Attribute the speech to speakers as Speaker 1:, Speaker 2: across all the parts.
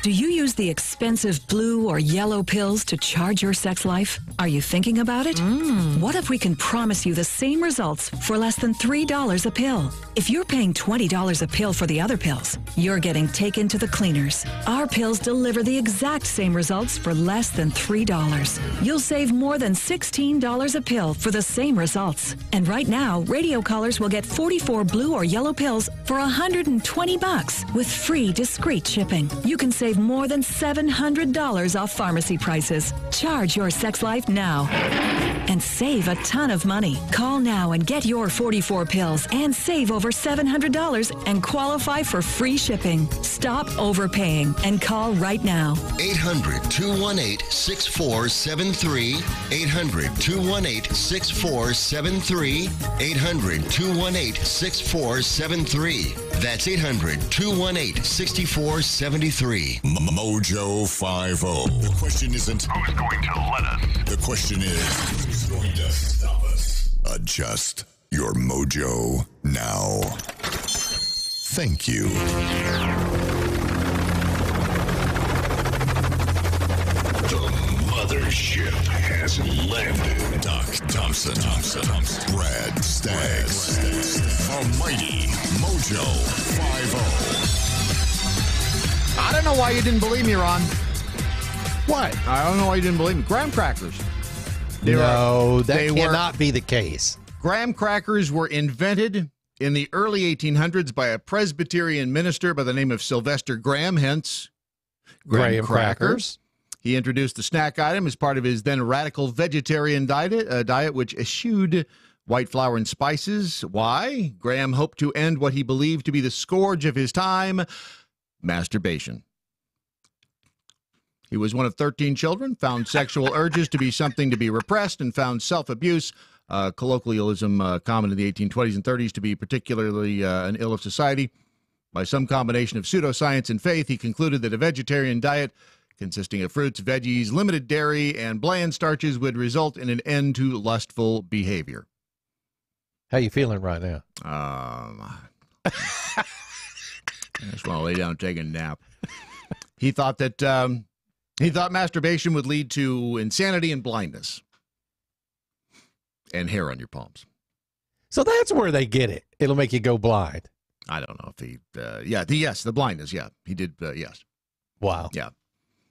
Speaker 1: Do you use the expensive blue or yellow pills to charge your sex life? Are you thinking about it? What if we can promise you the same results for less than $3 a pill? If you're paying $20 a pill for the other pills, you're getting taken to the cleaners. Our pills deliver the exact same results for less than $3. You'll save more than $16 a pill for the same results. And right now, radio callers will get 44 blue or yellow pills for $120 with free discreet shipping. You can save more than $700 off pharmacy prices. Charge your sex life now and save a ton of money. Call now and get your 44 pills and save over $700 and qualify for free shipping. Stop overpaying and call right now.
Speaker 2: 800-218-6473. 800-218-6473. 800-218-6473. That's 800-218-6473.
Speaker 3: MoJo 50. The question isn't who's going to let us. The question is who's going to stop us. Adjust your mojo now. Thank you. The mothership has landed. Doc Thompson. Brad Staggs. The mighty MoJo 50.
Speaker 4: I don't know why you didn't believe me, Ron.
Speaker 5: What?
Speaker 4: I don't know why you didn't believe me. Graham crackers.
Speaker 5: That cannot be the case.
Speaker 4: Graham crackers were invented in the early 1800s by a Presbyterian minister by the name of Sylvester Graham, hence
Speaker 5: Graham crackers.
Speaker 4: He introduced the snack item as part of his then radical vegetarian diet which eschewed white flour and spices. Why? Graham hoped to end what he believed to be the scourge of his time, masturbation. He was one of 13 children, found sexual urges to be something to be repressed, and found self-abuse, colloquialism common in the 1820s and 30s, to be particularly an ill of society. By some combination of pseudoscience and faith, he concluded that a vegetarian diet consisting of fruits, veggies, limited dairy, and bland starches would result in an end to lustful behavior.
Speaker 5: How you feeling right now?
Speaker 4: I just want to lay down and take a nap. He thought masturbation would lead to insanity and blindness and hair on your palms.
Speaker 5: So that's where they get it. It'll make you go blind.
Speaker 4: I don't know if the blindness. Yeah, he did. Yes.
Speaker 5: Wow.
Speaker 4: Yeah.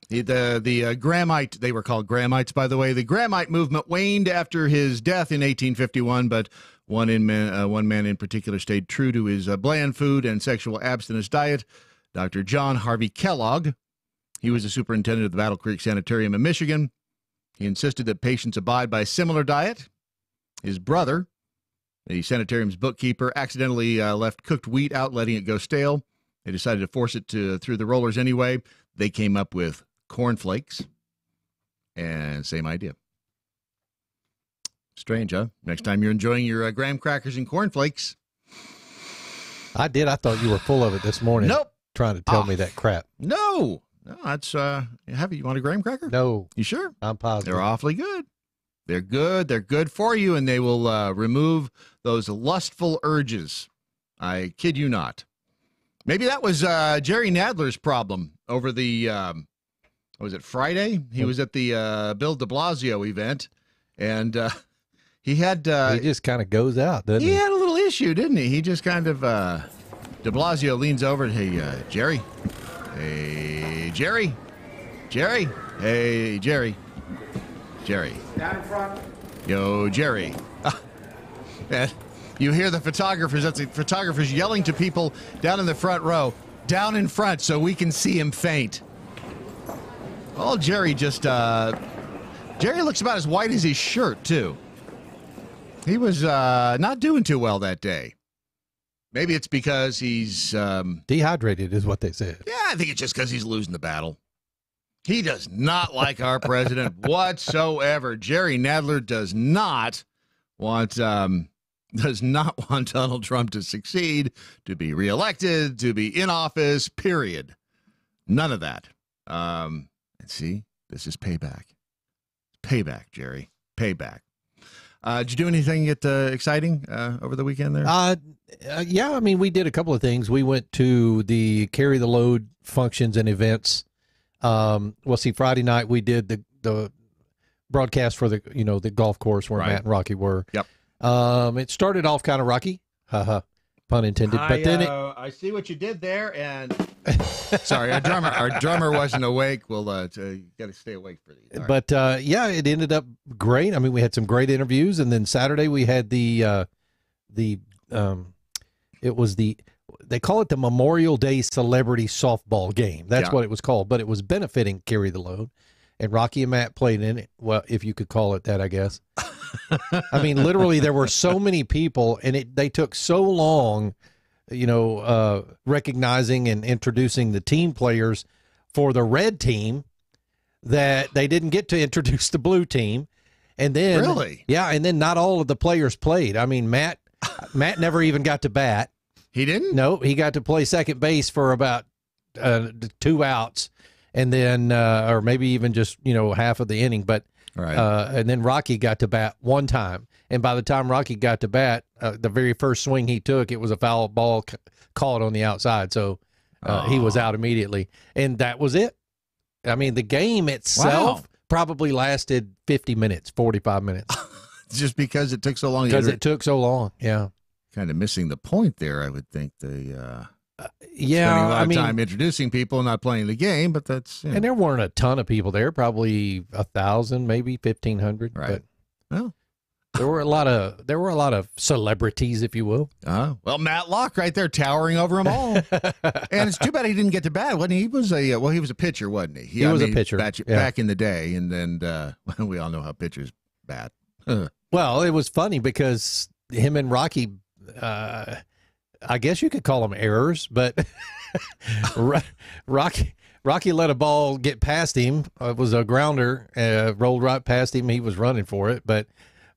Speaker 4: The Grahamite, they were called Grahamites, by the way. The Grahamite movement waned after his death in 1851, but one man in particular stayed true to his bland food and sexual abstinence diet, Dr. John Harvey Kellogg. He was the superintendent of the Battle Creek Sanitarium in Michigan. He insisted that patients abide by a similar diet. His brother, the sanitarium's bookkeeper, accidentally left cooked wheat out, letting it go stale. They decided to force it through the rollers anyway. They came up with cornflakes, and same idea. Strange, huh? Next time you're enjoying your graham crackers and cornflakes.
Speaker 5: I did. I thought you were full of it this morning.
Speaker 4: Nope.
Speaker 5: Trying to tell me that crap.
Speaker 4: No, that's you want a graham cracker?
Speaker 5: No.
Speaker 4: You sure?
Speaker 5: I'm positive.
Speaker 4: They're awfully good. They're good. They're good for you, and they will remove those lustful urges. I kid you not. Maybe that was Jerry Nadler's problem over the, was it Friday? He was at the Bill de Blasio event, and he had...
Speaker 5: he just kind of goes out, doesn't he?
Speaker 4: He had a little issue, didn't he? He just kind of... de Blasio leans over and, hey, Jerry. Hey, Jerry. Jerry. Hey, Jerry. Jerry.
Speaker 6: Down in front.
Speaker 4: Yo, Jerry. And you hear the photographers, that's the photographers yelling to people down in the front row, down in front so we can see him faint. Well, Jerry just, Jerry looks about as white as his shirt, too. He was not doing too well that day. Maybe it's because he's...
Speaker 5: dehydrated is what they said.
Speaker 4: Yeah, I think it's just because he's losing the battle. He does not like our president whatsoever. Jerry Nadler does not want Donald Trump to succeed, to be reelected, to be in office, period. None of that. Let's see. This is payback. Payback, Jerry. Payback. Did you do anything exciting over the weekend there?
Speaker 5: Yeah, I mean, we did a couple of things. We went to the Carry the Load functions and events. See, Friday night we did the broadcast for the golf course where Matt and Rocky were.
Speaker 4: Yep.
Speaker 5: It started off kind of rocky, pun intended. But then
Speaker 4: I see what you did there, and sorry, our drummer wasn't awake. We'll got to stay awake for these. Right.
Speaker 5: But it ended up great. I mean, we had some great interviews, and then Saturday we had they call it the Memorial Day Celebrity Softball Game. That's what it was called, but it was benefiting Carry the Load, and Rocky and Matt played in it. Well, if you could call it that, I guess. I mean, literally, there were so many people, and they took so long, recognizing and introducing the team players for the red team that they didn't get to introduce the blue team. And then, and then not all of the players played. I mean, Matt never even got to bat.
Speaker 4: He didn't?
Speaker 5: No, he got to play second base for about 2 outs, and then or maybe even just half of the inning. But and then Rocky got to bat one time, and by the time Rocky got to bat, the very first swing he took, it was a foul ball caught on the outside, so he was out immediately, and that was it. I mean, the game itself probably lasted 50 minutes, 45 minutes.
Speaker 4: Just because it took so long.
Speaker 5: Because it took so long, yeah.
Speaker 4: Kind of missing the point there, I would think. Spending a lot of time introducing people and not playing the game, but that's...
Speaker 5: And there weren't a ton of people there, probably 1,000, maybe 1,500.
Speaker 4: Right.
Speaker 5: But there were a lot of celebrities, if you will.
Speaker 4: Well, Matt Locke right there towering over them all. And it's too bad he didn't get to bat. Wasn't he? He was a pitcher, wasn't he?
Speaker 5: He was a pitcher.
Speaker 4: Back in the day, and then we all know how pitchers bat.
Speaker 5: Well, it was funny because him and Rocky, I guess you could call them errors, but Rocky let a ball get past him. It was a grounder, rolled right past him. He was running for it, but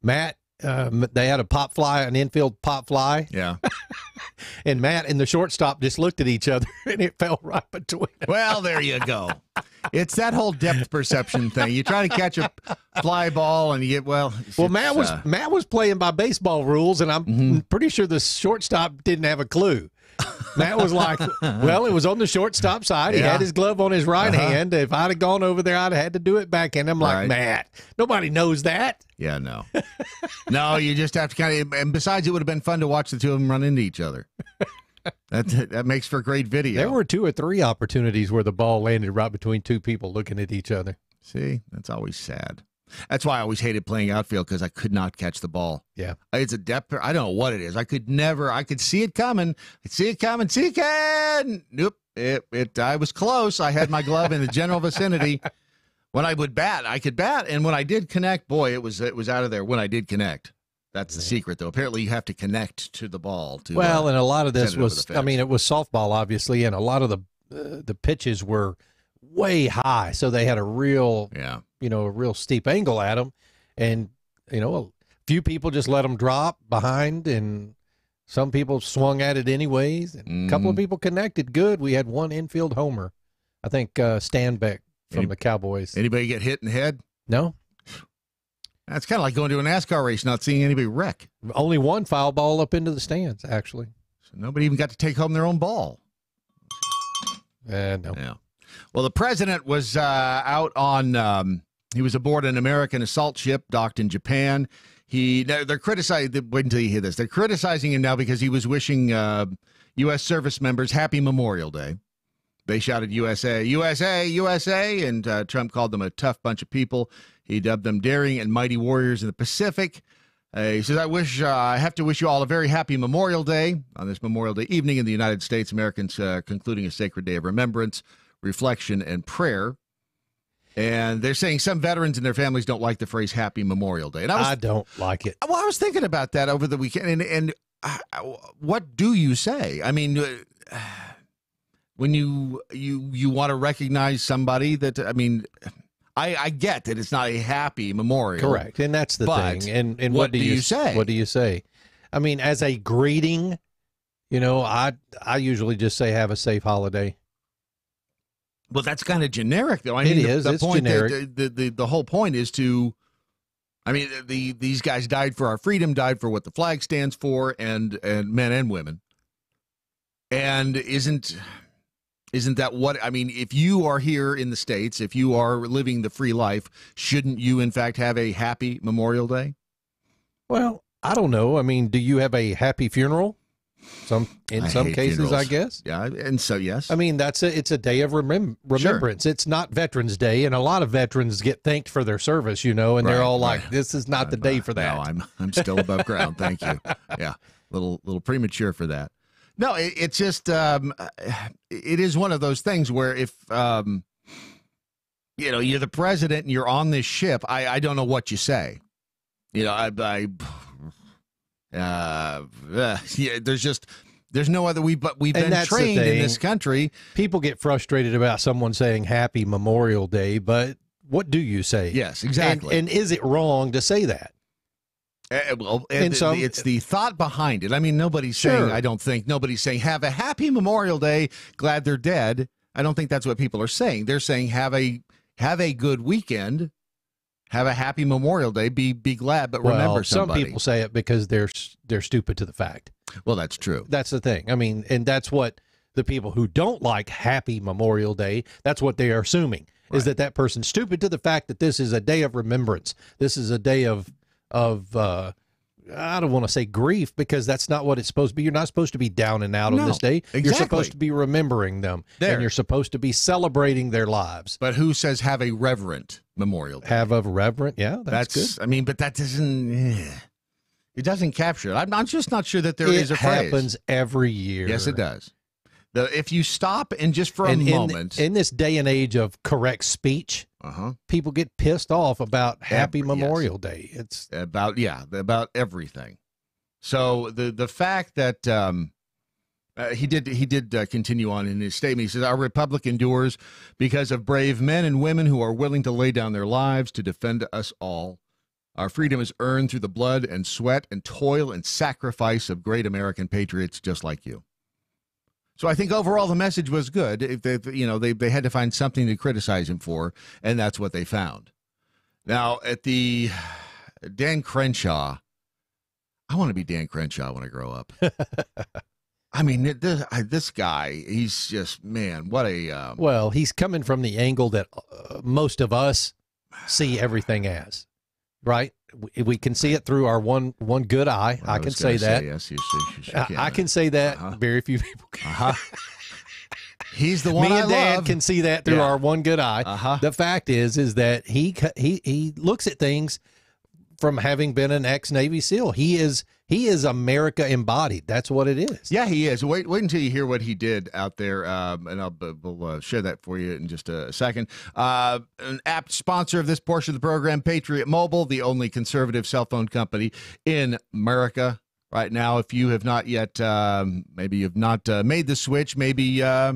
Speaker 5: Matt, they had an infield pop fly.
Speaker 4: Yeah.
Speaker 5: And Matt and the shortstop just looked at each other, and it fell right between them.
Speaker 4: Well, there you go. It's that whole depth perception thing. You try to catch a fly ball, and you get
Speaker 5: Matt was playing by baseball rules, and I'm pretty sure the shortstop didn't have a clue. Matt was like, well, it was on the shortstop side. He had his glove on his right hand. If I'd have gone over there, I'd have had to do it back. And I'm like, Matt, nobody knows that.
Speaker 4: Yeah, no. No, you just have to kind of, and besides, it would have been fun to watch the two of them run into each other. That makes for great video.
Speaker 5: There were 2 or 3 opportunities where the ball landed right between 2 people looking at each other.
Speaker 4: See, that's always sad. That's why I always hated playing outfield, because I could not catch the ball.
Speaker 5: Yeah.
Speaker 4: It's a depth. I don't know what it is. I could see it coming. Nope. I was close. I had my glove in the general vicinity. When I would bat, I could bat. And when I did connect, boy, it was out of there when I did connect. That's the secret, though. Apparently, you have to connect to the ball. And
Speaker 5: a lot of this was, it was softball, obviously, and a lot of the pitches were way high, so they had a real, a real steep angle at them, and a few people just let them drop behind, and some people swung at it anyways, and a couple of people connected good. We had one infield homer, I think Stanbeck from the Cowboys.
Speaker 4: Anybody get hit in the head?
Speaker 5: No.
Speaker 4: That's kind of like going to a NASCAR race, not seeing anybody wreck.
Speaker 5: Only one foul ball up into the stands, actually.
Speaker 4: So nobody even got to take home their own ball.
Speaker 5: No.
Speaker 4: Yeah. Well, the president was out on, he was aboard an American assault ship docked in Japan. They're criticizing, wait until you hear this, they're criticizing him now because he was wishing U.S. service members happy Memorial Day. They shouted USA, USA, USA, and Trump called them a tough bunch of people. He dubbed them daring and mighty warriors in the Pacific. He says, I have to wish you all a very happy Memorial Day. On this Memorial Day evening in the United States, Americans concluding a sacred day of remembrance, reflection, and prayer. And they're saying some veterans and their families don't like the phrase Happy Memorial Day. And I
Speaker 5: don't like it.
Speaker 4: Well, I was thinking about that over the weekend. And what do you say? I mean, when you want to recognize somebody that, I mean, I get that it's not a happy memorial.
Speaker 5: Correct. And that's the thing. And what do you say? What do you say? I mean, as a greeting, I usually just say have a safe holiday.
Speaker 4: Well, that's kind of generic, though.
Speaker 5: It is. It's generic.
Speaker 4: The whole point is to I mean, these guys died for our freedom, died for what the flag stands for, and men and women. And isn't that what, I mean, if you are here in the States, if you are living the free life, shouldn't you, in fact, have a happy Memorial Day?
Speaker 5: Well, I don't know. I mean, do you have a happy funeral? In some cases, funerals. I guess.
Speaker 4: Yeah, and so, yes.
Speaker 5: I mean, it's a day of remembrance. Sure. It's not Veterans Day, and a lot of veterans get thanked for their service, you know, and they're all like, this is not the day for that.
Speaker 4: No, I'm still above ground. Thank you. Yeah, little premature for that. No, it's just, it is one of those things where if, you know, you're the president and you're on this ship, I don't know what you say. You know, yeah, there's no other, we've been trained in this country.
Speaker 5: People get frustrated about someone saying Happy Memorial Day, but what do you say?
Speaker 4: Yes, exactly.
Speaker 5: And is it wrong to say that?
Speaker 4: Well, it's the thought behind it. I mean, nobody's saying, I don't think, nobody's saying, have a happy Memorial Day, glad they're dead. I don't think that's what people are saying. They're saying, have a good weekend, have a happy Memorial Day, be glad, but remember somebody.
Speaker 5: Some people say it because they're stupid to the fact.
Speaker 4: Well, that's true.
Speaker 5: That's the thing. I mean, and that's what the people who don't like Happy Memorial Day, that's what they are assuming, is that person's stupid to the fact that this is a day of remembrance. This is a day of I don't want to say grief, because that's not what it's supposed to be. You're not supposed to be down and out on this day.
Speaker 4: Exactly.
Speaker 5: You're supposed to be remembering them, and you're supposed to be celebrating their lives.
Speaker 4: But who says have a reverent Memorial Day?
Speaker 5: Have a reverent, yeah, that's good.
Speaker 4: I mean, but that doesn't. It doesn't capture it. I'm just not sure that there is a phrase.
Speaker 5: It happens every year.
Speaker 4: Yes, it does. If you stop and just for a moment.
Speaker 5: In this day and age of correct speech, people get pissed off about Happy Memorial Day. It's
Speaker 4: about everything. So the fact that he did continue on in his statement. He says, our republic endures because of brave men and women who are willing to lay down their lives to defend us all. Our freedom is earned through the blood and sweat and toil and sacrifice of great American patriots just like you. So I think overall the message was good. If they had to find something to criticize him for, and that's what they found. Now, at the Dan Crenshaw, I want to be Dan Crenshaw when I grow up. I mean, this guy, he's just, man, what a...
Speaker 5: well, he's coming from the angle that most of us see everything as, right? We can see it through our one good eye.
Speaker 4: Well,
Speaker 5: I can say that.
Speaker 4: Yes, you can.
Speaker 5: I can say that. Very few people can.
Speaker 4: He's the one
Speaker 5: Me and Dad
Speaker 4: love.
Speaker 5: can see that through our one good eye. The fact is that he looks at things from having been an ex-Navy SEAL. He is America embodied. That's what it is.
Speaker 4: Yeah, he is. Wait until you hear what he did out there, and we'll share that for you in just a second. An apt sponsor of this portion of the program, Patriot Mobile, the only conservative cell phone company in America right now. If you have not yet, maybe you've not made the switch, maybe, I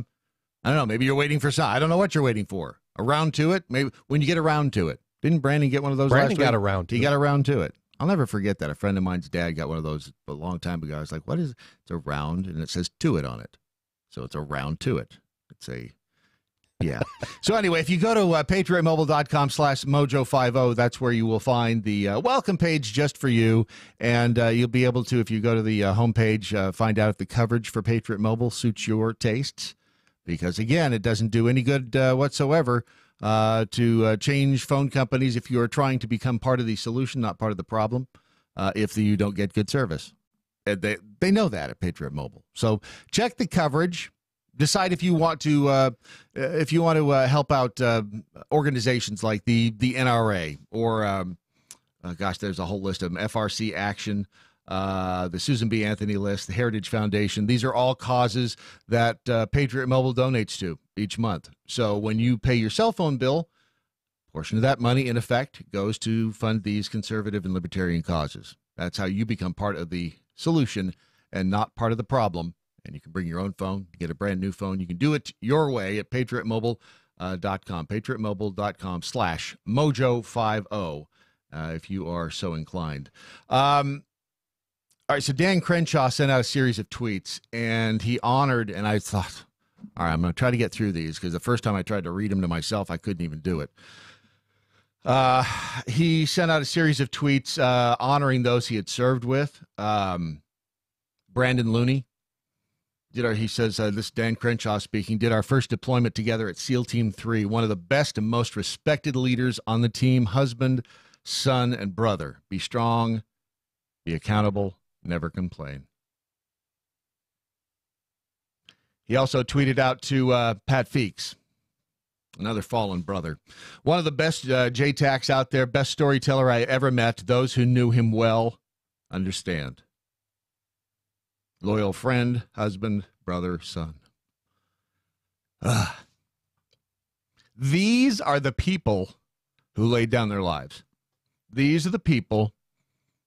Speaker 4: don't know, maybe you're waiting for some. I don't know what you're waiting for. Around to it? Maybe when you get around to it. Didn't Brandon get one of those last week?
Speaker 5: Brandon got around to it.
Speaker 4: He got around to it. I'll never forget that. A friend of mine's dad got one of those a long time ago. I was like, what is it? It's a round, and it says to it on it. So it's a round to it. It's a, yeah. So anyway, if you go to patriotmobile.com/mojo50, that's where you will find the welcome page just for you. And you'll be able to, if you go to the homepage, find out if the coverage for Patriot Mobile suits your tastes. Because, again, it doesn't do any good whatsoever to change phone companies if you are trying to become part of the solution, not part of the problem, if you don't get good service. They know that at Patriot Mobile. So check the coverage. Decide if you want to help out organizations like the NRA or there's a whole list of them. FRC Action, the Susan B. Anthony list, the Heritage Foundation. These are all causes that Patriot Mobile donates to each month. So when you pay your cell phone bill, a portion of that money, in effect, goes to fund these conservative and libertarian causes. That's how you become part of the solution and not part of the problem. And you can bring your own phone, get a brand new phone. You can do it your way at patriotmobile.com, patriotmobile.com/mojo50, if you are so inclined. All right, so Dan Crenshaw sent out a series of tweets, and he honored, and I thought, all right, I'm going to try to get through these, because the first time I tried to read them to myself, I couldn't even do it. He sent out a series of tweets honoring those he had served with. Brandon Looney. He says, this is Dan Crenshaw speaking, did our first deployment together at SEAL Team 3, one of the best and most respected leaders on the team, husband, son, and brother. Be strong, be accountable, never complain. He also tweeted out to Pat Feeks, another fallen brother. One of the best JTACs out there, best storyteller I ever met. Those who knew him well understand. Loyal friend, husband, brother, son. These are the people who laid down their lives. These are the people.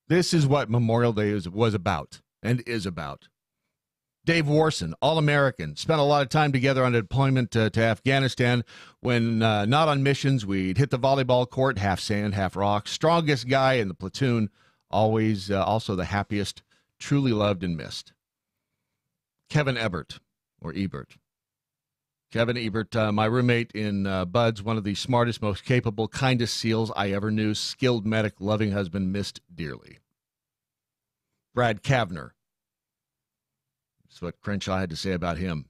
Speaker 4: This is what Memorial Day was about and is about. Dave Warson, All-American, spent a lot of time together on a deployment to Afghanistan. When not on missions, we'd hit the volleyball court, half sand, half rock. Strongest guy in the platoon, always also the happiest, truly loved and missed. Kevin Ebert, or Ebert. Kevin Ebert, my roommate in Buds, one of the smartest, most capable, kindest SEALs I ever knew, skilled medic, loving husband, missed dearly. Brad Kavner. That's what Crenshaw had to say about him.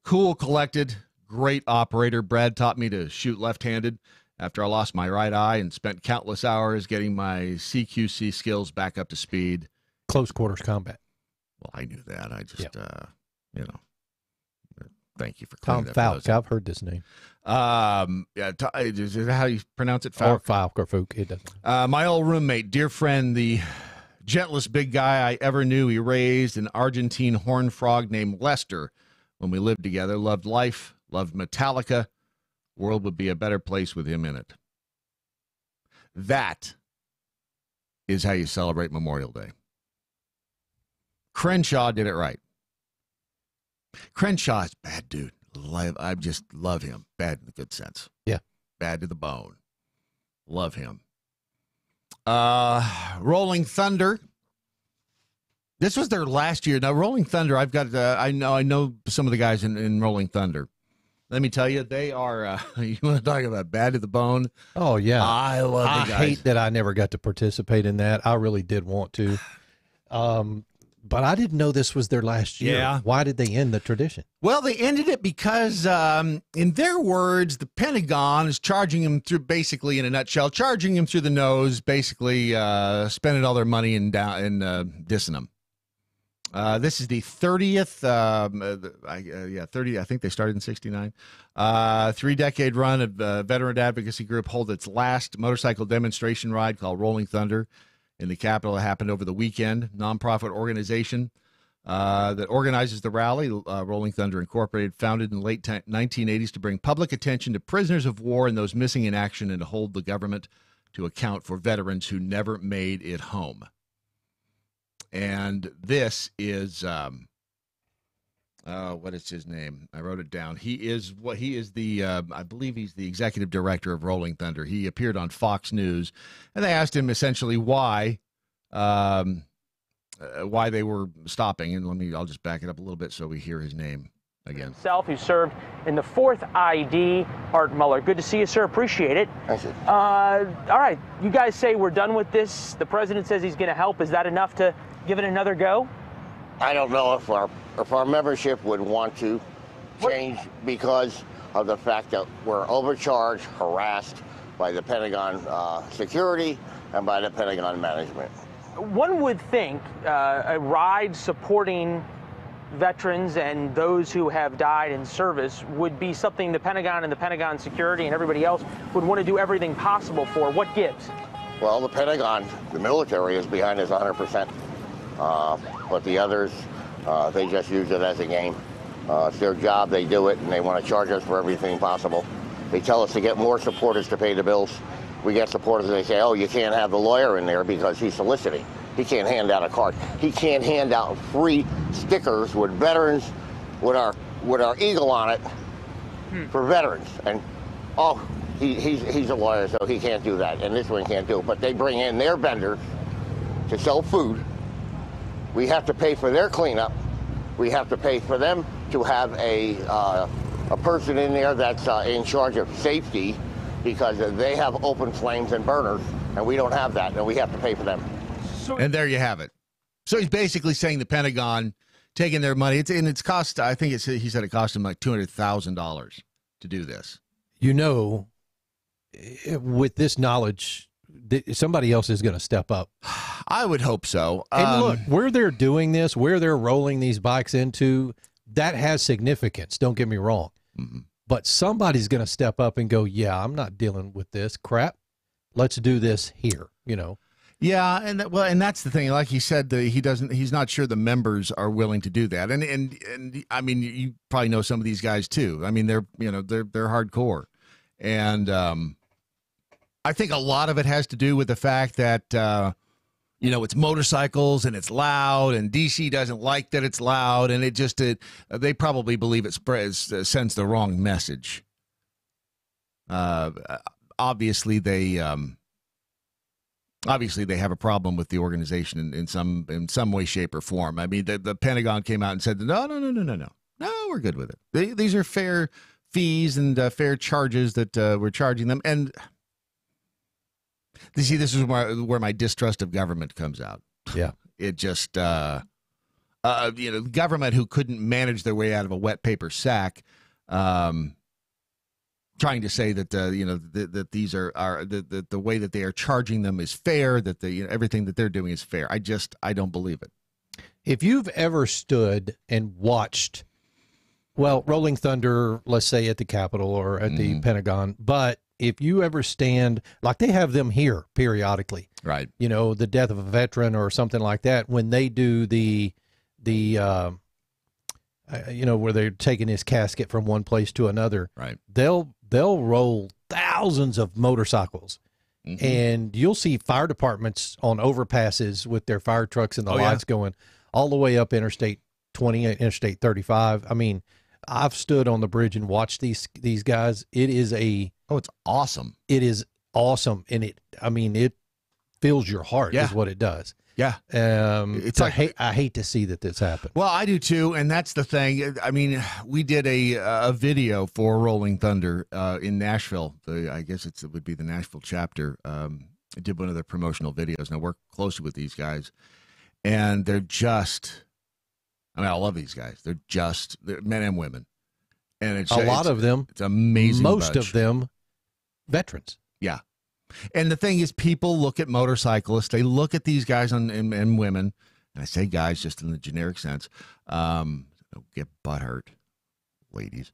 Speaker 4: Cool, collected, great operator. Brad taught me to shoot left-handed after I lost my right eye and spent countless hours getting my CQC skills back up to speed.
Speaker 5: Close quarters combat.
Speaker 4: Well, I knew that. I just, thank you for
Speaker 5: Tom
Speaker 4: clearing that.
Speaker 5: Falk. I've heard this name.
Speaker 4: Is that how you pronounce it? Falk?
Speaker 5: Or Falk or Fook. It doesn't.
Speaker 4: My old roommate, dear friend, the gentlest big guy I ever knew. He raised an Argentine horned frog named Lester when we lived together. Loved life, loved Metallica. World would be a better place with him in it. That is how you celebrate Memorial Day. Crenshaw did it right. Crenshaw is a bad dude. I just love him. Bad in the good sense.
Speaker 5: Yeah.
Speaker 4: Bad to the bone. Love him. Rolling Thunder. This was their last year. Now, Rolling Thunder, I've got, I know some of the guys in Rolling Thunder. Let me tell you, they are, you want to talk about bad to the bone?
Speaker 5: Oh, yeah.
Speaker 4: I love the guys.
Speaker 5: I hate that I never got to participate in that. I really did want to. But I didn't know this was their last year.
Speaker 4: Yeah.
Speaker 5: Why did they end the tradition?
Speaker 4: Well, they ended it because, in their words, the Pentagon is charging them through, basically, in a nutshell, charging them through the nose, basically spending all their money and dissing them. This is the 30th, 30. I think they started in 69. 3-decade run of veteran advocacy group hold its last motorcycle demonstration ride called Rolling Thunder in the Capitol. It happened over the weekend. Nonprofit organization that organizes the rally, Rolling Thunder Incorporated, founded in the late 1980s to bring public attention to prisoners of war and those missing in action and to hold the government to account for veterans who never made it home. And this is, what is his name? I wrote it down. He is the, I believe he's the executive director of Rolling Thunder. He appeared on Fox News, and they asked him essentially why they were stopping. And I'll just back it up a little bit so we hear his name again.
Speaker 6: Himself, who served in the 4th ID, Art Muller. Good to see you, sir. Appreciate it.
Speaker 7: Thank you.
Speaker 6: All right, you guys say we're done with this. The president says he's going to help. Is that enough to give it another go?
Speaker 7: I don't know if our membership would want to change because of the fact that we're overcharged, harassed by the Pentagon security and by the Pentagon management.
Speaker 6: One would think a ride supporting veterans and those who have died in service would be something the Pentagon and the Pentagon security and everybody else would want to do everything possible for. What gives?
Speaker 7: Well, the Pentagon, the military, is behind us 100%. But the others, they just use it as a game. It's their job, they do it, and they want to charge us for everything possible. They tell us to get more supporters to pay the bills. We get supporters, they say, oh, you can't have the lawyer in there because he's soliciting. He can't hand out a card. He can't hand out free stickers with veterans, with our eagle on it for veterans. And, oh, he's a lawyer, so he can't do that, and this one can't do it. But they bring in their vendors to sell food. We have to pay for their cleanup. We have to pay for them to have a person in there that's in charge of safety because they have open flames and burners, and we don't have that, and we have to pay for them.
Speaker 4: And there you have it. So he's basically saying the Pentagon taking their money. It's cost, I think he said it cost him like $200,000 to do this.
Speaker 5: You know, with this knowledge, somebody else is going to step up.
Speaker 4: I would hope so.
Speaker 5: And look, where they're doing this, where they're rolling these bikes into, that has significance. Don't get me wrong.
Speaker 4: Mm-hmm.
Speaker 5: But somebody's going to step up and go, yeah, I'm not dealing with this crap. Let's do this here, you know.
Speaker 4: Yeah, and that's the thing. Like he said, he's not sure the members are willing to do that. And I mean, you probably know some of these guys too. I mean, they're hardcore. And I think a lot of it has to do with the fact that it's motorcycles and it's loud, and DC doesn't like that it's loud, and they probably believe it sends the wrong message. Obviously they have a problem with the organization in some way, shape, or form. I mean, the Pentagon came out and said, no, we're good with it. These are fair fees and fair charges that we're charging them. And you see, this is where my distrust of government comes out.
Speaker 5: Yeah,
Speaker 4: it just government who couldn't manage their way out of a wet paper sack. Trying to say that that these are the way that they are charging them is fair, that everything that they're doing is fair. I don't believe it.
Speaker 5: If you've ever stood and watched, Rolling Thunder, let's say at the Capitol or at the Pentagon, but if you ever stand, like they have them here periodically,
Speaker 4: right?
Speaker 5: The death of a veteran or something like that, when they do the where they're taking his casket from one place to another,
Speaker 4: right?
Speaker 5: They'll roll thousands of motorcycles, and you'll see fire departments on overpasses with their fire trucks and the lights going all the way up Interstate 20, Interstate 35. I mean, I've stood on the bridge and watched these guys. It is
Speaker 4: it's awesome.
Speaker 5: It is awesome, and it fills your heart is what it does.
Speaker 4: Yeah.
Speaker 5: It's I hate to see that this happen.
Speaker 4: Well, I do too, and that's the thing. I mean, we did a video for Rolling Thunder in Nashville. I guess it would be the Nashville chapter. I did one of their promotional videos, and I work closely with these guys, and they're just. I mean, I love these guys. They're men and women, and it's
Speaker 5: a lot of them.
Speaker 4: It's amazing.
Speaker 5: Most of them, veterans.
Speaker 4: Yeah. And the thing is, people look at motorcyclists, they look at these guys and women, and I say guys just in the generic sense, don't get butthurt, ladies.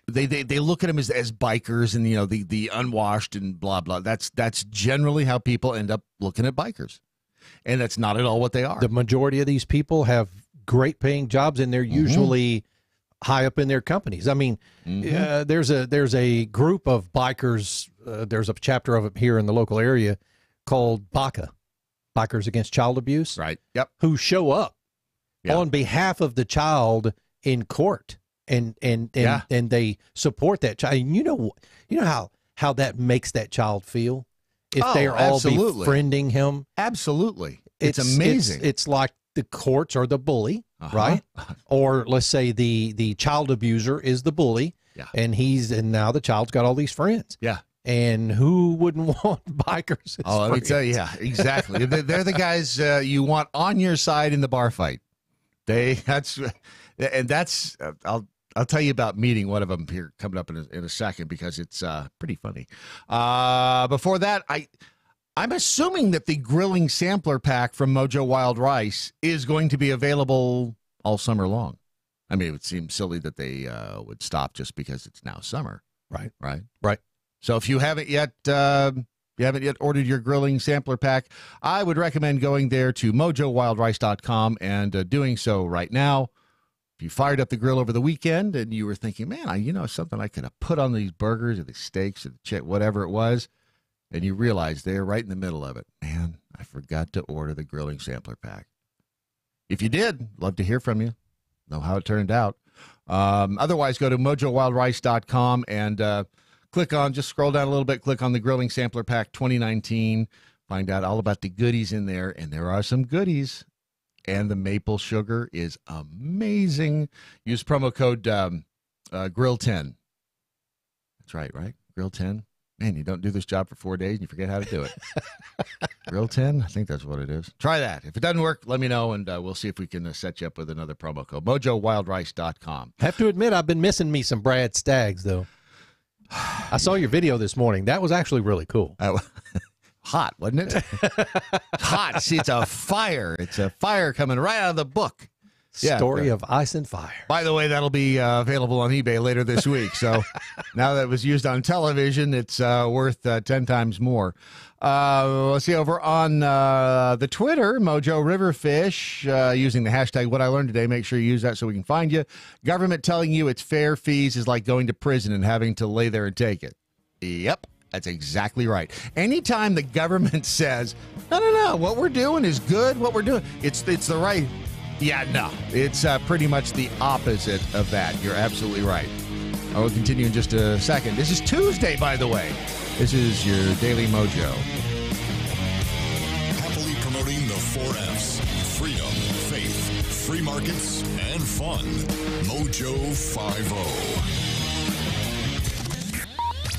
Speaker 4: They look at them as bikers and, the unwashed and blah, blah. That's generally how people end up looking at bikers. And that's not at all what they are.
Speaker 5: The majority of these people have great paying jobs, and they're usually high up in their companies. I mean, there's a group of bikers. There's a chapter of it here in the local area called BACA, Bikers Against Child Abuse.
Speaker 4: Right. Yep.
Speaker 5: Who show up on behalf of the child in court, and they support that child. And you know how that makes that child feel if they are all befriending him.
Speaker 4: Absolutely. It's amazing.
Speaker 5: It's like the courts are the bully. Right? Or let's say the child abuser is the bully, and now the child's got all these friends.
Speaker 4: Yeah.
Speaker 5: And who wouldn't want bikers as
Speaker 4: let me
Speaker 5: friends?
Speaker 4: tell you, yeah, exactly. They're the guys you want on your side in the bar fight. I'll tell you about meeting one of them here coming up in a second, because it's pretty funny. Before that, I'm assuming that the grilling sampler pack from MoJo Wild Rice is going to be available all summer long. I mean, it would seem silly that they would stop just because it's now summer.
Speaker 5: Right.
Speaker 4: So if you haven't yet ordered your grilling sampler pack, I would recommend going there to mojowildrice.com and doing so right now. If you fired up the grill over the weekend and you were thinking, man, something I could have put on these burgers or the steaks or whatever it was, and you realize they're right in the middle of it. Man, I forgot to order the grilling sampler pack. If you did, love to hear from you. Know how it turned out. Otherwise, go to mojowildrice.com and just scroll down a little bit, click on the grilling sampler pack 2019. Find out all about the goodies in there, and there are some goodies. And the maple sugar is amazing. Use promo code GRILL10. That's right? Grill 10. Man, you don't do this job for 4 days and you forget how to do it. Grill 10? I think that's what it is. Try that. If it doesn't work, let me know, and we'll see if we can set you up with another promo code. MoJoWildRice.com.
Speaker 5: Have to admit, I've been missing me some Brad Staggs, though. I saw your video this morning. That was actually really cool.
Speaker 4: Hot, wasn't it? Hot. See, it's a fire. It's a fire coming right out of the book.
Speaker 5: Story of Ice and Fire.
Speaker 4: By the way, that'll be available on eBay later this week. So now that it was used on television, it's worth 10 times more. Let's see, over on the Twitter, MoJo Riverfish, using the hashtag What I Learned Today. Make sure you use that so we can find you. Government telling you it's fair fees is like going to prison and having to lay there and take it. Yep. That's exactly right. Anytime the government says, no, what we're doing is good, what we're doing, it's the right. Yeah, no, it's pretty much the opposite of that. You're absolutely right. I will continue in just a second. This is Tuesday, by the way. This is your Daily MoJo.
Speaker 3: Happily promoting the 4 F's: freedom, faith, free markets, and fun. MoJo 50.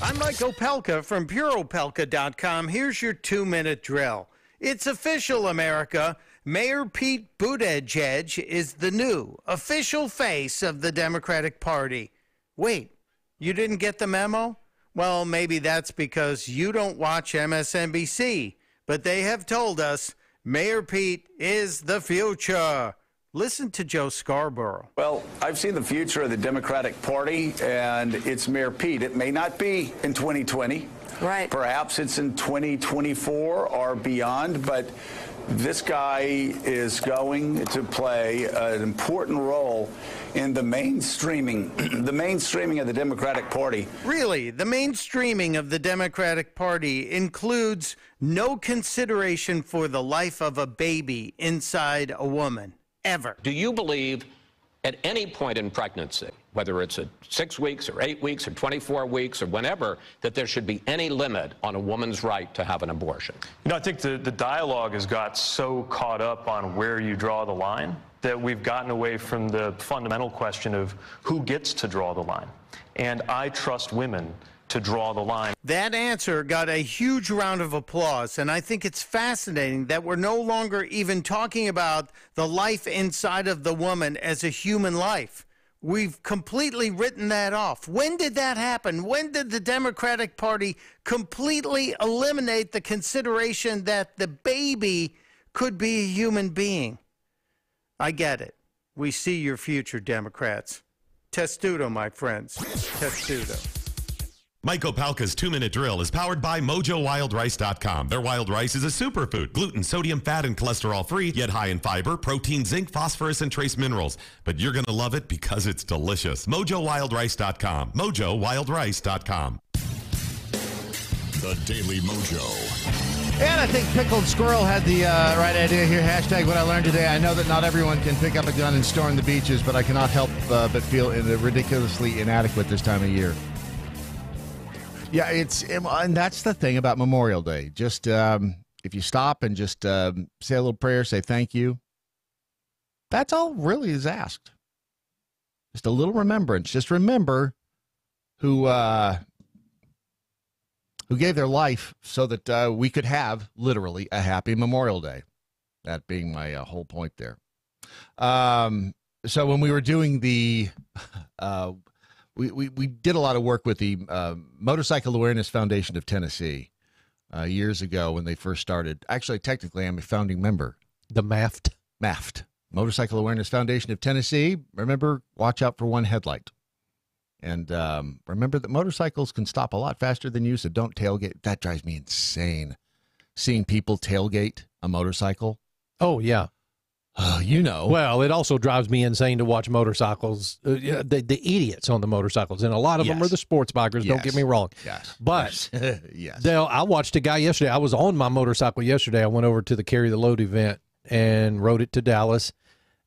Speaker 8: I'm Mike Opelka from PureOpelka.com. Here's your 2-minute drill. It's official, America. Mayor Pete Buttigieg is the new official face of the Democratic Party. Wait, you didn't get the memo? Well, maybe that's because you don't watch MSNBC, but they have told us Mayor Pete is the future. Listen to Joe Scarborough.
Speaker 9: Well, I've seen the future of the Democratic Party, and it's Mayor Pete. It may not be in 2020.
Speaker 10: Right.
Speaker 9: Perhaps it's in 2024 or beyond, but this guy is going to play an important role in the mainstreaming of the Democratic Party.
Speaker 8: Really, the mainstreaming of the Democratic Party includes no consideration for the life of a baby inside a woman, ever.
Speaker 11: Do you believe at any point in pregnancy, whether it's at 6 weeks or 8 weeks or 24 weeks or whenever, that there should be any limit on a woman's right to have an abortion?
Speaker 12: You know, I think the dialogue has got so caught up on where you draw the line that we've gotten away from the fundamental question of who gets to draw the line. And I trust women to draw the line.
Speaker 8: That answer got a huge round of applause, and I think it's fascinating that we're no longer even talking about the life inside of the woman as a human life. We've completely written that off. When did that happen? When did the Democratic Party completely eliminate the consideration that the baby could be a human being? I get it. We see your future, Democrats. Testudo, my friends. Testudo.
Speaker 13: Mike Opelka's 2-minute drill is powered by MoJoWildRice.com. Their wild rice is a superfood, gluten, sodium, fat, and cholesterol-free, yet high in fiber, protein, zinc, phosphorus, and trace minerals. But you're going to love it because it's delicious. MoJoWildRice.com. MoJoWildRice.com.
Speaker 3: The Daily MoJo.
Speaker 4: And I think Pickled Squirrel had the right idea here. Hashtag What I Learned Today. I know that not everyone can pick up a gun and storm the beaches, but I cannot help but feel ridiculously inadequate this time of year. Yeah, and that's the thing about Memorial Day. Just if you stop and just say a little prayer, say thank you. That's all really is asked. Just a little remembrance. Just remember who gave their life so that we could have literally a happy Memorial Day. That being my whole point there. So when we were doing the We did a lot of work with the Motorcycle Awareness Foundation of Tennessee years ago when they first started. Actually, technically, I'm a founding member.
Speaker 5: The MAFT.
Speaker 4: MAFT, Motorcycle Awareness Foundation of Tennessee. Remember, watch out for one headlight. And remember that motorcycles can stop a lot faster than you, so don't tailgate. That drives me insane, seeing people tailgate a motorcycle.
Speaker 5: Oh, yeah.
Speaker 4: You know.
Speaker 5: Well, it also drives me insane to watch motorcycles, the idiots on the motorcycles, and a lot of them are the sports bikers, don't get me wrong.
Speaker 4: Yes.
Speaker 5: But
Speaker 4: yes.
Speaker 5: I watched a guy yesterday. I was on my motorcycle yesterday. I went over to the Carry the Load event and rode it to Dallas.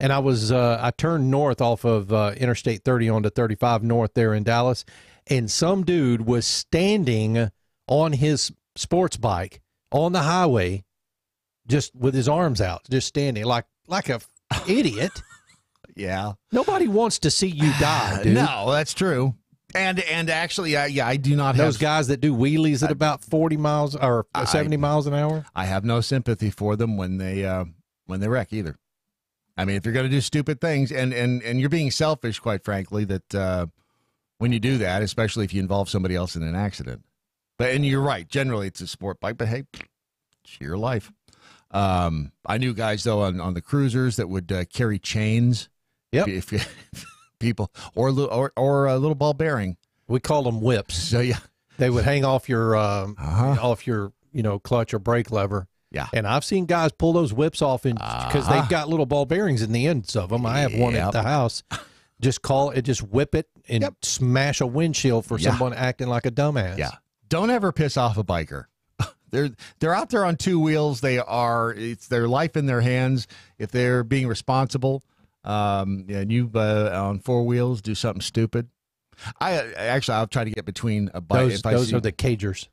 Speaker 5: And I turned north off of Interstate 30 onto 35 north there in Dallas, and some dude was standing on his sports bike on the highway just with his arms out, just standing like a idiot.
Speaker 4: Yeah.
Speaker 5: Nobody wants to see you die, dude.
Speaker 4: No, that's true. And actually, I do not have
Speaker 5: those guys that do wheelies at about 40 miles or 70 miles an hour.
Speaker 4: I have no sympathy for them when they wreck either. I mean, if you're going to do stupid things and you're being selfish, quite frankly, that when you do that, especially if you involve somebody else in an accident. And you're right. Generally, it's a sport bike, but hey, it's your life. I knew guys though on the cruisers that would carry chains.
Speaker 5: Yep.
Speaker 4: If people or a little ball bearing.
Speaker 5: We call them whips.
Speaker 4: So yeah,
Speaker 5: they would hang off your clutch or brake lever.
Speaker 4: Yeah.
Speaker 5: And I've seen guys pull those whips off because they've got little ball bearings in the ends of them. I have one at the house. Just whip it and smash a windshield for someone acting like a dumbass.
Speaker 4: Yeah. Don't ever piss off a biker. They're out there on two wheels. It's their life in their hands. If they're being responsible, and you on four wheels do something stupid. I'll try to get between a bike.
Speaker 5: Those are the cagers.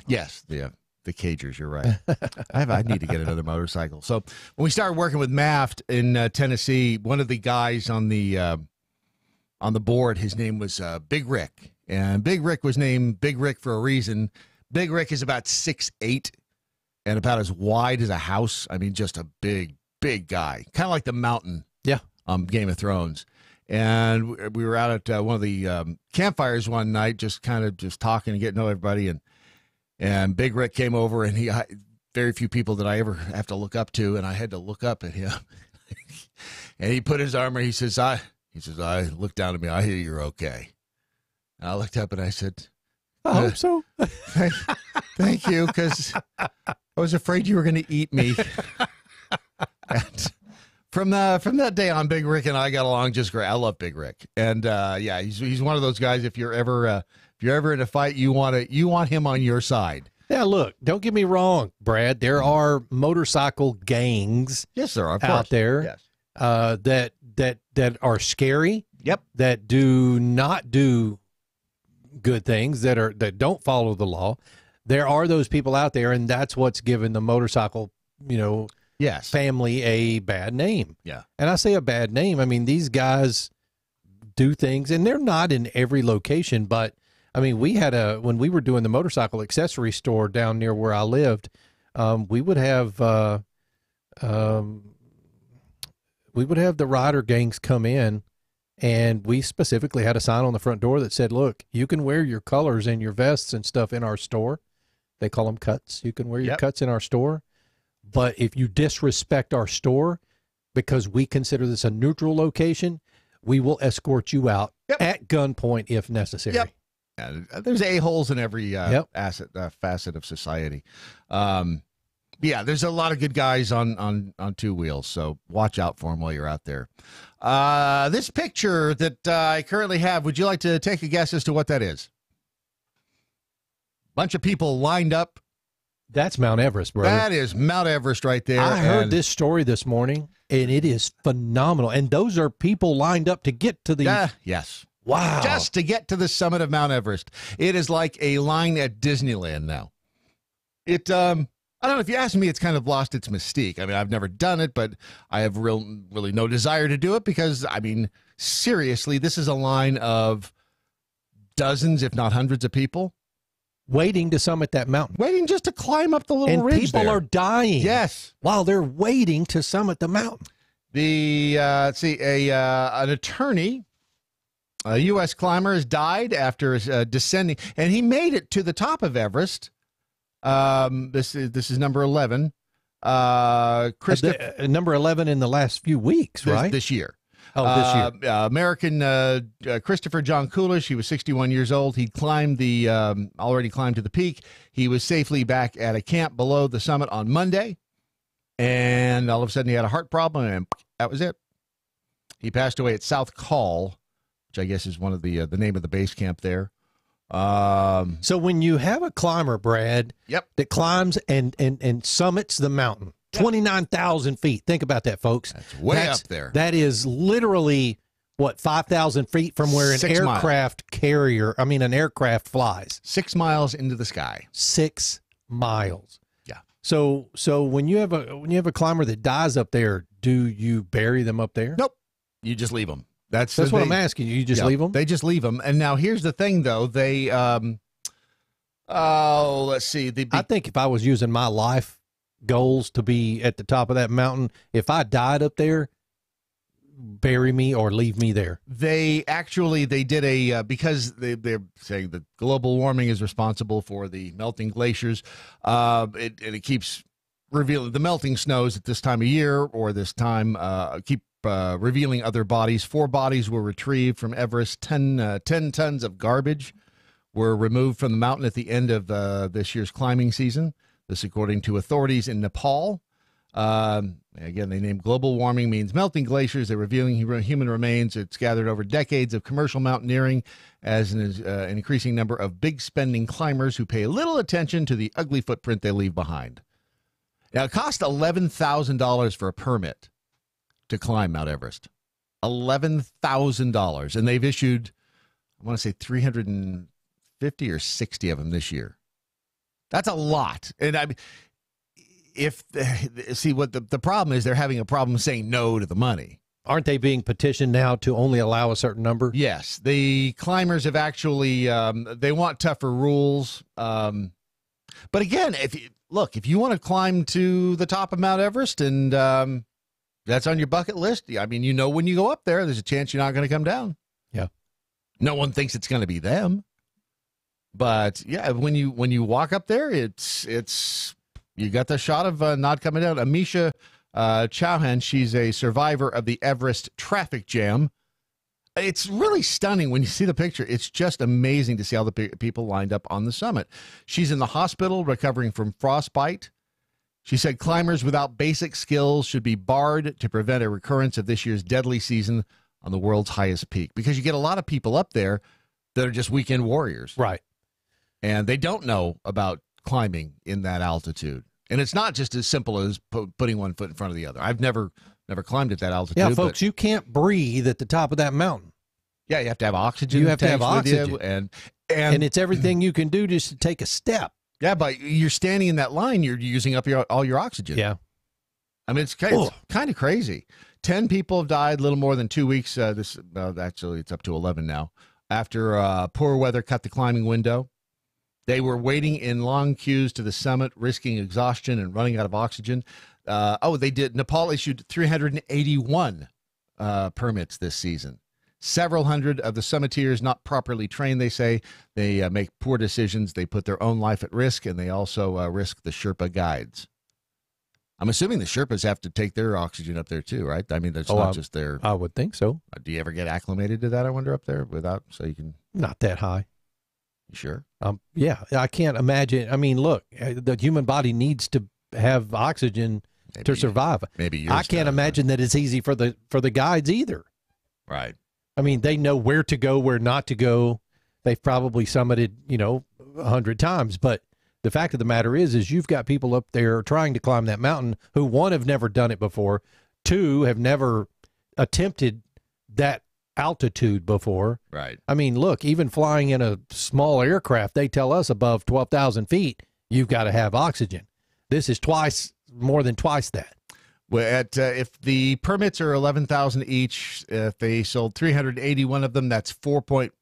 Speaker 4: Yes, the cagers. You're right. I need to get another motorcycle. So when we started working with Maft in Tennessee, one of the guys on the board, his name was Big Rick, and Big Rick was named Big Rick for a reason. Big Rick is about 6'8" and about as wide as a house. I mean, just a big guy, kind of like the Mountain.
Speaker 5: Yeah.
Speaker 4: Game of Thrones. And we were out at one of the campfires one night, just talking and getting to know everybody. And Big Rick came over, and very few people that I ever have to look up to, and I had to look up at him. And he put his arm, and he says, I looked down at me. I hear you're okay. And I looked up and I said,
Speaker 5: I hope so.
Speaker 4: Thank you, because I was afraid you were going to eat me. And from that day on, Big Rick and I got along just great. I love Big Rick, and he's one of those guys. If you're ever in a fight, you want him on your side.
Speaker 5: Yeah, look, don't get me wrong, Brad. There are motorcycle gangs.
Speaker 4: Yes, there are
Speaker 5: out there.
Speaker 4: Yes.
Speaker 5: That are scary.
Speaker 4: Yep. That
Speaker 5: do not do good things, that don't follow the law. There are those people out there, and that's what's given the motorcycle, family a bad name.
Speaker 4: Yeah.
Speaker 5: And I say a bad name. I mean, these guys do things, and they're not in every location, but I mean, when we were doing the motorcycle accessory store down near where I lived, we would have the rider gangs come in, and we specifically had a sign on the front door that said, look, you can wear your colors and your vests and stuff in our store. They call them cuts. You can wear your cuts in our store. But if you disrespect our store, because we consider this a neutral location, we will escort you out at gunpoint if necessary.
Speaker 4: Yep. Yeah, there's a-holes in every facet of society. There's a lot of good guys on two wheels, so watch out for them while you're out there. This picture that I currently have, would you like to take a guess as to what that is? Bunch of people lined up.
Speaker 5: That's Mount Everest, brother.
Speaker 4: That is Mount Everest right there.
Speaker 5: I heard this story this morning, and it is phenomenal. And those are people lined up to get to the...
Speaker 4: yes.
Speaker 5: Wow.
Speaker 4: Just to get to the summit of Mount Everest. It is like a line at Disneyland now. I don't know, if you ask me, it's kind of lost its mystique. I mean, I've never done it, but I have really no desire to do it because, I mean, seriously, this is a line of dozens, if not hundreds of people.
Speaker 5: Waiting to summit that mountain.
Speaker 4: Waiting just to climb up the little ridge.
Speaker 5: And people are dying.
Speaker 4: Yes.
Speaker 5: While they're waiting to summit the mountain.
Speaker 4: An attorney, a U.S. climber, has died after descending, and he made it to the top of Everest. This is number 11.
Speaker 5: Number 11 in the last few weeks, right?
Speaker 4: This year.
Speaker 5: Oh, this year.
Speaker 4: American Christopher John Coolish. He was 61 years old. He'd already climbed to the peak. He was safely back at a camp below the summit on Monday, and all of a sudden he had a heart problem, and that was it. He passed away at South Col, which I guess is one of the name of the base camp there.
Speaker 5: So when you have a climber, Brad, that climbs and summits the mountain, 29,000 feet. Think about that, folks.
Speaker 4: That's way up there.
Speaker 5: That is literally, 5,000 feet from where an aircraft flies.
Speaker 4: 6 miles into the sky.
Speaker 5: 6 miles.
Speaker 4: Yeah.
Speaker 5: So when you have a climber that dies up there, do you bury them up there?
Speaker 4: Nope. You just leave them. That's
Speaker 5: what I'm asking you. You just leave them?
Speaker 4: They just leave them. And now here's the thing, though. They, let's see.
Speaker 5: I think if I was using my life goals to be at the top of that mountain, if I died up there, bury me or leave me there.
Speaker 4: They did because they're saying that global warming is responsible for the melting glaciers. It keeps revealing the melting snows at this time of year or this time keep revealing other bodies. 4 bodies were retrieved from Everest. 10 tons of garbage were removed from the mountain at the end of this year's climbing season. This according to authorities in Nepal. Again, they named global warming means melting glaciers. They're revealing human remains. It's gathered over decades of commercial mountaineering as an increasing number of big spending climbers who pay little attention to the ugly footprint they leave behind. Now, it cost $11,000 for a permit to climb Mount Everest. $11,000. And they've issued, I want to say 350 or 60 of them this year. That's a lot. And I mean, what the problem is, they're having a problem saying no to the money.
Speaker 5: Aren't they being petitioned now to only allow a certain number?
Speaker 4: Yes, the climbers have actually they want tougher rules. But again, if you want to climb to the top of Mount Everest and that's on your bucket list, I mean, when you go up there, there's a chance you're not going to come down.
Speaker 5: Yeah,
Speaker 4: no one thinks it's going to be them, but yeah, when you walk up there, it's. You got the shot of not coming down. Amisha Chauhan, she's a survivor of the Everest traffic jam. It's really stunning when you see the picture. It's just amazing to see all the people lined up on the summit. She's in the hospital recovering from frostbite. She said climbers without basic skills should be barred to prevent a recurrence of this year's deadly season on the world's highest peak, because you get a lot of people up there that are just weekend warriors.
Speaker 5: Right.
Speaker 4: And they don't know about climbing in that altitude. And it's not just as simple as putting one foot in front of the other. I've never climbed at that altitude.
Speaker 5: Yeah, folks, you can't breathe at the top of that mountain.
Speaker 4: Yeah, you have to have oxygen.
Speaker 5: You have to have oxygen.
Speaker 4: And
Speaker 5: it's everything you can do just to take a step.
Speaker 4: Yeah, but you're standing in that line, you're using up all your oxygen.
Speaker 5: Yeah.
Speaker 4: I mean, it's kind of crazy. 10 people have died, a little more than 2 weeks. Actually, it's up to 11 now. After poor weather cut the climbing window. They were waiting in long queues to the summit, risking exhaustion and running out of oxygen. They did. Nepal issued 381 permits this season. Several hundred of the summiteers not properly trained, they say. They make poor decisions. They put their own life at risk, and they also risk the Sherpa guides. I'm assuming the Sherpas have to take their oxygen up there too, right? I mean, that's not just their...
Speaker 5: I would think so.
Speaker 4: Do you ever get acclimated to that, I wonder, up there so you can...
Speaker 5: Not that high.
Speaker 4: Sure.
Speaker 5: Yeah, I can't imagine. I mean, look, the human body needs to have oxygen to survive.
Speaker 4: Maybe
Speaker 5: I can't imagine that it's easy for the guides either.
Speaker 4: Right.
Speaker 5: I mean, they know where to go, where not to go. They've probably summited, 100 times. But the fact of the matter is you've got people up there trying to climb that mountain who, one, have never done it before, two, have never attempted that altitude before.
Speaker 4: Right.
Speaker 5: I mean, look, even flying in a small aircraft, they tell us above 12,000 feet, you've got to have oxygen. This is more than twice that.
Speaker 4: Well, if the permits are $11,000 each, if they sold 381 of them, that's almost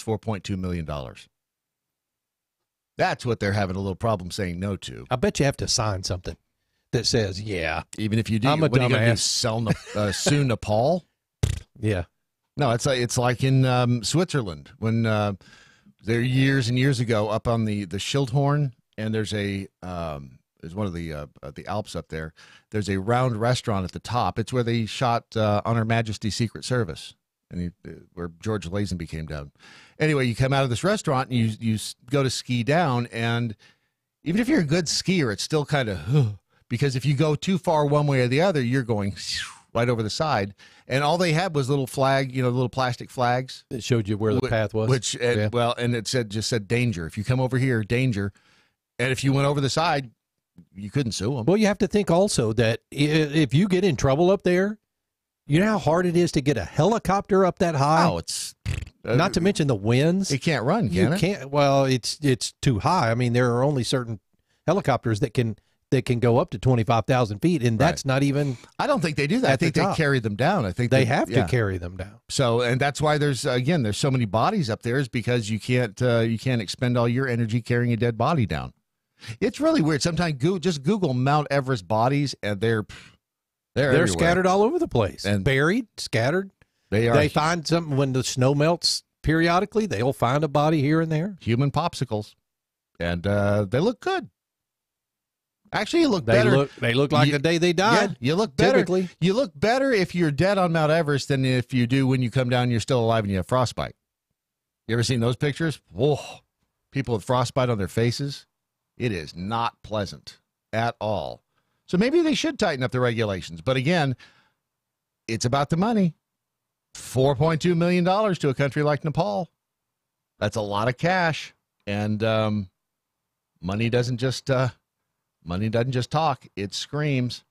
Speaker 4: $4.2 million. That's what they're having a little problem saying no to.
Speaker 5: I bet you have to sign something that says, yeah.
Speaker 4: Even if you do,
Speaker 5: I'm a dumbass.
Speaker 4: Sue Nepal?
Speaker 5: Yeah.
Speaker 4: No, it's like in Switzerland when there years and years ago up on the Schildhorn, and there's one of the Alps up there. There's a round restaurant at the top. It's where they shot On Her Majesty's Secret Service, and where George Lazenby came down. Anyway, you come out of this restaurant and you go to ski down, and even if you're a good skier, it's still kind of because if you go too far one way or the other, you're going right over the side. And all they had was little little plastic flags.
Speaker 5: It showed you where the path was.
Speaker 4: And it just said danger. If you come over here, danger. And if you went over the side, you couldn't sue them.
Speaker 5: Well, you have to think also that if you get in trouble up there, you know how hard it is to get a helicopter up that high?
Speaker 4: Oh, it's...
Speaker 5: Not to mention the winds.
Speaker 4: It can't run, can it?
Speaker 5: Can't. Well, it's too high. I mean, there are only certain helicopters that can that can go up to 25,000 feet, and that's not even.
Speaker 4: I don't think they do that. I think they carry them down. I think
Speaker 5: they have to carry them down.
Speaker 4: So, and that's why there's so many bodies up there, is because you can't expend all your energy carrying a dead body down. It's really weird. Sometimes just Google Mount Everest bodies, and they're
Speaker 5: scattered all over the place and buried, scattered. They find something when the snow melts periodically. They'll find a body here and there.
Speaker 4: Human popsicles, and they look good. Actually, you look better.
Speaker 5: They look like the day they died.
Speaker 4: Yeah, you look better.
Speaker 5: Typically.
Speaker 4: You look better if you're dead on Mount Everest than if you do when you come down and you're still alive and you have frostbite. You ever seen those pictures? Whoa, people with frostbite on their faces. It is not pleasant at all. So maybe they should tighten up the regulations. But again, it's about the money. $4.2 million to a country like Nepal. That's a lot of cash. And money doesn't just talk. It screams.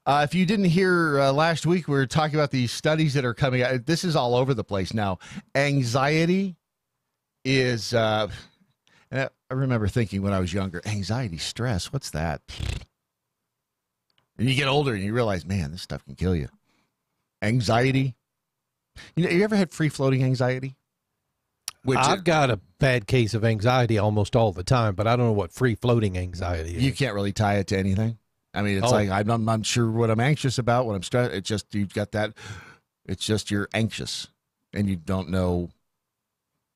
Speaker 4: If you didn't hear last week, we were talking about these studies that are coming out. This is all over the place now. Anxiety is... And I remember thinking when I was younger, anxiety, stress, what's that? And you get older and you realize, man, this stuff can kill you. Anxiety. You ever had free-floating anxiety?
Speaker 5: I've got a bad case of anxiety almost all the time, but I don't know what free-floating anxiety is.
Speaker 4: You can't really tie it to anything. I mean, it's like, I'm sure what I'm anxious about, what I'm stressed. It's just, you've got that. It's just you're anxious and you don't know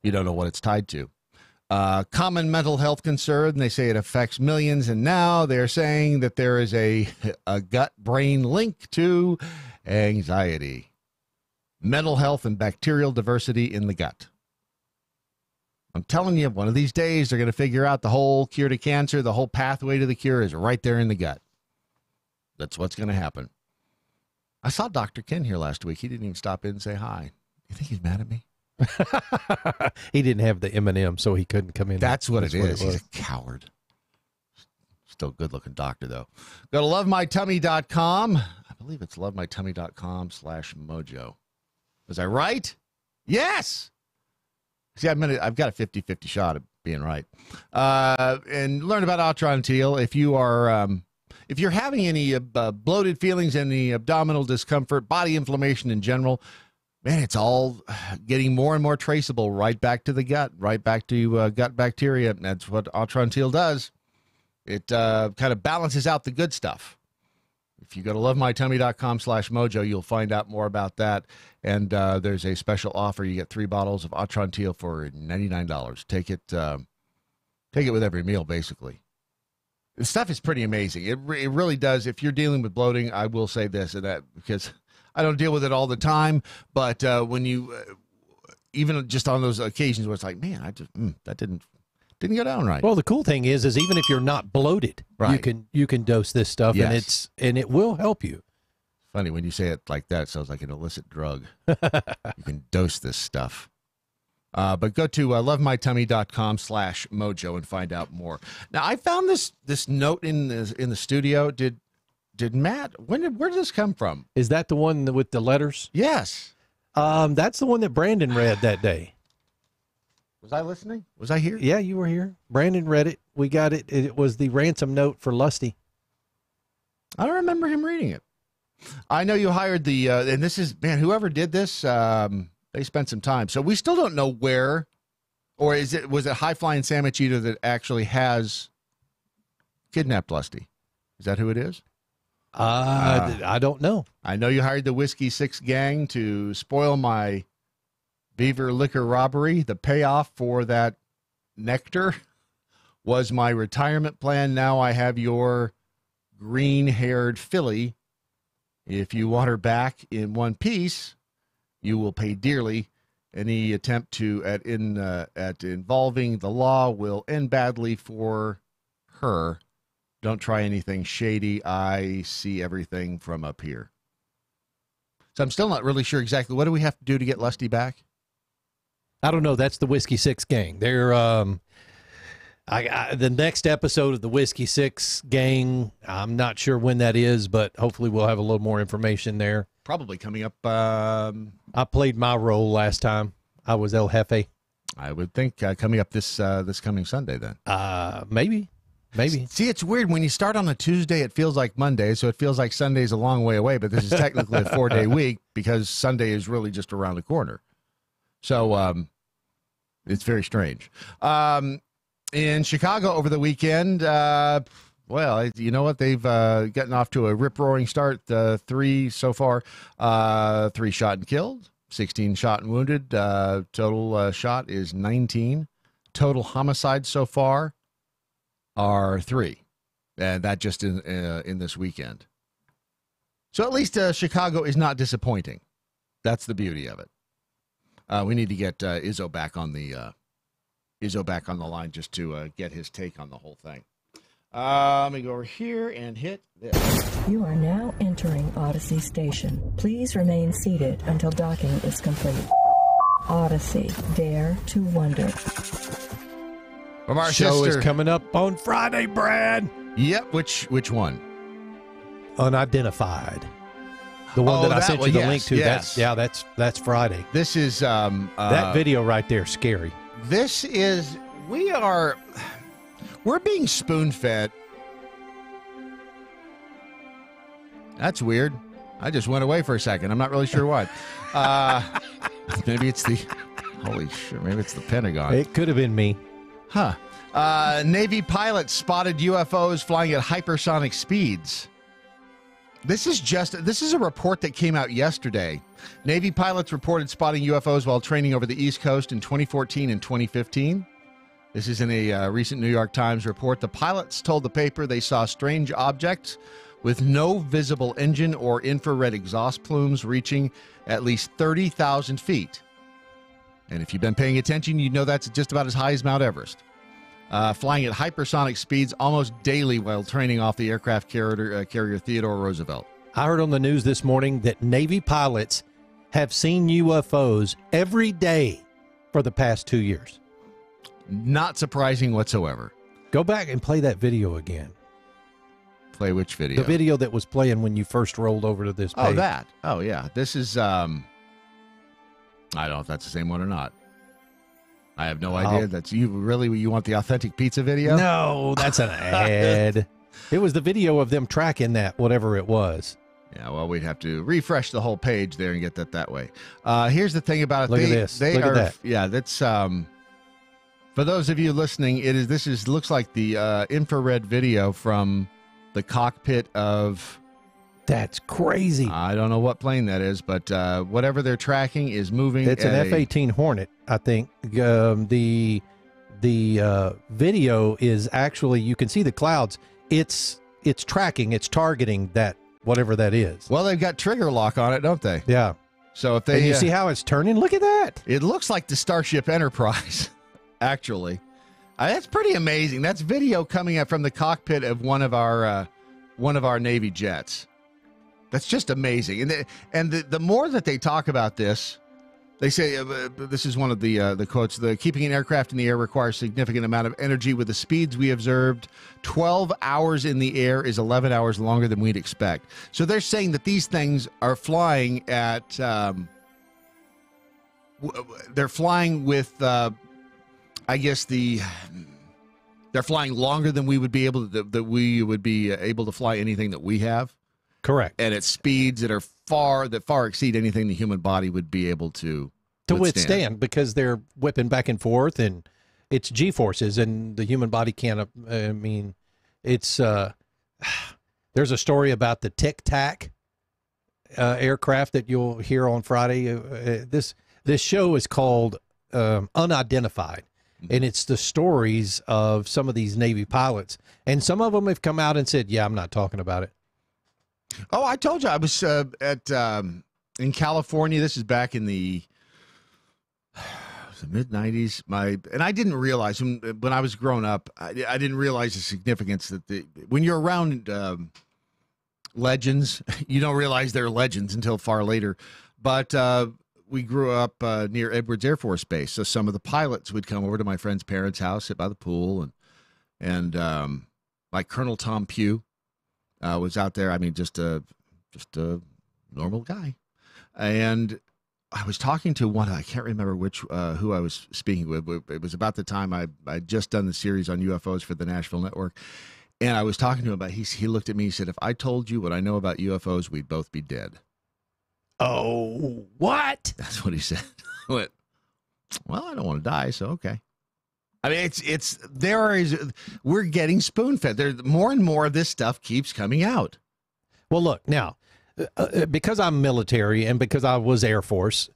Speaker 4: what it's tied to. Common mental health concern. They say it affects millions, and now they're saying that there is a gut-brain link to anxiety, mental health, and bacterial diversity in the gut. I'm telling you, one of these days they're going to figure out the whole cure to cancer. The whole pathway to the cure is right there in the gut. That's what's going to happen. I saw Dr. Ken here last week. He didn't even stop in and say hi. You think he's mad at me?
Speaker 5: He didn't have the M&M, so he couldn't come in.
Speaker 4: That's what it is. He's a coward. Still good-looking doctor, though. Go to lovemytummy.com. I believe it's lovemytummy.com/mojo. Was I right? Yes! See, I've got a 50-50 shot of being right. And learn about Atrantil. If you're having any bloated feelings, any abdominal discomfort, body inflammation in general, man, it's all getting more and more traceable right back to the gut, right back to gut bacteria. That's what Atrantil does. It kind of balances out the good stuff. If you go to lovemytummy.com/mojo, you'll find out more about that. And there's a special offer. You get 3 bottles of Atrantil for $99. Take it with every meal, basically. The stuff is pretty amazing. It really does. If you're dealing with bloating, I will say this, and that because I don't deal with it all the time, but when you, even just on those occasions where it's like, man, I just that didn't go down right.
Speaker 5: Well, the cool thing is even if you're not bloated,
Speaker 4: right,
Speaker 5: you can dose this stuff,
Speaker 4: yes,
Speaker 5: and it will help you.
Speaker 4: Funny when you say it like that, it sounds like an illicit drug. You can dose this stuff. But go to lovemytummy.com/mojo and find out more. Now, I found this note in the studio. Did Matt? Where did this come from?
Speaker 5: Is that the one with the letters?
Speaker 4: Yes.
Speaker 5: That's the one that Brandon read that day.
Speaker 4: Was I listening? Was I here?
Speaker 5: Yeah, you were here. Brandon read it. We got it. It was the ransom note for Lusty.
Speaker 4: I don't remember him reading it. I know you hired the, and this is, man, whoever did this, they spent some time. So we still don't know where, or was it High Flying Sandwich Eater that actually has kidnapped Lusty? Is that who it is?
Speaker 5: I don't know.
Speaker 4: I know you hired the Whiskey Six gang to spoil my Beaver liquor robbery. The payoff for that nectar was my retirement plan. Now I have your green-haired filly. If you want her back in one piece, you will pay dearly. Any attempt at involving the law will end badly for her. Don't try anything shady. I see everything from up here. So I'm still not really sure exactly what do we have to do to get Lusty back.
Speaker 5: I don't know. That's the Whiskey Six gang. They're the next episode of the Whiskey Six gang. I'm not sure when that is, but hopefully we'll have a little more information there.
Speaker 4: Probably coming up.
Speaker 5: I played my role last time. I was El Jefe.
Speaker 4: I would think coming up this coming Sunday then.
Speaker 5: Maybe. Maybe.
Speaker 4: See, it's weird. When you start on a Tuesday, it feels like Monday, so it feels like Sunday's a long way away, but this is technically a 4-day week because Sunday is really just around the corner. So it's very strange. In Chicago over the weekend, well, you know what? They've gotten off to a rip-roaring start. 3 so far. 3 shot and killed, 16 shot and wounded. Total shot is 19. Total homicides so far are 3. And that just in this weekend. So at least Chicago is not disappointing. That's the beauty of it. We need to get Izzo back on the line just to get his take on the whole thing. Let me go over here and hit this.
Speaker 10: You are now entering Odyssey Station. Please remain seated until docking is complete. Odyssey, dare to wonder.
Speaker 4: From our
Speaker 5: show
Speaker 4: sister.
Speaker 5: is coming up on Friday, Brad.
Speaker 4: Yep, which one?
Speaker 5: Unidentified. The one that I sent you the link to.
Speaker 4: Yes.
Speaker 5: That's Friday.
Speaker 4: This is
Speaker 5: that video right there, scary.
Speaker 4: This is we're being spoon-fed. That's weird. I just went away for a second. I'm not really sure what. Maybe it's the holy shit. Maybe it's the Pentagon.
Speaker 5: It could have been me.
Speaker 4: Huh. Navy pilots spotted UFOs flying at hypersonic speeds. This is a report that came out yesterday. Navy pilots reported spotting UFOs while training over the East Coast in 2014 and 2015. This is in a recent New York Times report. The pilots told the paper they saw strange objects with no visible engine or infrared exhaust plumes reaching at least 30,000 feet. And if you've been paying attention, you know that's just about as high as Mount Everest. Flying at hypersonic speeds almost daily while training off the aircraft carrier Theodore Roosevelt.
Speaker 5: I heard on the news this morning that Navy pilots have seen UFOs every day for the past 2 years.
Speaker 4: Not surprising whatsoever.
Speaker 5: Go back and play that video again.
Speaker 4: Play which video?
Speaker 5: The video that was playing when you first rolled over to this page.
Speaker 4: Oh, that. Oh, yeah. This is, I don't know if that's the same one or not. I have no idea. That's you want the authentic pizza video?
Speaker 5: No, that's an ad. It was the video of them tracking that, whatever it was.
Speaker 4: Yeah, well, we'd have to refresh the whole page there and get that way. Here's the thing about it.
Speaker 5: Look at this. Look at that.
Speaker 4: Yeah, that's for those of you listening, this looks like the infrared video from the cockpit of.
Speaker 5: That's crazy.
Speaker 4: I don't know what plane that is, but whatever they're tracking is moving.
Speaker 5: It's an F-18 Hornet, I think. The video is actually, you can see the clouds. It's tracking, it's targeting that, whatever that is.
Speaker 4: Well, they've got trigger lock on it, don't they?
Speaker 5: Yeah.
Speaker 4: So if they,
Speaker 5: and you see how it's turning? Look at that.
Speaker 4: It looks like the Starship Enterprise, actually. That's pretty amazing. That's video coming up from the cockpit of one of our Navy jets. That's just amazing. And the more that they talk about this, they say, this is one of the quotes, keeping an aircraft in the air requires significant amount of energy. With the speeds we observed, 12 hours in the air is 11 hours longer than we'd expect. So they're saying that these things are flying at, they're flying with, I guess they're flying longer than we would be able to fly anything that we have.
Speaker 5: Correct.
Speaker 4: And at speeds that far exceed anything the human body would be able to
Speaker 5: withstand, because they're whipping back and forth, and it's G-forces, and the human body can't. I mean, it's there's a story about the Tic Tac aircraft that you'll hear on Friday. This show is called Unidentified, and it's the stories of some of these Navy pilots, and some of them have come out and said, "Yeah, I'm not talking about it."
Speaker 4: Oh, I told you I was in California. This is back in the mid-'90s. And I didn't realize when I was growing up, I didn't realize the significance that when you're around legends, you don't realize they're legends until far later. But we grew up near Edwards Air Force Base, so some of the pilots would come over to my friend's parents' house, sit by the pool, and like Colonel Tom Pugh. Was out there. I mean, just a normal guy, and I was talking to one, I can't remember who I was speaking with. It was about the time I'd just done the series on UFOs for the Nashville Network. And I was talking to him about, he looked at me, he said, if I told you what I know about UFOs, we'd both be dead.
Speaker 5: Oh, what?
Speaker 4: That's what he said. I went, well, I don't want to die, so okay. I mean, we're getting spoon-fed. There's more and more of this stuff keeps coming out.
Speaker 5: Well, look, now, because I'm military and because I was Air Force,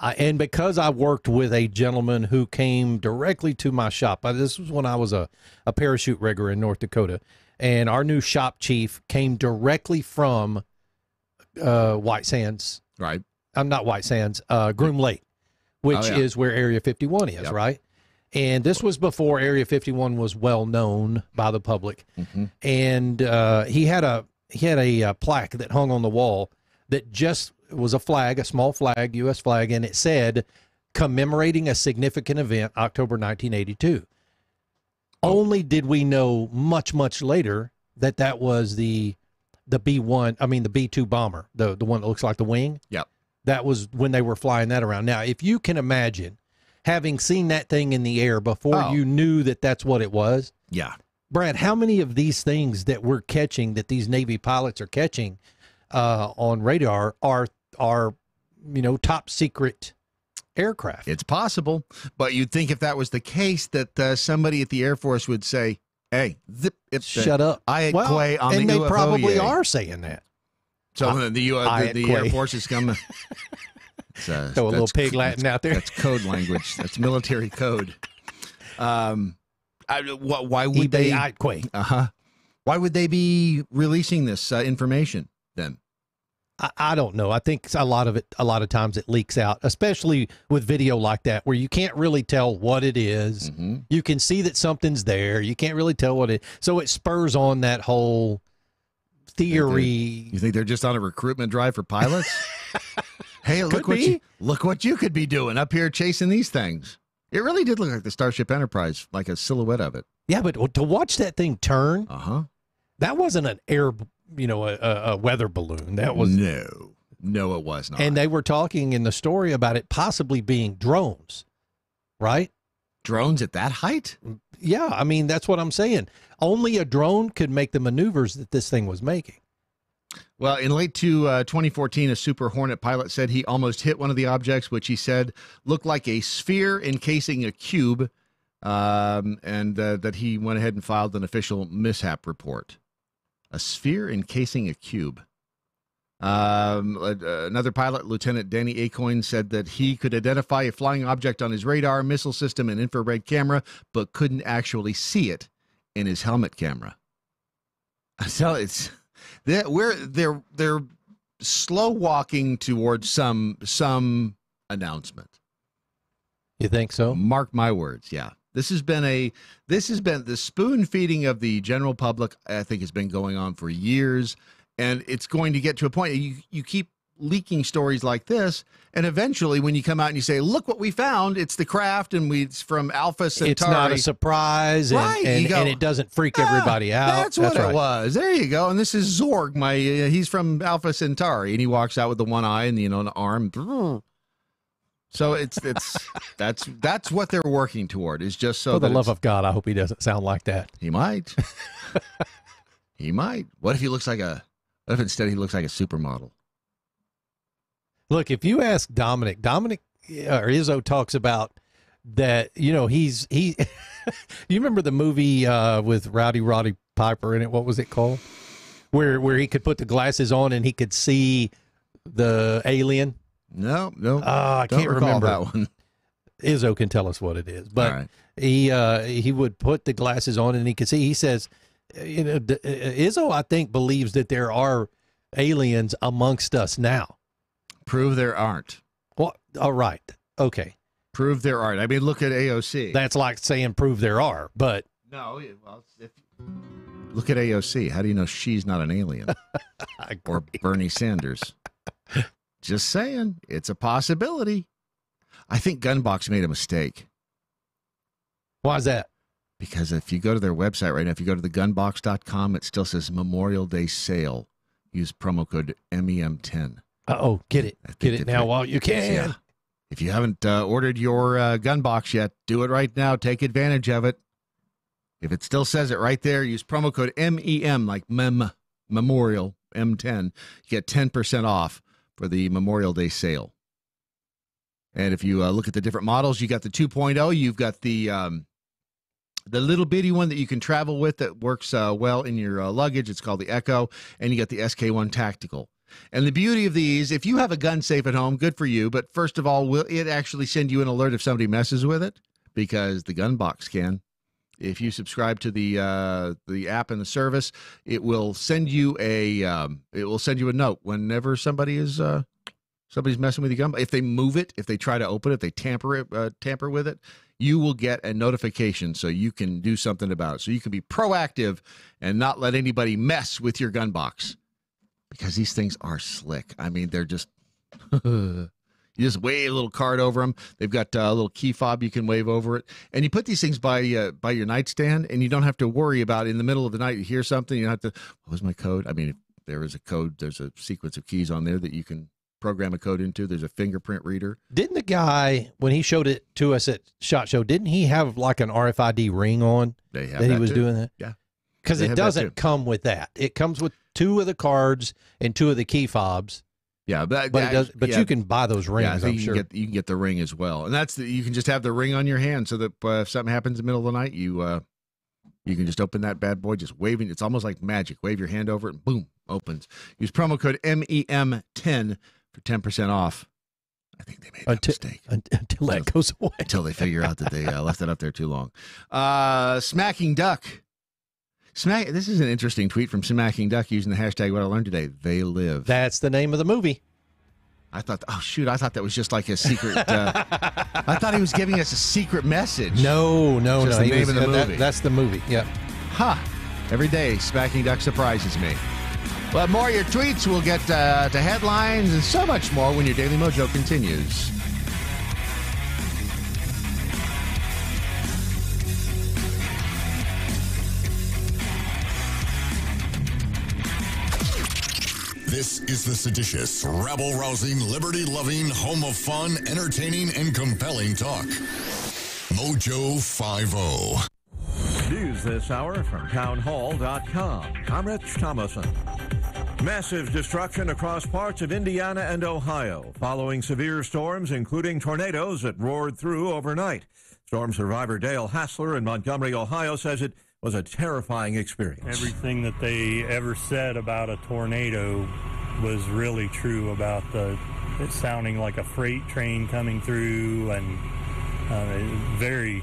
Speaker 5: and because I worked with a gentleman who came directly to my shop. This was when I was a parachute rigger in North Dakota, and our new shop chief came directly from White Sands.
Speaker 4: Right.
Speaker 5: I'm not White Sands, Groom Lake, which is where Area 51 is, right? And this was before Area 51 was well known by the public. And he had a plaque that hung on the wall that just was a flag, a small flag, U.S. flag, and it said, commemorating a significant event, October 1982. Only did we know much, much later that was the B-1, I mean the B-2 bomber, the one that looks like the wing.
Speaker 4: Yep.
Speaker 5: That was when they were flying that around. Now, if you can imagine having seen that thing in the air before you knew that that's what it was.
Speaker 4: Yeah.
Speaker 5: Brad, how many of these things that we're catching, that these Navy pilots are catching on radar are top secret aircraft?
Speaker 4: It's possible, but you'd think if that was the case that somebody at the Air Force would say, hey,
Speaker 5: shut up.
Speaker 4: I had Quay on the UFO.
Speaker 5: And they probably are saying that.
Speaker 4: So the Air Force is coming.
Speaker 5: Throw a little pig Latin out there.
Speaker 4: That's code language. That's military code. Why would they? Why would they be releasing this information then?
Speaker 5: I don't know. I think a lot of times it leaks out, especially with video like that, where you can't really tell what it is. You can see that something's there. You can't really tell what it. So it spurs on that whole theory.
Speaker 4: You think they're just on a recruitment drive for pilots? Hey, look what you could be doing up here chasing these things. It really did look like the Starship Enterprise, like a silhouette of it.
Speaker 5: Yeah, but to watch that thing turn, that wasn't an air, a weather balloon. That was
Speaker 4: no, it was not.
Speaker 5: And they were talking in the story about it possibly being drones, right?
Speaker 4: Drones at that height?
Speaker 5: Yeah, I mean that's what I'm saying. Only a drone could make the maneuvers that this thing was making.
Speaker 4: Well, in late 2014, a Super Hornet pilot said he almost hit one of the objects, which he said looked like a sphere encasing a cube, and that he went ahead and filed an official mishap report. A sphere encasing a cube. Another pilot, Lieutenant Danny Acoin, said that he could identify a flying object on his radar, missile system, and infrared camera, but couldn't actually see it in his helmet camera. So they're slow walking towards some announcement.
Speaker 5: You think so?
Speaker 4: Mark my words. Yeah. This has been the spoon feeding of the general public. I think has been going on for years, and it's going to get to a point you keep leaking stories like this, and eventually when you come out and you say, look what we found, it's the craft, and it's from Alpha Centauri.
Speaker 5: It's not a surprise,
Speaker 4: right,
Speaker 5: and it doesn't freak everybody out.
Speaker 4: That's what it was. There you go. And this is Zorg, he's from Alpha Centauri, and he walks out with the one eye and an arm. So that's what they're working toward, is just so
Speaker 5: for the love of God, I hope he doesn't sound like that.
Speaker 4: He might. He might. What if instead he looks like a supermodel?
Speaker 5: Look, if you ask Dominic or Izzo talks about that, he's you remember the movie with Roddy Piper in it? What was it called? Where he could put the glasses on and he could see the alien.
Speaker 4: No.
Speaker 5: I can't remember
Speaker 4: that one.
Speaker 5: Izzo can tell us what it is, but he would put the glasses on and he could see. He says, Izzo, I think, believes that there are aliens amongst us now.
Speaker 4: Prove there aren't.
Speaker 5: Well, all right. Okay.
Speaker 4: Prove there aren't. I mean, look at AOC.
Speaker 5: That's like saying prove there are, but.
Speaker 4: No, well, look at AOC. How do you know she's not an alien? Or Bernie Sanders? Just saying. It's a possibility. I think Gunbox made a mistake.
Speaker 5: Why is that?
Speaker 4: Because if you go to their website right now, if you go to thegunbox.com, it still says Memorial Day sale. Use promo code MEM10.
Speaker 5: Get it now while you can.
Speaker 4: Yeah. If you haven't ordered your gun box yet, do it right now. Take advantage of it. If it still says it right there, use promo code MEM, like Memorial, M10. You get 10% off for the Memorial Day sale. And if you look at the different models, you got the 2.0. You've got the little bitty one that you can travel with that works well in your luggage. It's called the Echo. And you got the SK1 Tactical. And the beauty of these, if you have a gun safe at home, good for you. But first of all, will it actually send you an alert if somebody messes with it? Because the gun box can. If you subscribe to the app and the service, it will send you a note whenever somebody's messing with your gun. If they move it, if they try to open it, if they tamper with it, you will get a notification so you can do something about it. So you can be proactive and not let anybody mess with your gun box. Because these things are slick. I mean, they're just, you just wave a little card over them. They've got a little key fob you can wave over it. And you put these things by your nightstand, and you don't have to worry about in the middle of the night, you hear something, you don't have to, what was my code? I mean, if there is a code, there's a sequence of keys on there that you can program a code into. There's a fingerprint reader.
Speaker 5: Didn't the guy, when he showed it to us at SHOT Show, didn't he have like an RFID ring on?
Speaker 4: They have
Speaker 5: that he was
Speaker 4: too.
Speaker 5: doing that?
Speaker 4: Yeah.
Speaker 5: Because it doesn't come with that. It comes with 2 of the cards and 2 of the key fobs.
Speaker 4: Yeah, but
Speaker 5: you can buy those rings.
Speaker 4: Yeah,
Speaker 5: I'm sure
Speaker 4: you can get the ring as well, and you can just have the ring on your hand so that if something happens in the middle of the night, you can just open that bad boy, just waving. It's almost like magic. Wave your hand over it, and boom, opens. Use promo code MEM10 for 10% off. I think they made that mistake
Speaker 5: until that goes away.
Speaker 4: Until they figure out that they left it up there too long. Smacking Duck. This is an interesting tweet from Smacking Duck using the hashtag What I Learned Today. They live.
Speaker 5: That's the name of the movie.
Speaker 4: I thought that was just like a secret. I thought he was giving us a secret message.
Speaker 5: No.
Speaker 4: Just the name of the movie.
Speaker 5: That's the movie. Yeah.
Speaker 4: Every day, Smacking Duck surprises me. We'll have more of your tweets. We'll get to headlines and so much more when your Daily Mojo continues.
Speaker 3: This is the seditious, rabble-rousing, liberty-loving, home of fun, entertaining, and compelling talk. Mojo 50.
Speaker 14: News this hour from townhall.com. I'm Rich Thomason. Massive destruction across parts of Indiana and Ohio following severe storms, including tornadoes that roared through overnight. Storm survivor Dale Hassler in Montgomery, Ohio, says it was a terrifying experience.
Speaker 15: Everything that they ever said about a tornado was really true about it sounding like a freight train coming through, and very,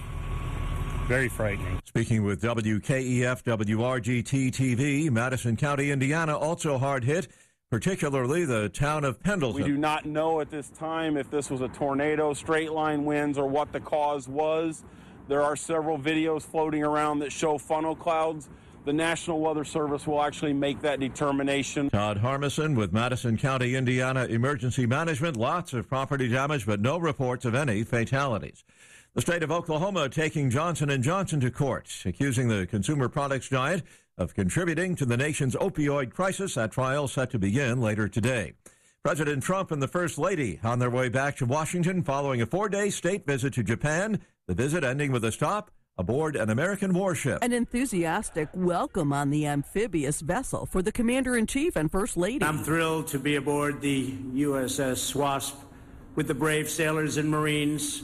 Speaker 15: very frightening.
Speaker 14: Speaking with WKEF WRGT TV, Madison County, Indiana, also hard hit, particularly the town of Pendleton.
Speaker 16: We do not know at this time if this was a tornado, straight line winds, or what the cause was. There are several videos floating around that show funnel clouds. The National Weather Service will actually make that determination.
Speaker 14: Todd Harmison with Madison County, Indiana Emergency Management. Lots of property damage, but no reports of any fatalities. The state of Oklahoma taking Johnson & Johnson to court, accusing the consumer products giant of contributing to the nation's opioid crisis. That trial set to begin later today. President Trump and the First Lady on their way back to Washington following a 4-day state visit to Japan. The visit ending with a stop aboard an American warship.
Speaker 17: An enthusiastic welcome on the amphibious vessel for the Commander-in-Chief and First Lady.
Speaker 18: I'm thrilled to be aboard the USS Wasp with the brave sailors and Marines,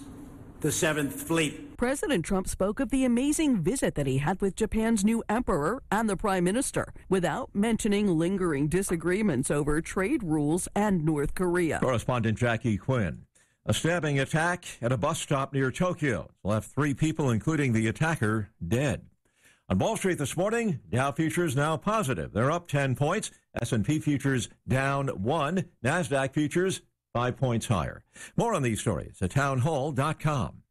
Speaker 18: the 7th Fleet.
Speaker 17: President Trump spoke of the amazing visit that he had with Japan's new emperor and the prime minister, without mentioning lingering disagreements over trade rules and North Korea.
Speaker 14: Correspondent Jackie Quinn. A stabbing attack at a bus stop near Tokyo left 3 people, including the attacker, dead. On Wall Street this morning, Dow futures now positive. They're up 10 points. S&P futures down 1. NASDAQ futures 5 points higher. More on these stories at townhall.com.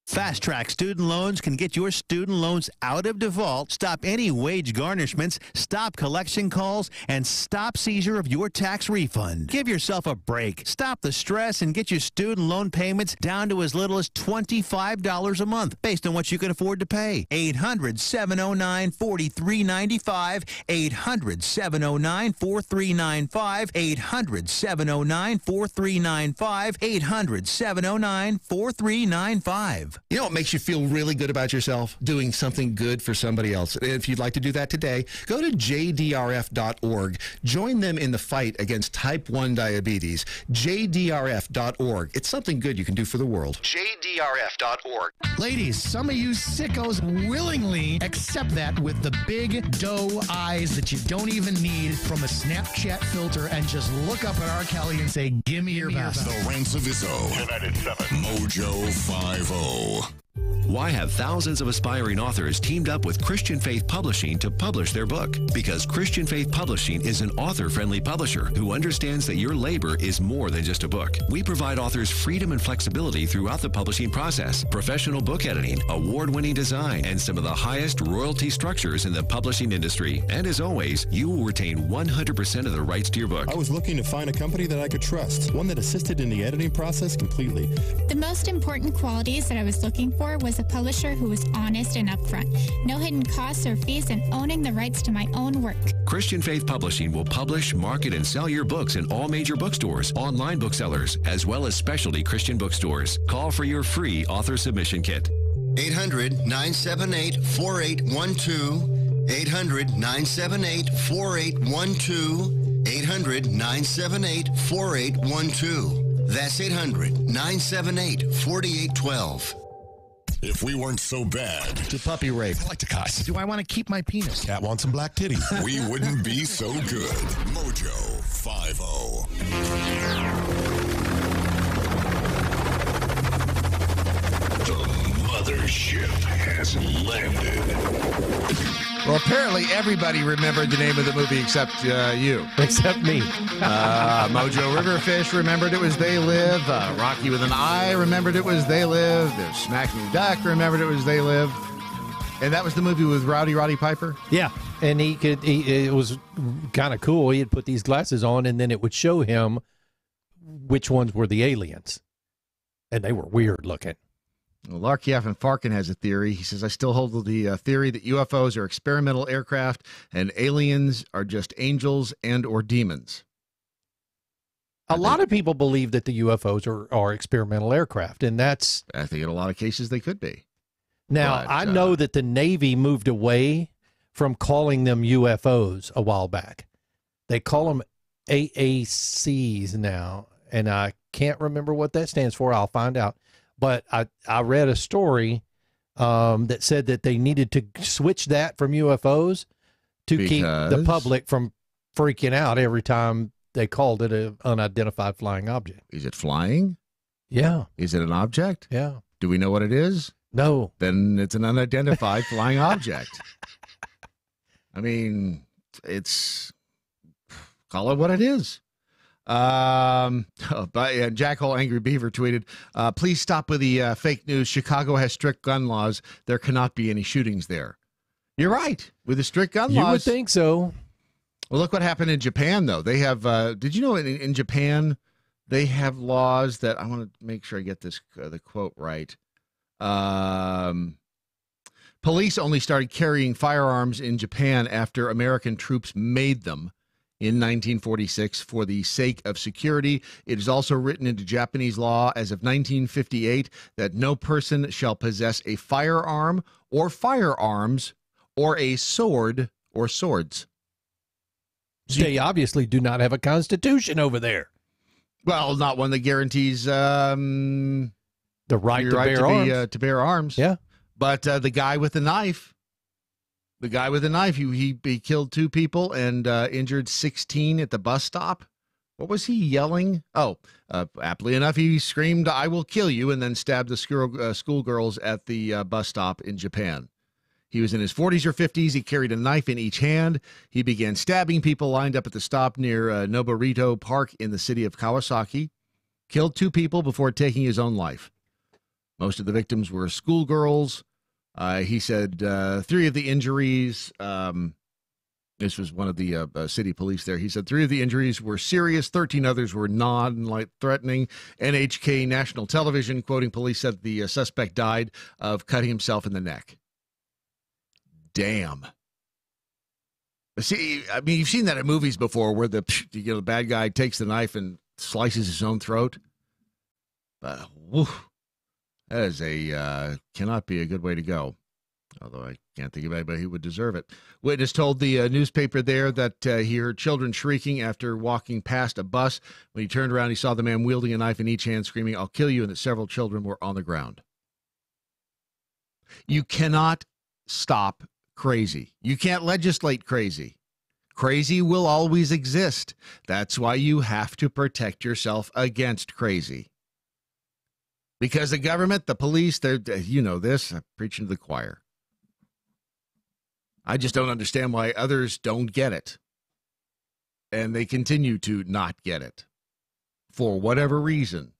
Speaker 19: Fast Track Student Loans can get your student loans out of default, stop any wage garnishments, stop collection calls, and stop seizure of your tax refund. Give yourself a break. Stop the stress and get your student loan payments down to as little as $25 a month based on what you can afford to pay. 800-709-4395. 800-709-4395. 800-709-4395. 800-709-4395.
Speaker 20: You know what makes you feel really good about yourself? Doing something good for somebody else. If you'd like to do that today, go to jdrf.org. Join them in the fight against type 1 diabetes. jdrf.org. It's something good you can do for the world. jdrf.org.
Speaker 21: Ladies, some of you sickos willingly accept that with the big doe eyes that you don't even need from a Snapchat filter and just look up at R. Kelly and say, give me your best.
Speaker 3: Lorenzo Vizzo. United 7. MoJo 50.
Speaker 22: Why have thousands of aspiring authors teamed up with Christian Faith Publishing to publish their book? Because Christian Faith Publishing is an author-friendly publisher who understands that your labor is more than just a book. We provide authors freedom and flexibility throughout the publishing process, professional book editing, award-winning design, and some of the highest royalty structures in the publishing industry. And as always, you will retain 100% of the rights to your book.
Speaker 23: I was looking to find a company that I could trust, one that assisted in the editing process completely.
Speaker 24: The most important qualities that I was looking for was a publisher who was honest and upfront, no hidden costs or fees, and owning the rights to my own work.
Speaker 22: Christian Faith Publishing will publish, market, and sell your books in all major bookstores, online booksellers, as well as specialty Christian bookstores. Call for your free author submission kit.
Speaker 2: 800-978-4812. 800-978-4812. 800-978-4812. That's 800-978-4812.
Speaker 3: If we weren't so bad.
Speaker 20: To puppy rape.
Speaker 21: I like to cuss. Do I want to keep my penis?
Speaker 3: Cat wants some black titties. We wouldn't be so good. MoJo 50. The mothership has landed.
Speaker 4: Well, apparently everybody remembered the name of the movie except you.
Speaker 5: Except me.
Speaker 4: MoJo Riverfish remembered it was They Live. Rocky with an I remembered it was They Live. There's Smacking the Duck remembered it was They Live. And that was the movie with Roddy Piper?
Speaker 5: Yeah. And it was kind of cool. He'd put these glasses on, and then it would show him which ones were the aliens. And they were weird looking.
Speaker 4: Well, Larkiaf and Farkin has a theory. He says, I still hold the theory that UFOs are experimental aircraft and aliens are just angels and or demons.
Speaker 5: A lot of people believe that the UFOs are experimental aircraft, and that's...
Speaker 4: I think in a lot of cases they could be.
Speaker 5: Now, I know that the Navy moved away from calling them UFOs a while back. They call them AACs now, and I can't remember what that stands for. I'll find out. But I read a story that said that they needed to switch that from UFOs to keep the public from freaking out every time they called it an unidentified flying object.
Speaker 4: Is it flying?
Speaker 5: Yeah.
Speaker 4: Is it an object?
Speaker 5: Yeah.
Speaker 4: Do we know what it is?
Speaker 5: No.
Speaker 4: Then it's an unidentified flying object. I mean, call it what it is. Jack Hole Angry Beaver tweeted, please stop with the fake news. Chicago has strict gun laws. There cannot be any shootings there. You're right. With the strict gun laws.
Speaker 5: You would think so.
Speaker 4: Well, look what happened in Japan, though. They have, did you know in Japan, they have laws that, I want to make sure I get this, the quote right. Police only started carrying firearms in Japan after American troops made them in 1946 for the sake of security. It is also written into Japanese law as of 1958 that no person shall possess a firearm or firearms or a sword or swords.
Speaker 5: They obviously do not have a constitution over there.
Speaker 4: Well, not one that guarantees the
Speaker 5: right
Speaker 4: to bear arms.
Speaker 5: Yeah.
Speaker 4: But the guy with the knife, he killed 2 people and injured 16 at the bus stop. What was he yelling? Oh, aptly enough, he screamed, "I will kill you," and then stabbed the schoolgirls at the bus stop in Japan. He was in his 40s or 50s. He carried a knife in each hand. He began stabbing people lined up at the stop near Noborito Park in the city of Kawasaki. Killed 2 people before taking his own life. Most of the victims were schoolgirls. He said 3 of the injuries, this was one of the city police there. He said 3 of the injuries were serious, 13 others were non-life-threatening. NHK National Television, quoting police, said the suspect died of cutting himself in the neck. Damn. See, I mean, you've seen that in movies before where the bad guy takes the knife and slices his own throat. Woof. That is cannot be a good way to go. Although I can't think of anybody who would deserve it. Witness told the newspaper there that he heard children shrieking after walking past a bus. When he turned around, he saw the man wielding a knife in each hand, screaming, "I'll kill you," and that several children were on the ground. You cannot stop crazy. You can't legislate crazy. Crazy will always exist. That's why you have to protect yourself against crazy. Because the government, the police, you know this, I'm preaching to the choir. I just don't understand why others don't get it. And they continue to not get it. For whatever reason.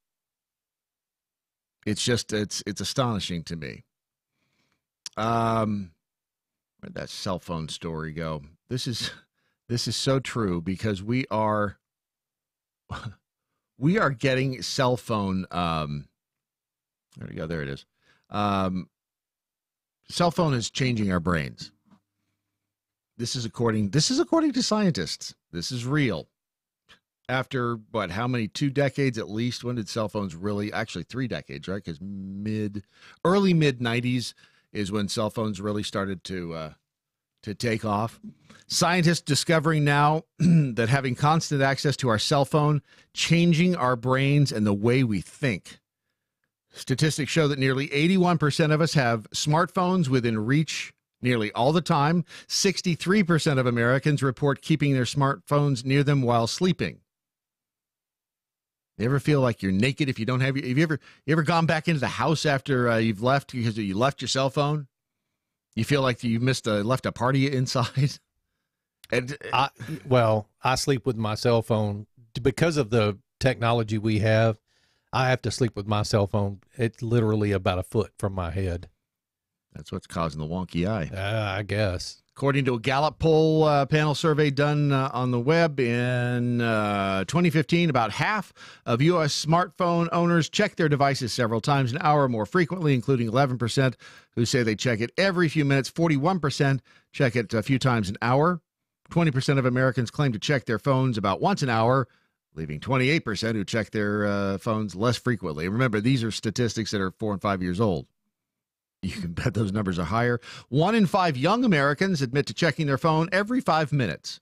Speaker 4: It's just, it's astonishing to me. Where'd that cell phone story go? This is so true because we are getting cell phone, there we go. There it is. Cell phone is changing our brains. This is according to scientists. This is real. After how many 2 decades at least? When did cell phones really? Actually, 3 decades, right? Because early mid 90s is when cell phones really started to take off. Scientists discovering now that having constant access to our cell phone changing our brains and the way we think. Statistics show that nearly 81% of us have smartphones within reach nearly all the time. 63% of Americans report keeping their smartphones near them while sleeping. You ever feel like you're naked if you don't have your... Have you ever gone back into the house after you've left because you left your cell phone? You feel like you left a party inside? And
Speaker 5: I sleep with my cell phone because of the technology we have. I have to sleep with my cell phone. It's literally about a foot from my head.
Speaker 4: That's what's causing the wonky eye.
Speaker 5: I guess.
Speaker 4: According to a Gallup poll panel survey done on the web in 2015, about half of U.S. smartphone owners check their devices several times an hour or more frequently, including 11% who say they check it every few minutes. 41% check it a few times an hour. 20% of Americans claim to check their phones about once an hour, leaving 28% who check their phones less frequently. Remember, these are statistics that are 4 and 5 years old. You can bet those numbers are higher. 1 in 5 young Americans admit to checking their phone every 5 minutes.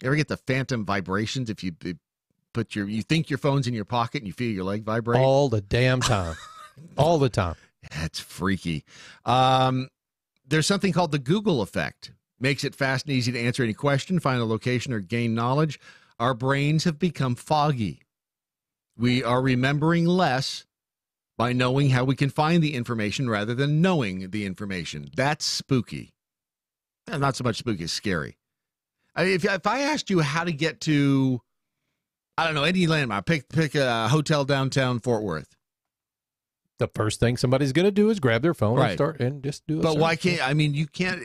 Speaker 4: You ever get the phantom vibrations if you think your phone's in your pocket and you feel your leg vibrate?
Speaker 5: All the damn time. All the time.
Speaker 4: That's freaky. There's something called the Google effect. Makes it fast and easy to answer any question, find a location, or gain knowledge. Our brains have become foggy. We are remembering less by knowing how we can find the information rather than knowing the information. That's spooky. Not so much spooky, it's scary. If I asked you how to get to, I don't know, any landmark, pick a hotel downtown Fort Worth.
Speaker 5: The first thing somebody's going to do is grab their phone
Speaker 4: Right.
Speaker 5: and start and just do it.
Speaker 4: But why can't, I mean, you can't,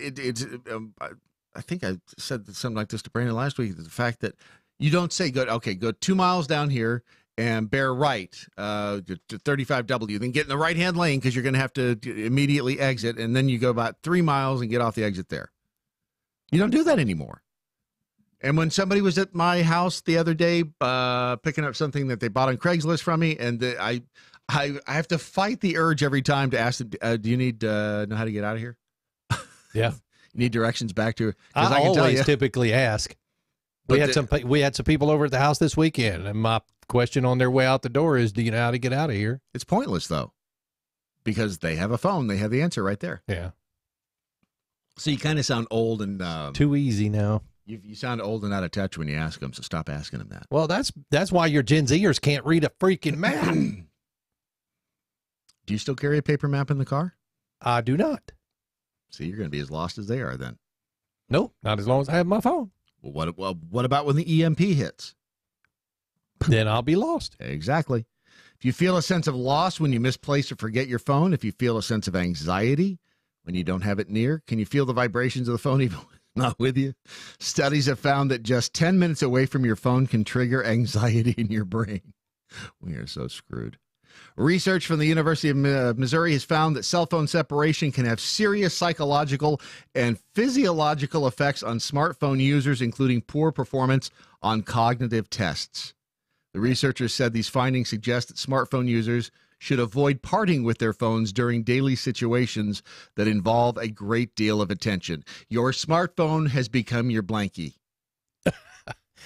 Speaker 4: I think I said something like this to Brandon last week, the fact that you don't say, go 2 miles down here and bear right to 35W, then get in the right-hand lane because you're going to have to immediately exit, and then you go about 3 miles and get off the exit there. You don't do that anymore. And when somebody was at my house the other day picking up something that they bought on Craigslist from me, and I have to fight the urge every time to ask them, do you need know how to get out of here?
Speaker 5: Yeah.
Speaker 4: You need directions back to...
Speaker 5: I always typically ask. We had some people over at the house this weekend, and my question on their way out the door is, do you know how to get out of here?
Speaker 4: It's pointless, though, because they have a phone. They have the answer right there.
Speaker 5: Yeah.
Speaker 4: So you kind of sound old and...
Speaker 5: too easy now.
Speaker 4: You sound old and out of touch when you ask them, so stop asking them that.
Speaker 5: Well, that's why your Gen Zers can't read a freaking map.
Speaker 4: Do you still carry a paper map in the car?
Speaker 5: I do not.
Speaker 4: See, you're going to be as lost as they are then.
Speaker 5: Nope, not as long as I have my phone.
Speaker 4: Well, what about when the EMP hits?
Speaker 5: Then I'll be lost.
Speaker 4: Exactly. If If you feel a sense of loss when you misplace or forget your phone, if you feel a sense of anxiety when you don't have it near, can you feel the vibrations of the phone even when it's not with you? Studies have found that just 10 minutes away from your phone can trigger anxiety in your brain. We are so screwed. Research from the University of Missouri has found that cell phone separation can have serious psychological and physiological effects on smartphone users, including poor performance on cognitive tests. The researchers said these findings suggest that smartphone users should avoid parting with their phones during daily situations that involve a great deal of attention. Your smartphone has become your blankie.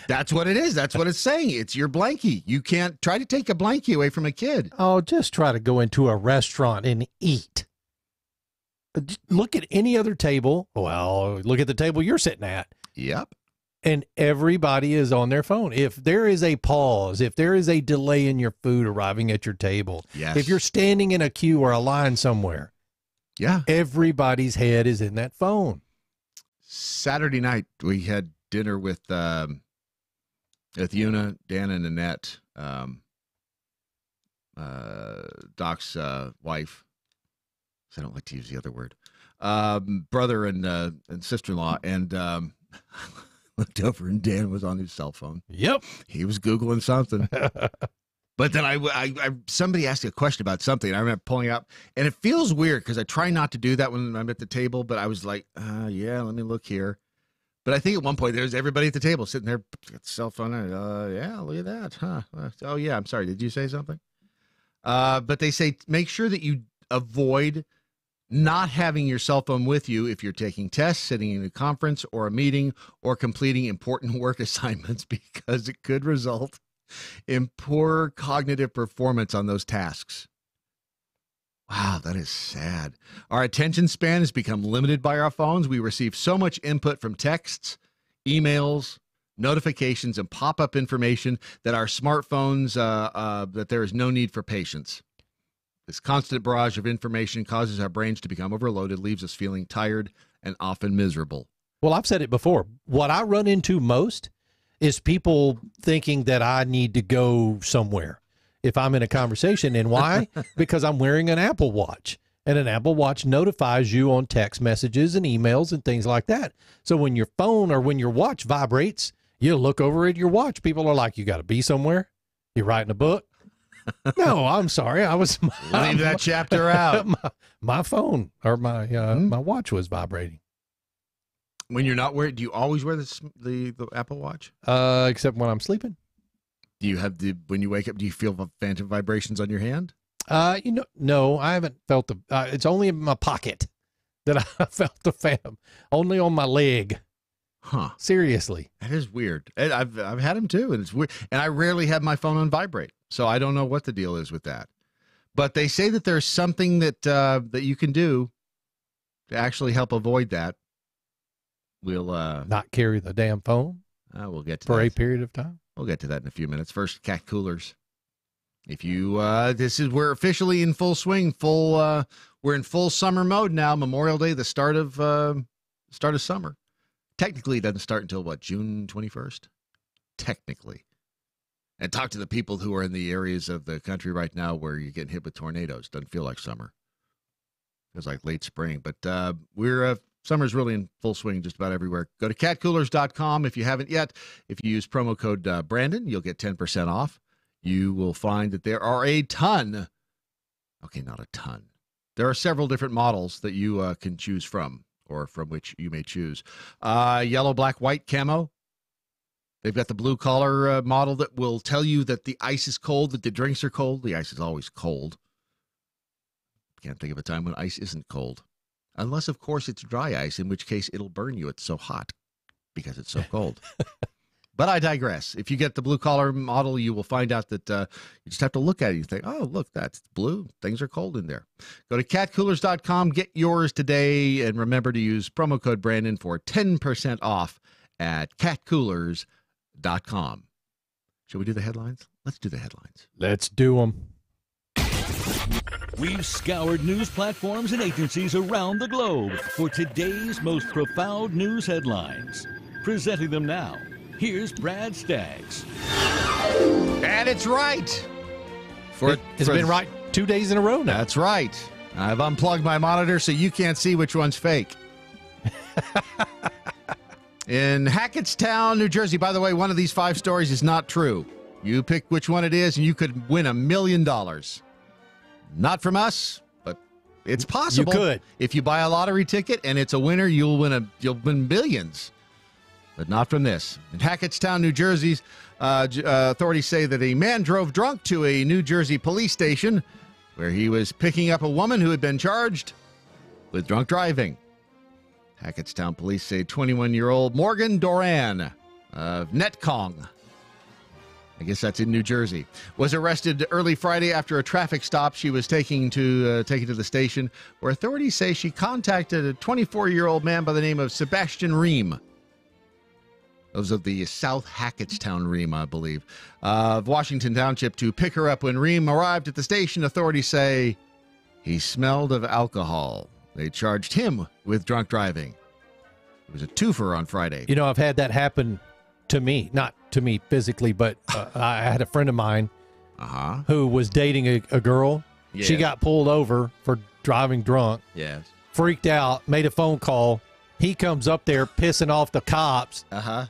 Speaker 4: That's what it is. That's what it's saying. It's your blankie. You can't try to take a blankie away from a kid.
Speaker 5: Oh, just try to go into a restaurant and eat. Look at any other table. Well, look at the table you're sitting at.
Speaker 4: Yep.
Speaker 5: And everybody is on their phone. If there is a pause, if there is a delay in your food arriving at your table,
Speaker 4: yes.
Speaker 5: If you're standing in a queue or a line somewhere,
Speaker 4: yeah,
Speaker 5: everybody's head is in that phone.
Speaker 4: Saturday night, we had dinner with Una, Dan, and Annette, Doc's wife. I don't like to use the other word. Brother and sister-in-law, and looked over, and Dan was on his cell phone.
Speaker 5: Yep,
Speaker 4: he was Googling something. But then I somebody asked a question about something. I remember pulling up, and it feels weird because I try not to do that when I'm at the table. But I was like, yeah, let me look here. But I think at one point there's everybody at the table sitting there, got the cell phone. Yeah, look at that, huh? Oh yeah, I'm sorry. Did you say something? But they say make sure that you avoid not having your cell phone with you if you're taking tests, sitting in a conference or a meeting, or completing important work assignments, because it could result in poor cognitive performance on those tasks. Wow, that is sad. Our attention span has become limited by our phones. We receive so much input from texts, emails, notifications, and pop-up information that our smartphones, that there is no need for patience. This constant barrage of information causes our brains to become overloaded, leaves us feeling tired and often miserable.
Speaker 5: Well, I've said it before. What I run into most is people thinking that I need to go somewhere if I'm in a conversation. And why? Because I'm wearing an Apple Watch, and an Apple Watch notifies you on text messages and emails and things like that. So when your phone or when your watch vibrates, you look over at your watch. People are like, you got to be somewhere? You're writing a book? No, I'm sorry. I was
Speaker 4: leave that chapter out.
Speaker 5: My phone or my my watch was vibrating.
Speaker 4: When you're not wearing, do you always wear the Apple Watch?
Speaker 5: Except when I'm sleeping.
Speaker 4: Do you have when you wake up? Do you feel the phantom vibrations on your hand?
Speaker 5: No, I haven't felt the. It's only in my pocket that I felt the phantom. Only on my leg.
Speaker 4: Huh?
Speaker 5: Seriously,
Speaker 4: that is weird. I've had them too, and it's weird. And I rarely have my phone on vibrate, so I don't know what the deal is with that. But they say that there's something that that you can do to actually help avoid that. We'll
Speaker 5: not carry the damn phone.
Speaker 4: We'll get to
Speaker 5: for
Speaker 4: that.
Speaker 5: a period of time.
Speaker 4: We'll get to that in a few minutes. First, cat coolers. If you, we're officially in full swing. We're in full summer mode now. Memorial Day, the start of summer. Technically, it doesn't start until what, June 21st? Technically. And talk to the people who are in the areas of the country right now where you're getting hit with tornadoes. Doesn't feel like summer. Feels like late spring. But summer's really in full swing just about everywhere. Go to catcoolers.com if you haven't yet. If you use promo code Brandon, you'll get 10% off. You will find that there are a ton. Okay, not a ton. There are several different models that you can choose from, or from which you may choose. Yellow, black, white camo. They've got the blue collar model that will tell you that the ice is cold, that the drinks are cold. The ice is always cold. Can't think of a time when ice isn't cold. Unless, of course, it's dry ice, in which case it'll burn you. It's so hot because it's so cold. But I digress. If you get the blue collar model, you will find out that you just have to look at it. You think, oh, look, that's blue. Things are cold in there. Go to catcoolers.com. Get yours today. And remember to use promo code Brandon for 10% off at catcoolers.com. Shall we do the headlines? Let's do the headlines.
Speaker 5: Let's do them.
Speaker 1: We've scoured news platforms and agencies around the globe for today's most profound news headlines. Presenting them now, here's Brad Staggs.
Speaker 4: And it's right.
Speaker 5: It's been right 2 days in a row now.
Speaker 4: That's right. I've unplugged my monitor so you can't see which one's fake. In Hackettstown, New Jersey, by the way, one of these 5 stories is not true. You pick which one it is, and you could win $1 million. Not from us, but it's possible.
Speaker 5: You could.
Speaker 4: If you buy a lottery ticket and it's a winner, you'll win billions. But not from this. In Hackettstown, New Jersey, authorities say that a man drove drunk to a New Jersey police station where he was picking up a woman who had been charged with drunk driving. Hackettstown police say 21-year-old Morgan Doran of Netcong, I guess that's in New Jersey, was arrested early Friday after a traffic stop she was taking to the station, where authorities say she contacted a 24-year-old man by the name of Sebastian Ream. Those of the South Hackettstown Ream, I believe, of Washington Township, to pick her up. When Ream arrived at the station, authorities say he smelled of alcohol. They charged him with drunk driving. It was a twofer on Friday.
Speaker 5: You know, I've had that happen to me, not to me physically, but I had a friend of mine who was dating a girl.
Speaker 4: Yeah.
Speaker 5: She got pulled over for driving drunk.
Speaker 4: Yes.
Speaker 5: Freaked out, made a phone call. He comes up there pissing off the cops,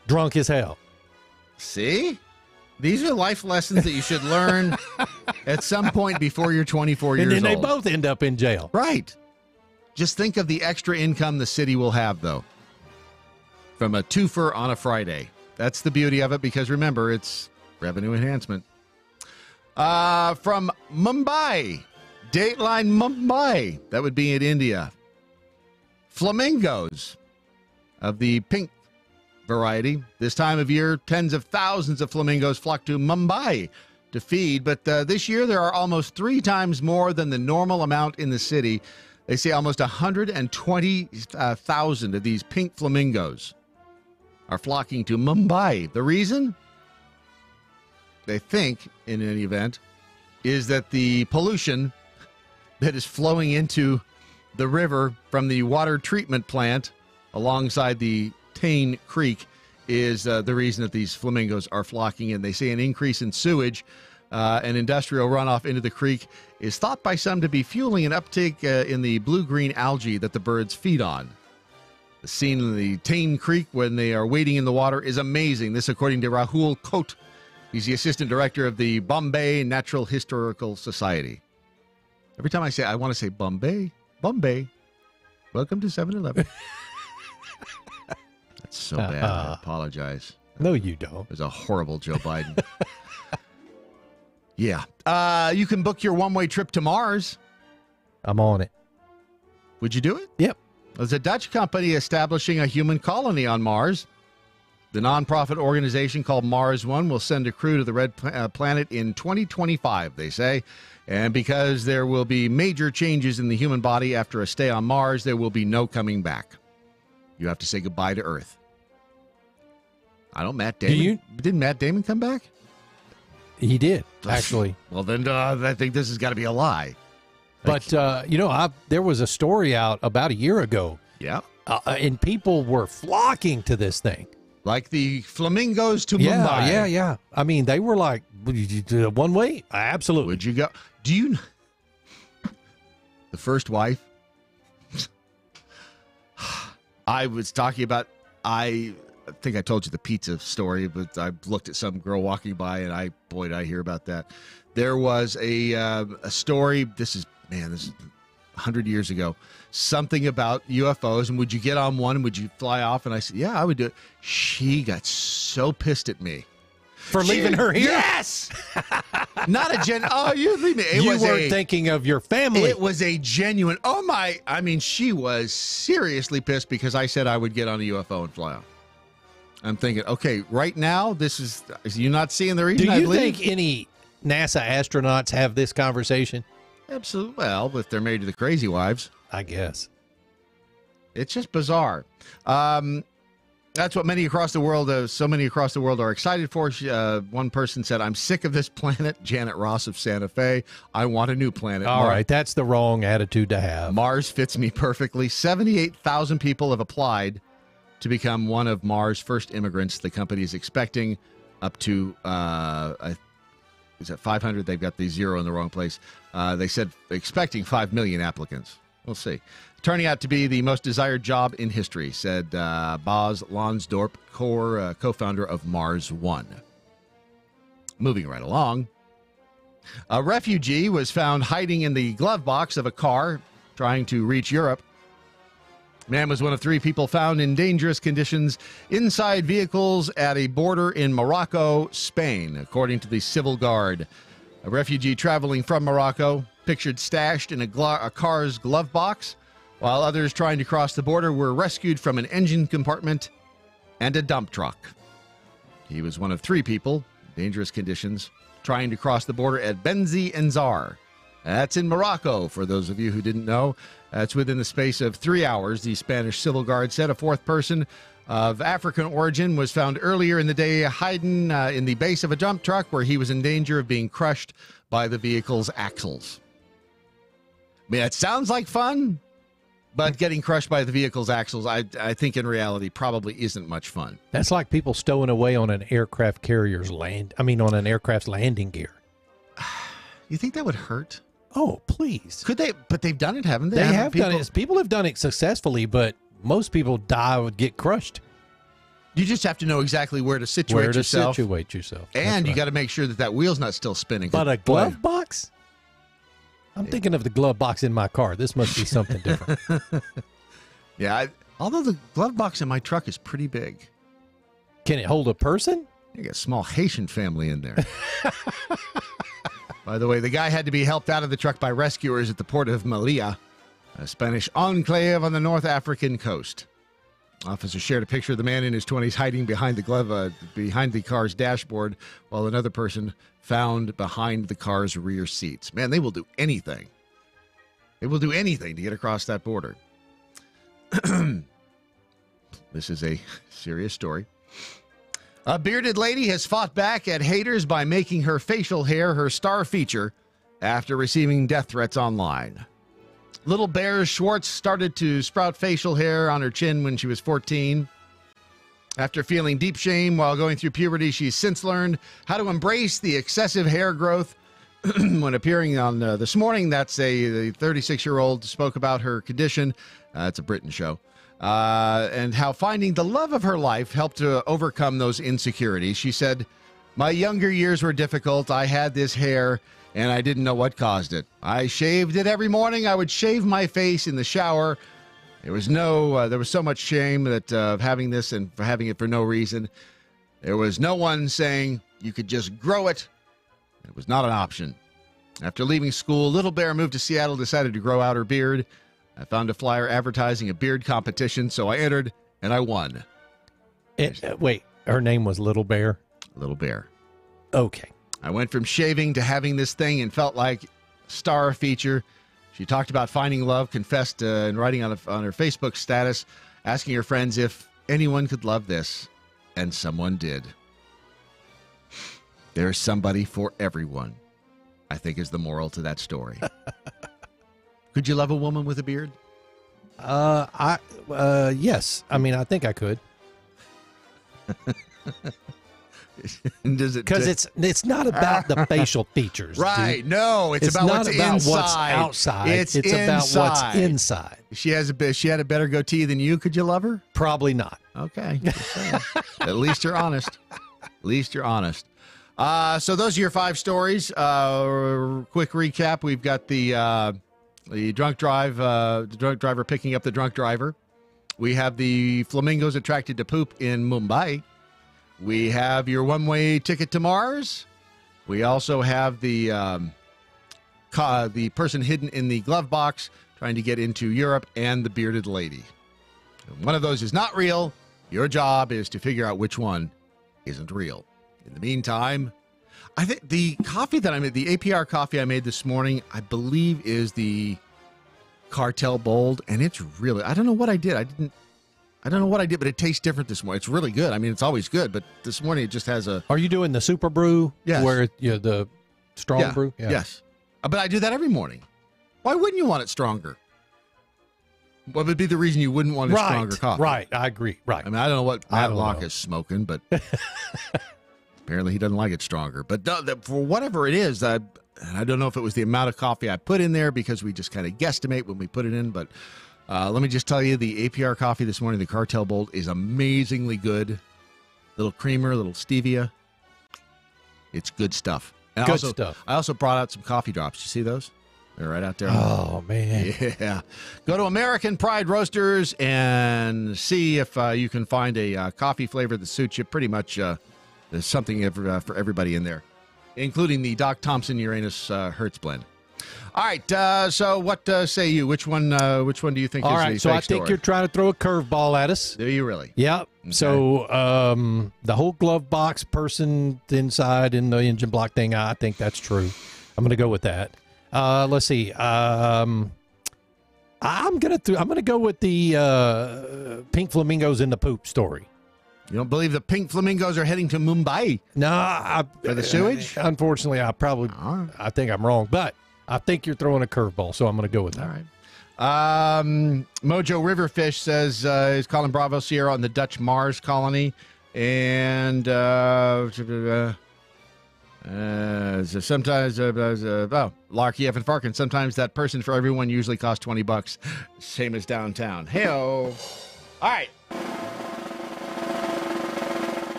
Speaker 5: drunk as hell.
Speaker 4: See? These are life lessons that you should learn at some point before you're 24 years old.
Speaker 5: And then they both end up in jail.
Speaker 4: Right. Just think of the extra income the city will have, though, from a twofer on a Friday. That's the beauty of it, because remember, it's revenue enhancement. From Mumbai, Dateline Mumbai, that would be in India. Flamingos of the pink variety. This time of year, tens of thousands of flamingos flock to Mumbai to feed, but this year there are almost 3 times more than the normal amount in the city. They say almost 120,000 of these pink flamingos are flocking to Mumbai. The reason? They think, in any event, is that the pollution that is flowing into the river from the water treatment plant alongside the Tane Creek is the reason that these flamingos are flocking in. They say an increase in sewage and industrial runoff into the creek is thought by some to be fueling an uptake in the blue-green algae that the birds feed on. The scene in the Tane Creek when they are wading in the water is amazing. This according to Rahul Kote. He's the assistant director of the Bombay Natural Historical Society. Every time I want to say Bombay. Welcome to 7-Eleven. That's so bad. I apologize.
Speaker 5: No, you don't.
Speaker 4: It was a horrible Joe Biden. Yeah. You can book your one-way trip to Mars.
Speaker 5: I'm on it.
Speaker 4: Would you do it?
Speaker 5: Yep.
Speaker 4: There's a Dutch company establishing a human colony on Mars. The nonprofit organization called Mars One will send a crew to the red planet in 2025, they say. And because there will be major changes in the human body after a stay on Mars, there will be no coming back. You have to say goodbye to Earth. I don't, Matt Damon. Didn't Matt Damon come back?
Speaker 5: He did, actually.
Speaker 4: Well, then I think this has got to be a lie.
Speaker 5: But, there was a story out about a year ago.
Speaker 4: Yeah.
Speaker 5: And people were flocking to this thing.
Speaker 4: Like the flamingos to Mumbai.
Speaker 5: Yeah. I mean, they were like, one way? Absolutely.
Speaker 4: Would you go? Do you? The first wife? I was talking about, I think I told you the pizza story, but I looked at some girl walking by, and boy, did I hear about that. There was a story, this is 100 years ago, something about UFOs, and would you get on one, and would you fly off? And I said, yeah, I would do it. She got so pissed at me.
Speaker 5: For leaving her here?
Speaker 4: Yes! Not a oh, you leave me.
Speaker 5: You weren't thinking of your family.
Speaker 4: It was a genuine, she was seriously pissed because I said I would get on a UFO and fly off. I'm thinking, okay, right now, is you not seeing the reason I
Speaker 5: leave? Do you
Speaker 4: think
Speaker 5: think any NASA astronauts have this conversation?
Speaker 4: Absolutely. Well, if they're married to the crazy wives.
Speaker 5: I guess.
Speaker 4: It's just bizarre. That's what many across the world are excited for. One person said, I'm sick of this planet. Janet Ross of Santa Fe. I want a new planet.
Speaker 5: All right, that's the wrong attitude to have.
Speaker 4: Mars fits me perfectly. 78,000 people have applied to become one of Mars' first immigrants. The company is expecting up to is at 500. They've got the zero in the wrong place. They said expecting 5 million applicants. We'll see. Turning out to be the most desired job in history, said Boz Lonsdorp, co-founder of Mars One. Moving right along. A refugee was found hiding in the glove box of a car trying to reach Europe. Man was one of 3 people found in dangerous conditions inside vehicles at a border in Morocco, Spain, according to the Civil Guard. A refugee traveling from Morocco, pictured stashed in a car's glove box, while others trying to cross the border were rescued from an engine compartment and a dump truck. He was one of 3 people, dangerous conditions, trying to cross the border at Benzi Enzar. That's in Morocco, for those of you who didn't know. That's within the space of 3 hours, the Spanish Civil Guard said. A 4th person of African origin was found earlier in the day hiding in the base of a dump truck where he was in danger of being crushed by the vehicle's axles. I mean, it sounds like fun, but getting crushed by the vehicle's axles, I think in reality probably isn't much fun.
Speaker 5: That's like people stowing away on an aircraft carrier's on an aircraft's landing gear.
Speaker 4: You think that would hurt?
Speaker 5: Oh, please.
Speaker 4: Could they? But they've done it, haven't they?
Speaker 5: They have done it. People have done it successfully, but most people die would get crushed.
Speaker 4: You just have to know exactly where to situate yourself. And you got to make sure that wheel's not still spinning.
Speaker 5: But a glove box? I'm thinking of the glove box in my car. This must be something different.
Speaker 4: Yeah, although the glove box in my truck is pretty big.
Speaker 5: Can it hold a person?
Speaker 4: You got a small Haitian family in there. By the way, the guy had to be helped out of the truck by rescuers at the port of Melilla, a Spanish enclave on the North African coast. Officers shared a picture of the man in his 20s hiding behind the car's dashboard, while another person found behind the car's rear seats. Man, they will do anything. They will do anything to get across that border. This is a serious story. A bearded lady has fought back at haters by making her facial hair her star feature after receiving death threats online. Little Bear Schwartz started to sprout facial hair on her chin when she was 14. After feeling deep shame while going through puberty, she's since learned how to embrace the excessive hair growth. When appearing on This Morning, the 36-year-old spoke about her condition. It's a Britain show. And how finding the love of her life helped to overcome those insecurities. She said, "My younger years were difficult. I had this hair, and I didn't know what caused it. I shaved it every morning. I would shave my face in the shower. There was so much shame of having this and for having it for no reason. There was no one saying you could just grow it. It was not an option. After leaving school, Little Bear moved to Seattle, decided to grow out her beard. I found a flyer advertising a beard competition, so I entered, and I won."
Speaker 5: Wait, her name was Little Bear?
Speaker 4: Little Bear.
Speaker 5: Okay.
Speaker 4: "I went from shaving to having this thing and felt like star feature." She talked about finding love, confessed in writing on her Facebook status, asking her friends if anyone could love this, and someone did. There's somebody for everyone, I think is the moral to that story. Could you love a woman with a beard?
Speaker 5: Yes. I mean, I think I could. Because it's not about the facial features,
Speaker 4: right?
Speaker 5: Dude.
Speaker 4: No, it's about
Speaker 5: not
Speaker 4: what's
Speaker 5: about
Speaker 4: inside.
Speaker 5: What's outside. It's
Speaker 4: inside.
Speaker 5: about what's inside.
Speaker 4: She had a better goatee than you. Could you love her?
Speaker 5: Probably not.
Speaker 4: Okay. At least you're honest. So those are your 5 stories. Quick recap: we've got the drunk driver picking up the drunk driver. We have the flamingos attracted to poop in Mumbai. We have your one-way ticket to Mars. We also have the person hidden in the glove box trying to get into Europe, and the bearded lady. One of those is not real. Your job is to figure out which one isn't real. In the meantime, I think the coffee that I made, the APR coffee I made this morning, I believe is the Cartel Bold, and it's really, I don't know what I did. But it tastes different this morning. It's really good. I mean, it's always good, but this morning it just has a...
Speaker 5: Are you doing the super brew?
Speaker 4: Yes.
Speaker 5: Where the strong brew?
Speaker 4: Yeah. Yes. But I do that every morning. Why wouldn't you want it stronger? What would be the reason you wouldn't want a stronger coffee?
Speaker 5: Right. I agree. Right.
Speaker 4: I mean, I don't know what Matt Locke is smoking, but Apparently, he doesn't like it stronger. But for whatever it is, and I don't know if it was the amount of coffee I put in there because we just kind of guesstimate when we put it in. But let me just tell you, the APR coffee this morning, the Cartel Bold, is amazingly good. Little creamer, little stevia. It's good stuff. And
Speaker 5: Good stuff.
Speaker 4: I also brought out some coffee drops. You see those? They're right out there.
Speaker 5: Oh, man.
Speaker 4: Yeah. Go to American Pride Roasters and see if you can find a coffee flavor that suits you. Pretty much there's something for everybody in there, including the Doc Thompson Uranus Hertz blend. All right. So what say you? Which one do you think
Speaker 5: All
Speaker 4: is
Speaker 5: right.
Speaker 4: the
Speaker 5: So
Speaker 4: fake
Speaker 5: I think
Speaker 4: story?
Speaker 5: you're trying to throw a curveball at us.
Speaker 4: Do you really?
Speaker 5: Yep.
Speaker 4: Okay.
Speaker 5: So the whole glove box person inside in the engine block thing, I think that's true. I'm going to go with that. Let's see. I'm gonna go with the pink flamingos in the poop story.
Speaker 4: You don't believe the pink flamingos are heading to Mumbai?
Speaker 5: No,
Speaker 4: for the sewage?
Speaker 5: Unfortunately, I think I'm wrong, but I think you're throwing a curveball, so I'm going to go with that.
Speaker 4: All right. Mojo Riverfish says he's calling Bravo Sierra on the Dutch Mars colony, and sometimes Larky F and Farkin. Sometimes that person for everyone usually costs $20, same as downtown. Hey-o. All right.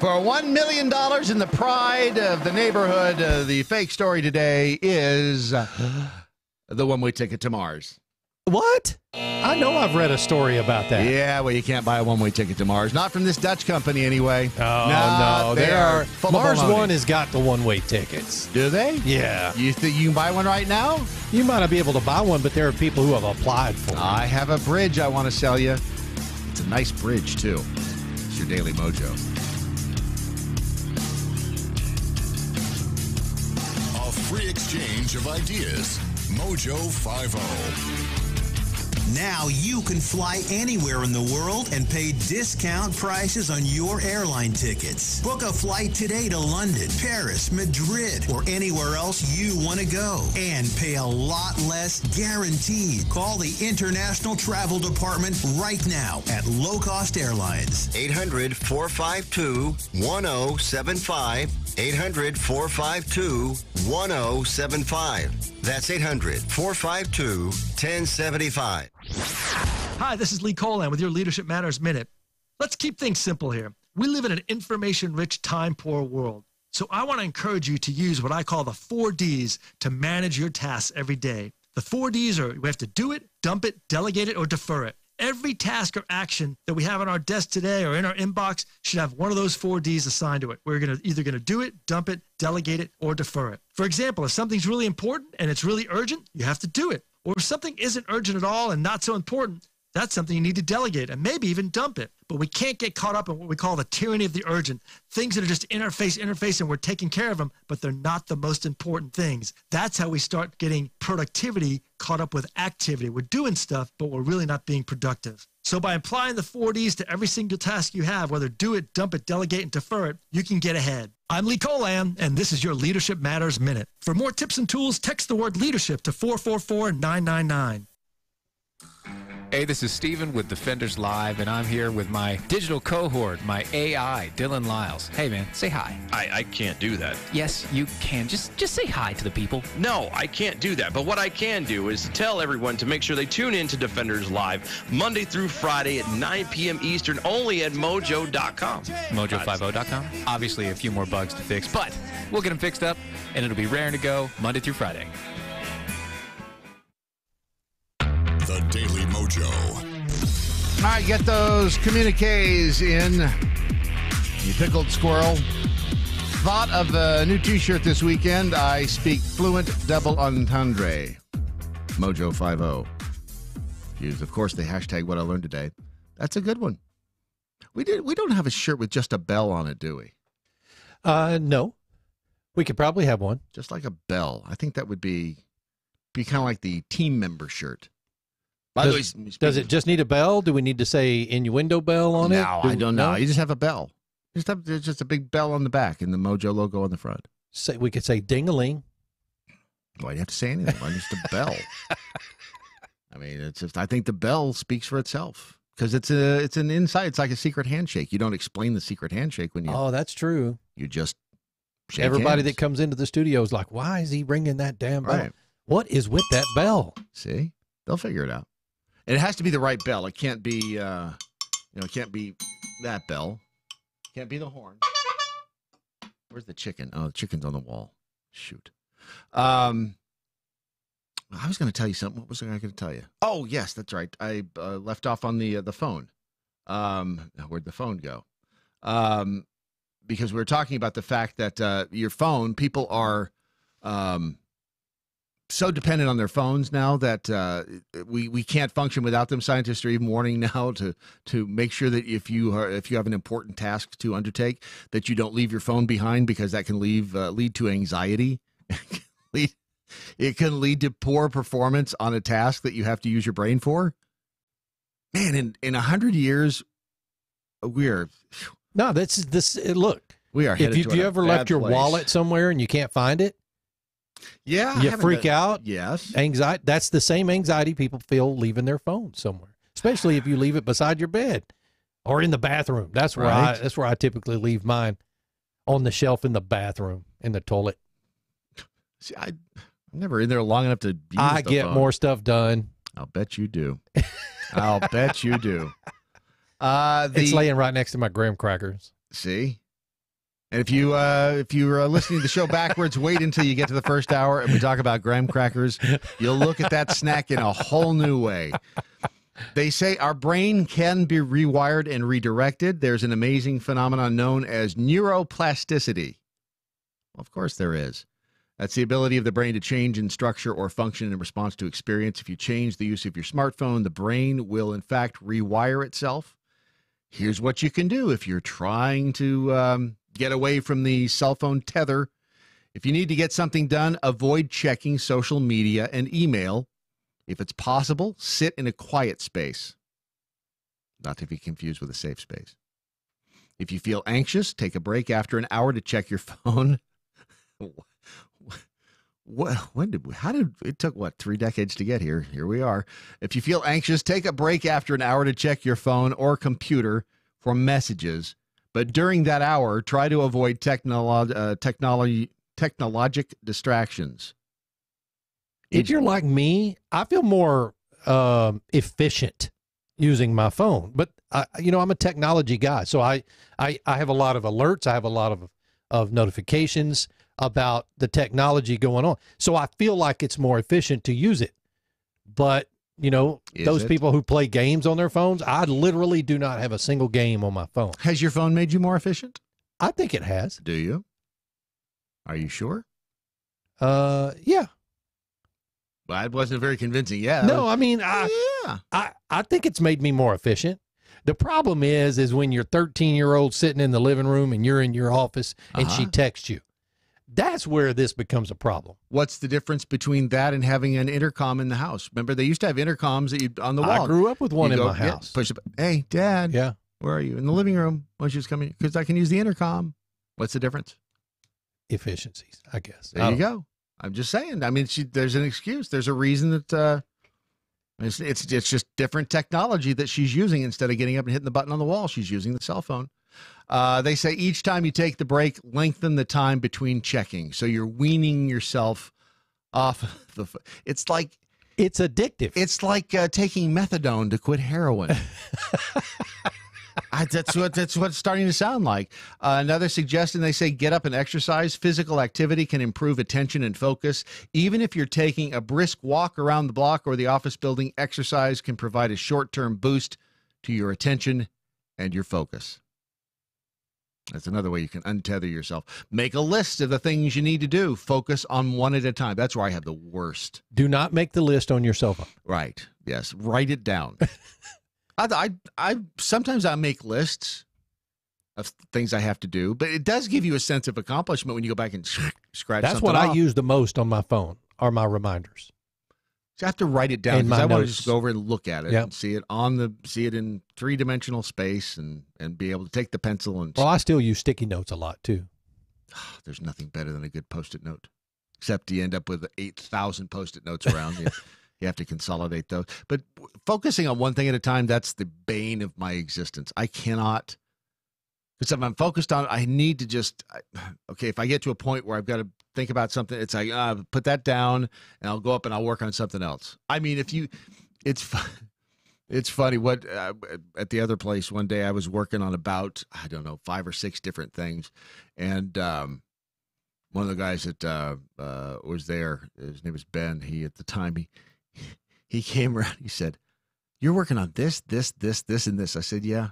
Speaker 4: For $1 million in the pride of the neighborhood, the fake story today is the one-way ticket to Mars.
Speaker 5: What? I know I've read a story about that.
Speaker 4: Yeah, well, you can't buy a one-way ticket to Mars. Not from this Dutch company, anyway.
Speaker 5: Oh, no.
Speaker 4: They are full of
Speaker 5: Mars
Speaker 4: baloney.
Speaker 5: One has got the one-way tickets.
Speaker 4: Do they?
Speaker 5: Yeah.
Speaker 4: You think you can buy one right now?
Speaker 5: You might not be able to buy one, but there are people who have applied for it.
Speaker 4: I have a bridge I want to sell you. It's a nice bridge, too. It's your Daily Mojo.
Speaker 3: A free exchange of ideas. Mojo 50.
Speaker 6: Now you can fly anywhere in the world and pay discount prices on your airline tickets. Book a flight today to London, Paris, Madrid, or anywhere else you want to go. And pay a lot less guaranteed. Call the International Travel Department right now at Low Cost Airlines.
Speaker 2: 800-452-1075. 800-452-1075. That's 800-452-1075.
Speaker 7: Hi, this is Lee Colan with your Leadership Matters Minute. Let's keep things simple here. We live in an information-rich, time-poor world. So I want to encourage you to use what I call the 4 Ds to manage your tasks every day. The 4 Ds are we have to do it, dump it, delegate it, or defer it. Every task or action that we have on our desk today or in our inbox should have one of those 4 Ds assigned to it. We're either going to do it, dump it, delegate it, or defer it. For example, if something's really important and it's really urgent, you have to do it. Or if something isn't urgent at all and not so important, that's something you need to delegate and maybe even dump it. But we can't get caught up in what we call the tyranny of the urgent. Things that are just interface, and we're taking care of them, but they're not the most important things. That's how we start getting productivity caught up with activity. We're doing stuff, but we're really not being productive. So by applying the 4 Ds to every single task you have, whether do it, dump it, delegate, and defer it, you can get ahead. I'm Lee Colan, and this is your Leadership Matters Minute. For more tips and tools, text the word leadership to 444-999.
Speaker 9: Hey, this is Steven with Defenders Live, and I'm here with my digital cohort, my AI, Dylan Lyles. Hey, man, say hi.
Speaker 11: I can't do that.
Speaker 9: Yes, you can. Just say hi to the people.
Speaker 11: No, I can't do that. But what I can do is tell everyone to make sure they tune in to Defenders Live Monday through Friday at 9 p.m. Eastern, only at MoJo.com.
Speaker 9: MoJo50.com. Obviously, a few more bugs to fix, but we'll get them fixed up, and it'll be raring to go Monday through Friday.
Speaker 3: The Daily Mojo.
Speaker 4: All right, get those communiques in. You pickled squirrel. Thought of a new t-shirt this weekend. I speak fluent double entendre. Mojo 50. Use, of course, the hashtag what I learned today. That's a good one. We don't have a shirt with just a bell on it, do we?
Speaker 5: No. We could probably have one.
Speaker 4: Just like a bell. I think that would be kind of like the team member shirt. By the way,
Speaker 5: does it just need a bell? Do we need to say innuendo bell on it?
Speaker 4: No, I don't know. You just have a bell. There's just a big bell on the back and the Mojo logo on the front.
Speaker 5: We could say ding-a-ling.
Speaker 4: Why do you have to say anything? Why just a bell? I mean, it's just. I think the bell speaks for itself because it's an inside. It's like a secret handshake. You don't explain the secret handshake when you.
Speaker 5: Oh, that's true.
Speaker 4: You just
Speaker 5: Everybody that comes into the studio is like, why is he ringing that damn bell?
Speaker 4: Right.
Speaker 5: What is with that bell?
Speaker 4: See, they'll figure it out. And it has to be the right bell. It can't be, it can't be that bell. Can't be the horn. Where's the chicken? Oh, the chicken's on the wall. Shoot. I was going to tell you something. What was I going to tell you? Oh, yes, that's right. I left off on the phone. Where'd the phone go? Because we were talking about the fact that your phone, people are so dependent on their phones now that we can't function without them. Scientists are even warning now to make sure that if you have an important task to undertake, that you don't leave your phone behind, because that can lead to anxiety. It can lead to poor performance on a task that you have to use your brain for. Man, in 100 years, we're
Speaker 5: no. This. Look,
Speaker 4: we are.
Speaker 5: If you ever left your wallet somewhere and you can't find it,
Speaker 4: yeah,
Speaker 5: you freak out.
Speaker 4: Yes,
Speaker 5: anxiety. That's the same anxiety people feel leaving their phone somewhere, especially if you leave it beside your bed or in the bathroom. That's where I typically leave mine, on the shelf in the bathroom, in the toilet.
Speaker 4: See, I'm never in there long enough to use
Speaker 5: I get
Speaker 4: phone.
Speaker 5: more stuff done.
Speaker 4: I'll bet you do. I'll bet you do.
Speaker 5: It's laying right next to my graham crackers.
Speaker 4: See? And if you're listening to the show backwards, wait until you get to the first hour and we talk about graham crackers. You'll look at that snack in a whole new way. They say our brain can be rewired and redirected. There's an amazing phenomenon known as neuroplasticity. Well, of course there is. That's the ability of the brain to change in structure or function in response to experience. If you change the use of your smartphone, the brain will, in fact, rewire itself. Here's what you can do if you're trying to get away from the cell phone tether. If you need to get something done, avoid checking social media and email. If it's possible, sit in a quiet space. Not to be confused with a safe space. If you feel anxious, take a break after an hour to check your phone. It took 3 decades to get here? Here we are. If you feel anxious, take a break after an hour to check your phone or computer for messages. But during that hour, try to avoid technologic distractions.
Speaker 5: If you're like me, I feel more efficient using my phone. But I'm a technology guy, so I have a lot of alerts. I have a lot of notifications about the technology going on. So I feel like it's more efficient to use it. But, those people who play games on their phones, I literally do not have a single game on my phone.
Speaker 4: Has your phone made you more efficient?
Speaker 5: I think it has.
Speaker 4: Do you? Are you sure?
Speaker 5: Yeah.
Speaker 4: Well, it wasn't very convincing. Yeah.
Speaker 5: No, I mean, I think it's made me more efficient. The problem is when your 13-year-old sitting in the living room and you're in your office and she texts you. That's where this becomes a problem.
Speaker 4: What's the difference between that and having an intercom in the house? Remember, they used to have intercoms that you on the wall.
Speaker 5: I grew up with one in my house.
Speaker 4: Push it. Hey, Dad.
Speaker 5: Yeah.
Speaker 4: Where are you? In the living room. Why don't you just come in? Because I can use the intercom. What's the difference?
Speaker 5: Efficiencies, I guess.
Speaker 4: There you go. I'm just saying. I mean, there's an excuse. There's a reason that it's just different technology that she's using. Instead of getting up and hitting the button on the wall, she's using the cell phone. They say each time you take the break, lengthen the time between checking. So you're weaning yourself off the. It's
Speaker 5: addictive.
Speaker 4: It's like taking methadone to quit heroin. That's what it's starting to sound like. Another suggestion, they say get up and exercise. Physical activity can improve attention and focus. Even if you're taking a brisk walk around the block or the office building, exercise can provide a short-term boost to your attention and your focus. That's another way you can untether yourself. Make a list of the things you need to do. Focus on one at a time. That's where I have the worst.
Speaker 5: Do not make the list on your cell phone.
Speaker 4: Right. Yes. Write it down. I sometimes I make lists of things I have to do, but it does give you a sense of accomplishment when you go back and scratch.
Speaker 5: That's what I use the most on my phone are my reminders.
Speaker 4: So I have to write it down because I want to just go over and look at it and see it in 3-dimensional space and be able to take the pencil and.
Speaker 5: Well, I still use sticky notes a lot too.
Speaker 4: There's nothing better than a good Post-it note, except you end up with 8,000 Post-it notes around you. You have to consolidate those. But focusing on one thing at a time, that's the bane of my existence. I cannot Because if I'm focused on, I need to just, okay, if I get to a point where I've got to think about something, it's like, put that down and I'll go up and I'll work on something else. I mean, it's funny. What at the other place one day I was working on about, I don't know, 5 or 6 different things. And one of the guys that was there, his name was Ben. At the time, he came around. He said, "You're working on this, and this." I said, "Yeah."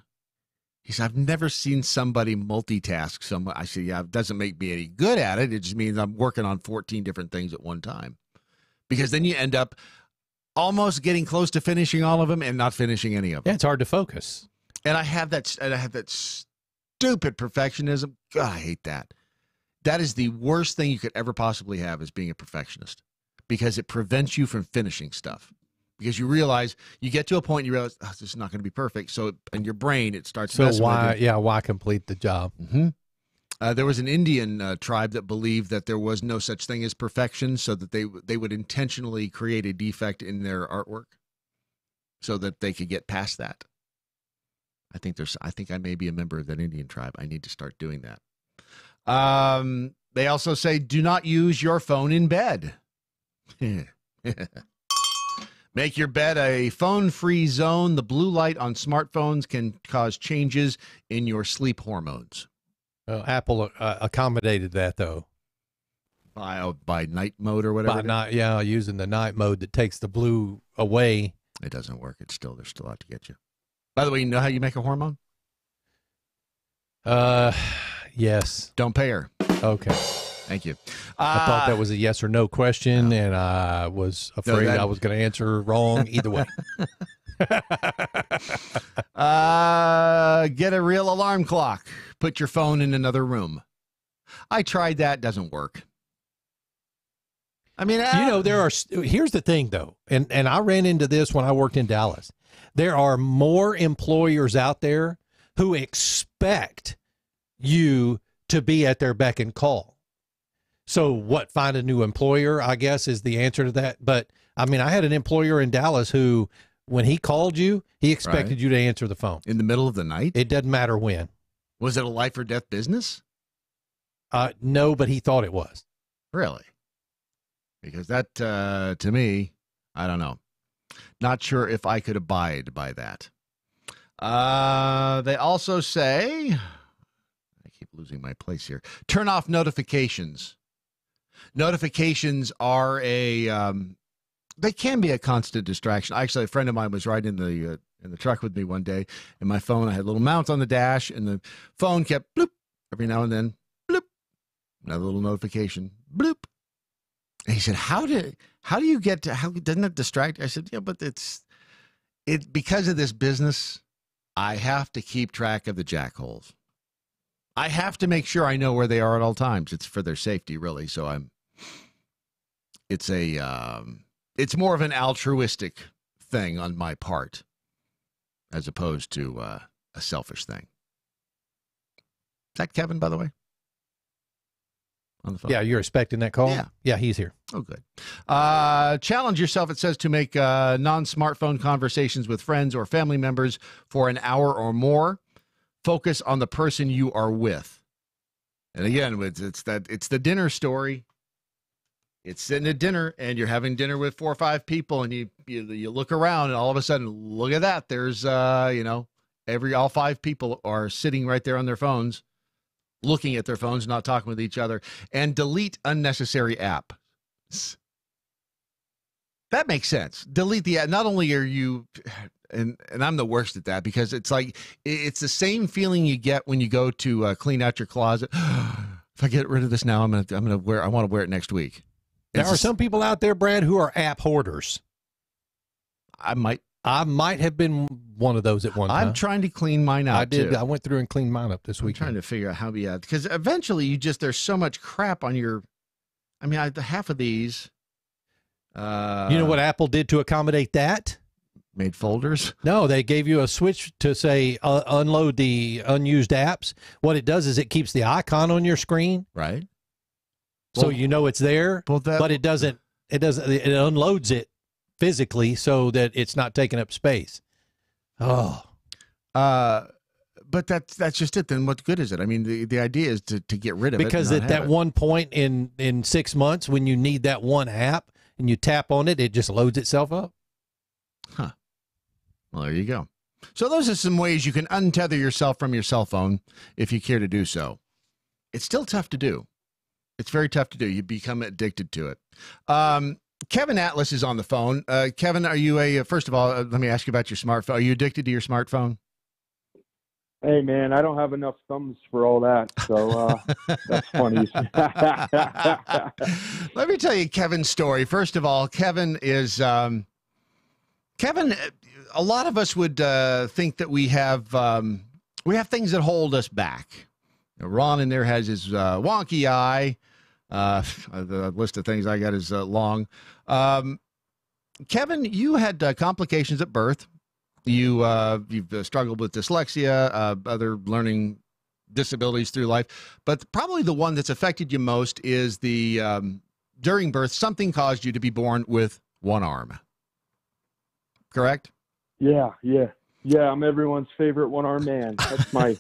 Speaker 4: He said, "I've never seen somebody multitask someone." I said, "Yeah, it doesn't make me any good at it. It just means I'm working on 14 different things at one time." Because then you end up almost getting close to finishing all of them and not finishing any of them.
Speaker 5: Yeah, it's hard to focus.
Speaker 4: And I have that stupid perfectionism. God, I hate that. That is the worst thing you could ever possibly have, is being a perfectionist, because it prevents you from finishing stuff. Because you realize, you get to a point and you realize, this is not going to be perfect. So in your brain, it starts.
Speaker 5: So why complete the job?
Speaker 4: Mm-hmm. There was an Indian tribe that believed that there was no such thing as perfection, so that they would intentionally create a defect in their artwork so that they could get past that. I think I may be a member of that Indian tribe. I need to start doing that. They also say, do not use your phone in bed. Make your bed a phone-free zone. The blue light on smartphones can cause changes in your sleep hormones.
Speaker 5: Well, Apple accommodated that, though.
Speaker 4: By night mode or whatever?
Speaker 5: By night, yeah, using the night mode that takes the blue away.
Speaker 4: It doesn't work. There's still out to get you. By the way, you know how you make a hormone?
Speaker 5: Yes.
Speaker 4: Don't pay her.
Speaker 5: Okay.
Speaker 4: Thank you.
Speaker 5: I thought that was a yes or no question, and I was afraid I was going to answer wrong either way.
Speaker 4: Get a real alarm clock. Put your phone in another room. I tried that. Doesn't work. I mean,
Speaker 5: here's the thing, though, and I ran into this when I worked in Dallas. There are more employers out there who expect you to be at their beck and call. So find a new employer, I guess, is the answer to that. But I mean, I had an employer in Dallas who, when he called you, he expected you to answer the phone.
Speaker 4: In the middle of the night?
Speaker 5: It doesn't matter when.
Speaker 4: Was it a life or death business?
Speaker 5: No, but he thought it was.
Speaker 4: Really? Because that, to me, I don't know. Not sure if I could abide by that. They also say, I keep losing my place here, turn off notifications. Notifications are they can be a constant distraction. Actually, a friend of mine was riding in the truck with me one day, and my phone, I had a little mount on the dash, and the phone kept bloop every now and then, bloop, another little notification, bloop. And he said, how do you get to, how doesn't it distract? I said, yeah, but because of this business, I have to keep track of the jackholes. I have to make sure I know where they are at all times. It's for their safety, really. So it's more of an altruistic thing on my part, as opposed to a selfish thing. Is that Kevin, by the way? On the phone.
Speaker 5: Yeah, you're expecting that call?
Speaker 4: Yeah.
Speaker 5: Yeah, he's here.
Speaker 4: Oh, good. Challenge yourself, it says, to make non-smartphone conversations with friends or family members for an hour or more. Focus on the person you are with. And again, it's the dinner story. It's sitting at dinner, and you're having dinner with 4 or 5 people, and you look around, and all of a sudden, look at that. There's all 5 people are sitting right there on their phones, looking at their phones, not talking with each other. And delete unnecessary apps. That makes sense. Delete the app. Not only are you, and I'm the worst at that, because it's like, it's the same feeling you get when you go to clean out your closet. If I get rid of this now, I want to wear it next week.
Speaker 5: There are some people out there, Brad, who are app hoarders. I might have been one of those at one time.
Speaker 4: I'm trying to clean mine out.
Speaker 5: I did.
Speaker 4: Too.
Speaker 5: I went through and cleaned mine up this week.
Speaker 4: I'm trying to figure out how because eventually there's so much crap on your. I mean, half of these.
Speaker 5: You know what Apple did to accommodate that?
Speaker 4: Made folders?
Speaker 5: No, they gave you a switch to say unload the unused apps. What it does is it keeps the icon on your screen.
Speaker 4: Right.
Speaker 5: So you know it's there, but it doesn't. It unloads it physically so that it's not taking up space. Oh.
Speaker 4: But that's just it. Then what good is it? I mean, the idea is to get rid of it.
Speaker 5: Because at that one point in 6 months, when you need that one app and you tap on it, it just loads itself up.
Speaker 4: Huh. Well, there you go. So those are some ways you can untether yourself from your cell phone if you care to do so. It's still tough to do. It's very tough to do. You become addicted to it. Kevin Atlas is on the phone. Kevin, are you first of all, let me ask you about your smartphone. Are you addicted to your smartphone?
Speaker 8: Hey, man, I don't have enough thumbs for all that, so that's funny.
Speaker 4: Let me tell you Kevin's story. First of all, Kevin is Kevin. A lot of us would think that we have things that hold us back. Ron in there has his wonky eye. The list of things I got is long. Kevin, you had complications at birth. You've struggled with dyslexia, other learning disabilities through life, but probably the one that's affected you most is during birth, something caused you to be born with one arm. Correct?
Speaker 8: Yeah. I'm everyone's favorite one-armed man. That's my.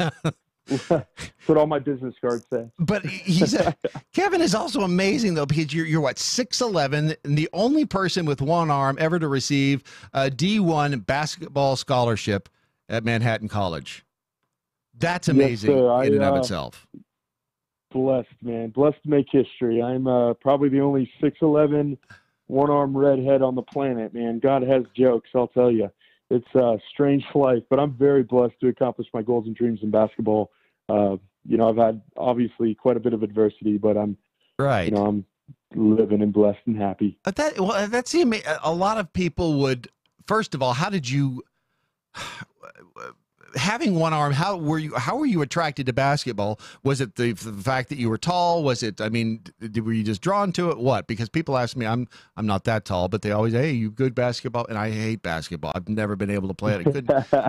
Speaker 8: That's what all my business cards say.
Speaker 4: But Kevin is also amazing though, because you're what, 6'11", and the only person with one arm ever to receive a D1 basketball scholarship at Manhattan College. That's amazing in and of itself.
Speaker 8: Blessed, man. Blessed to make history. I'm probably the only 6'11", one-arm redhead on the planet, man. God has jokes, I'll tell you. It's a strange life, but I'm very blessed to accomplish my goals and dreams in basketball. I've had obviously quite a bit of adversity, but I'm I'm living and blessed and happy.
Speaker 4: That's a lot of people would. First of all, how did you having one arm? How were you attracted to basketball? Was it the fact that you were tall? Was it? I mean, were you just drawn to it? What? Because people ask me, I'm not that tall, but they always say, hey, you good basketball? And I hate basketball. I've never been able to play it.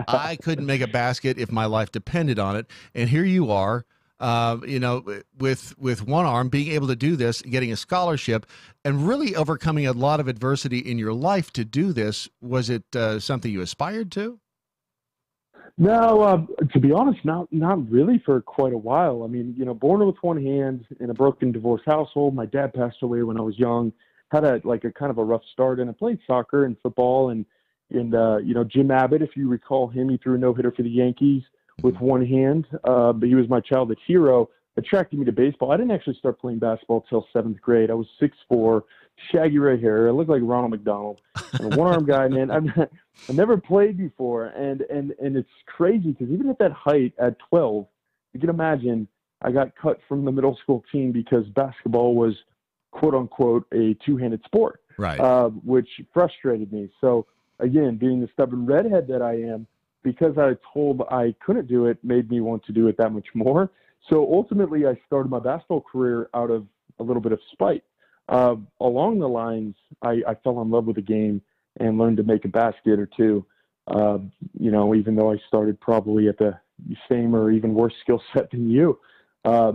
Speaker 4: I couldn't make a basket if my life depended on it. And here you are, with one arm, being able to do this, getting a scholarship, and really overcoming a lot of adversity in your life to do this. Was it something you aspired to?
Speaker 8: No, to be honest, not really for quite a while. I mean, born with one hand in a broken divorce household. My dad passed away when I was young. Had a kind of a rough start, and I played soccer and football. And Jim Abbott, if you recall him, he threw a no-hitter for the Yankees with one hand. But he was my childhood hero. Attracted me to baseball. I didn't actually start playing basketball till 7th grade. I was 6'4", shaggy red hair. I looked like Ronald McDonald. And a one-armed guy, man. I never played before, and it's crazy because even at that height, at 12, you can imagine I got cut from the middle school team because basketball was quote unquote a two-handed sport,
Speaker 4: right?
Speaker 8: Which frustrated me. So again, being the stubborn redhead that I am, because I was told I couldn't do it, made me want to do it that much more. So ultimately, I started my basketball career out of a little bit of spite. Along the lines, I fell in love with the game and learned to make a basket or two, even though I started probably at the same or even worse skill set than you. I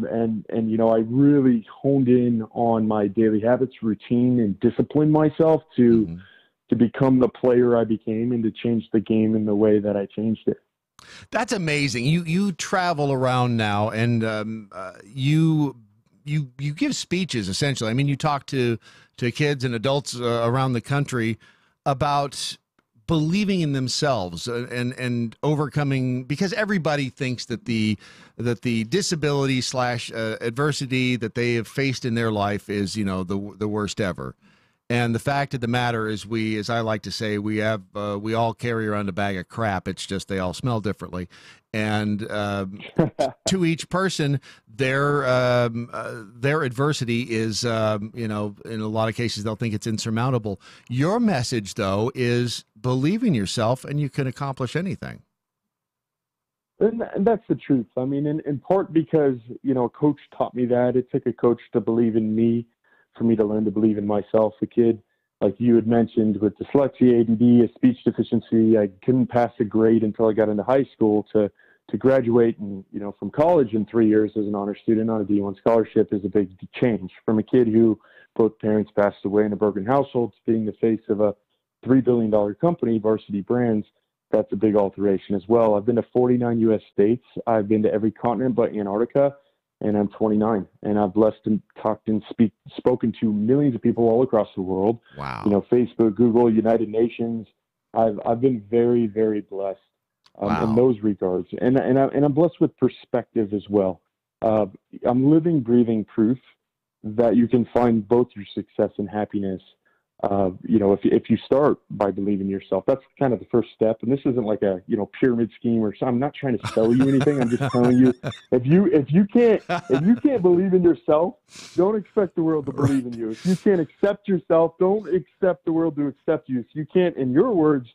Speaker 8: really honed in on my daily habits, routine, and disciplined myself to become the player I became and to change the game in the way that I changed it.
Speaker 4: That's amazing. You travel around now, and you give speeches essentially. I mean, you talk to kids and adults around the country about believing in themselves and overcoming, because everybody thinks that the disability / adversity that they have faced in their life is the worst ever. And the fact of the matter is, as I like to say, we all carry around a bag of crap. It's just they all smell differently, and to each person, their adversity is, in a lot of cases they'll think it's insurmountable. Your message, though, is believe in yourself, and you can accomplish anything.
Speaker 8: And that's the truth. I mean, in part because a coach taught me that. It took a coach to believe in me, for me to learn to believe in myself. A kid, like you had mentioned, with dyslexia, ADD, a speech deficiency, I couldn't pass a grade until I got into high school. To graduate and from college in 3 years as an honor student on a D1 scholarship is a big change. From a kid who both parents passed away in a broken household to being the face of a $3 billion company, Varsity Brands, that's a big alteration as well. I've been to 49 U.S. states. I've been to every continent but Antarctica, and I'm 29. And I've blessed and talked and spoken to millions of people all across the world.
Speaker 4: Wow.
Speaker 8: You know, Facebook, Google, United Nations. I've been very, very blessed in those regards. And I'm blessed with perspective as well. I'm living, breathing proof that you can find both your success and happiness. You know, if you start by believing yourself, that's kind of the first step. And this isn't like a, you know, pyramid scheme or something. I'm not trying to sell you anything. I'm just telling you, if you can't believe in yourself, don't expect the world to believe in you. If you can't accept yourself, don't expect the world to accept you. If you can't, in your words,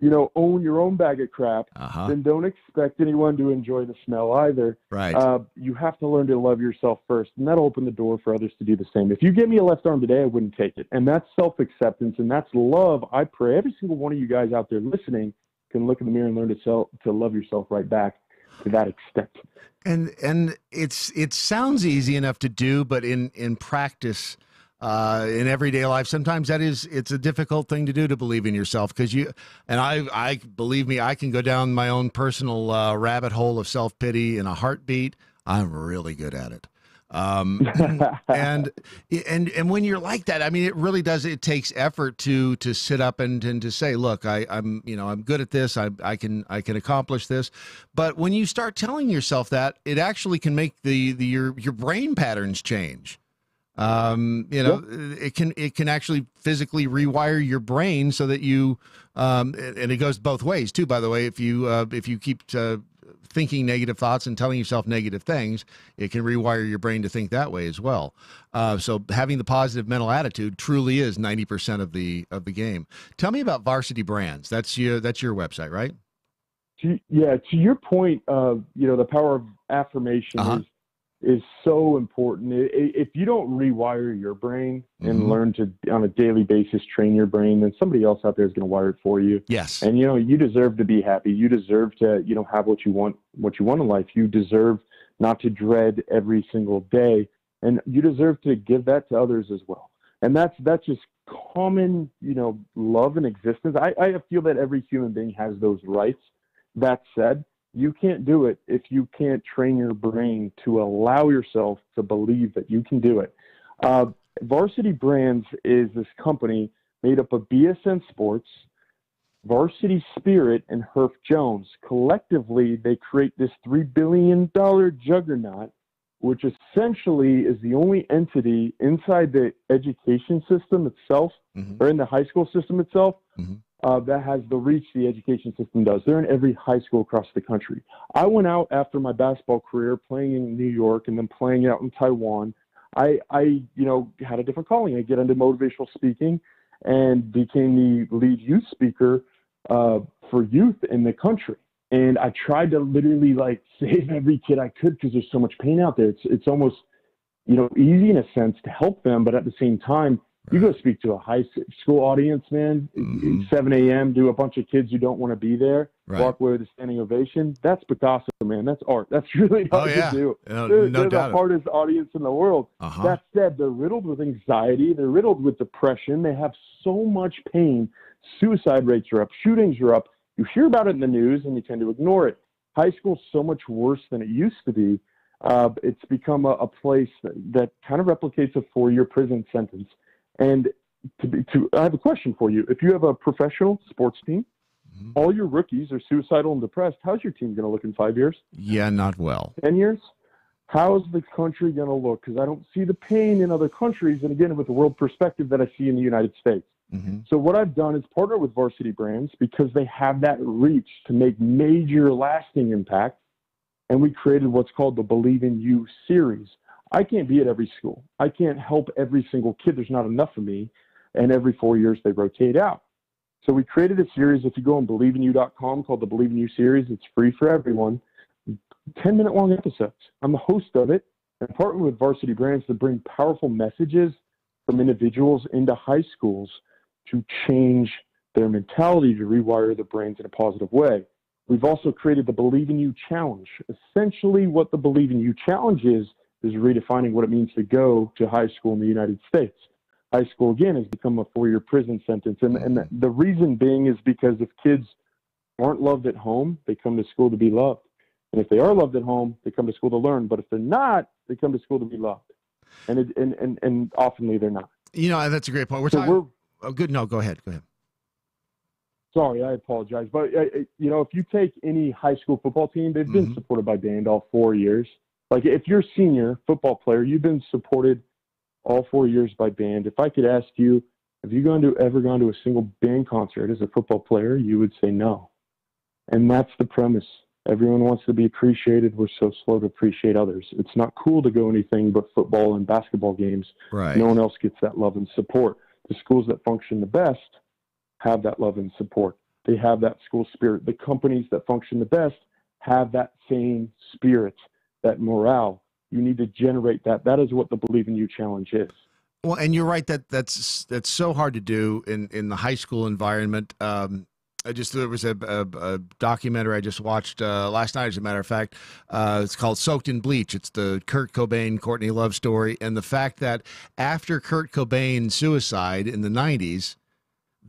Speaker 8: you know, own your own bag of crap, then don't expect anyone to enjoy the smell either.
Speaker 4: Right.
Speaker 8: You have to learn to love yourself first, and that'll open the door for others to do the same. If you gave me a left arm today, I wouldn't take it. And that's self-acceptance, and that's love. I pray every single one of you guys out there listening can look in the mirror and learn to love yourself right back to that extent.
Speaker 4: And it sounds easy enough to do, but in practice, in everyday life, sometimes it's a difficult thing to do, to believe in yourself, because I believe me, I can go down my own personal rabbit hole of self-pity in a heartbeat. I'm really good at it. And when you're like that, I mean, it really does. It takes effort to sit up and to say, look, I'm good at this. I can accomplish this. But when you start telling yourself that, it actually can make your brain patterns change. It can actually physically rewire your brain so that you, and it goes both ways too, by the way. If you keep thinking negative thoughts and telling yourself negative things, it can rewire your brain to think that way as well. So having the positive mental attitude truly is 90% of the game. Tell me about Varsity Brands. That's your website, right?
Speaker 8: Yeah. To your point of, the power of affirmation is so important. If you don't rewire your brain and learn to, on a daily basis, train your brain, then somebody else out there is going to wire it for you.
Speaker 4: Yes.
Speaker 8: And, you deserve to be happy. You deserve to, have what you want in life. You deserve not to dread every single day. And you deserve to give that to others as well. And that's just common, love and existence. I feel that every human being has those rights. That said, you can't do it if you can't train your brain to allow yourself to believe that you can do it. Varsity Brands is this company made up of BSN Sports, Varsity Spirit, and Herff Jones. Collectively, they create this $3 billion juggernaut, which essentially is the only entity inside the education system itself, or in the high school system itself, that has the reach the education system does. They're in every high school across the country. I went out after my basketball career playing in New York and then playing out in Taiwan. I had a different calling. I get into motivational speaking and became the lead youth speaker for youth in the country. And I tried to literally save every kid I could because there's so much pain out there. It's almost, easy in a sense to help them, but at the same time, you go speak to a high school audience, man, 7 a.m., do a bunch of kids who don't want to be there, walk away with a standing ovation. That's Picasso, man. That's art. That's really hard to do. They're the hardest audience in the world. That said, they're riddled with anxiety. They're riddled with depression. They have so much pain. Suicide rates are up. Shootings are up. You hear about it in the news, and you tend to ignore it. High school's so much worse than it used to be. It's become a place that kind of replicates a 4-year prison sentence. And I have a question for you. If you have a professional sports team, all your rookies are suicidal and depressed, how's your team going to look in 5 years?
Speaker 4: Yeah, not well.
Speaker 8: 10 years? How's the country going to look? Because I don't see the pain in other countries, and again, with the world perspective that I see in the United States. So what I've done is partner with Varsity Brands because they have that reach to make major lasting impact. And we created what's called the Believe in You series. I can't be at every school. I can't help every single kid. There's not enough of me. And every 4 years, they rotate out. So we created a series. If you go on BelieveInYou.com called the Believe in You series, it's free for everyone. 10-minute long episodes. I'm the host of it and partner with Varsity Brands to bring powerful messages from individuals into high schools to change their mentality, to rewire their brains in a positive way. We've also created the Believe in You Challenge. Essentially, what the Believe in You Challenge is redefining what it means to go to high school in the United States. High school, again, has become a 4-year prison sentence. And the reason being is because if kids aren't loved at home, they come to school to be loved. And if they are loved at home, they come to school to learn. But if they're not, they come to school to be loved. And oftenly they're not.
Speaker 4: You know, that's a great point. We're
Speaker 8: So
Speaker 4: talking. Oh, good. No, go ahead. Go ahead.
Speaker 8: Sorry, I apologize. But, you know, if you take any high school football team, they've been supported by band all 4 years. Like, if you're a senior football player, you've been supported all 4 years by band. If I could ask you, have you ever gone to a single band concert as a football player, you would say no. And that's the premise. Everyone wants to be appreciated. We're so slow to appreciate others. It's not cool to go anything but football and basketball games.
Speaker 4: Right.
Speaker 8: No one else gets that love and support. The schools that function the best have that love and support. They have that school spirit. The companies that function the best have that same spirit, that morale. You need to generate that. That is what the Believe in You challenge is.
Speaker 4: Well, and you're right that's so hard to do in the high school environment. There was a documentary I just watched last night, as a matter of fact. It's called Soaked in Bleach. It's the Kurt Cobain, Courtney Love story, and the fact that after Kurt Cobain's suicide in the 90s,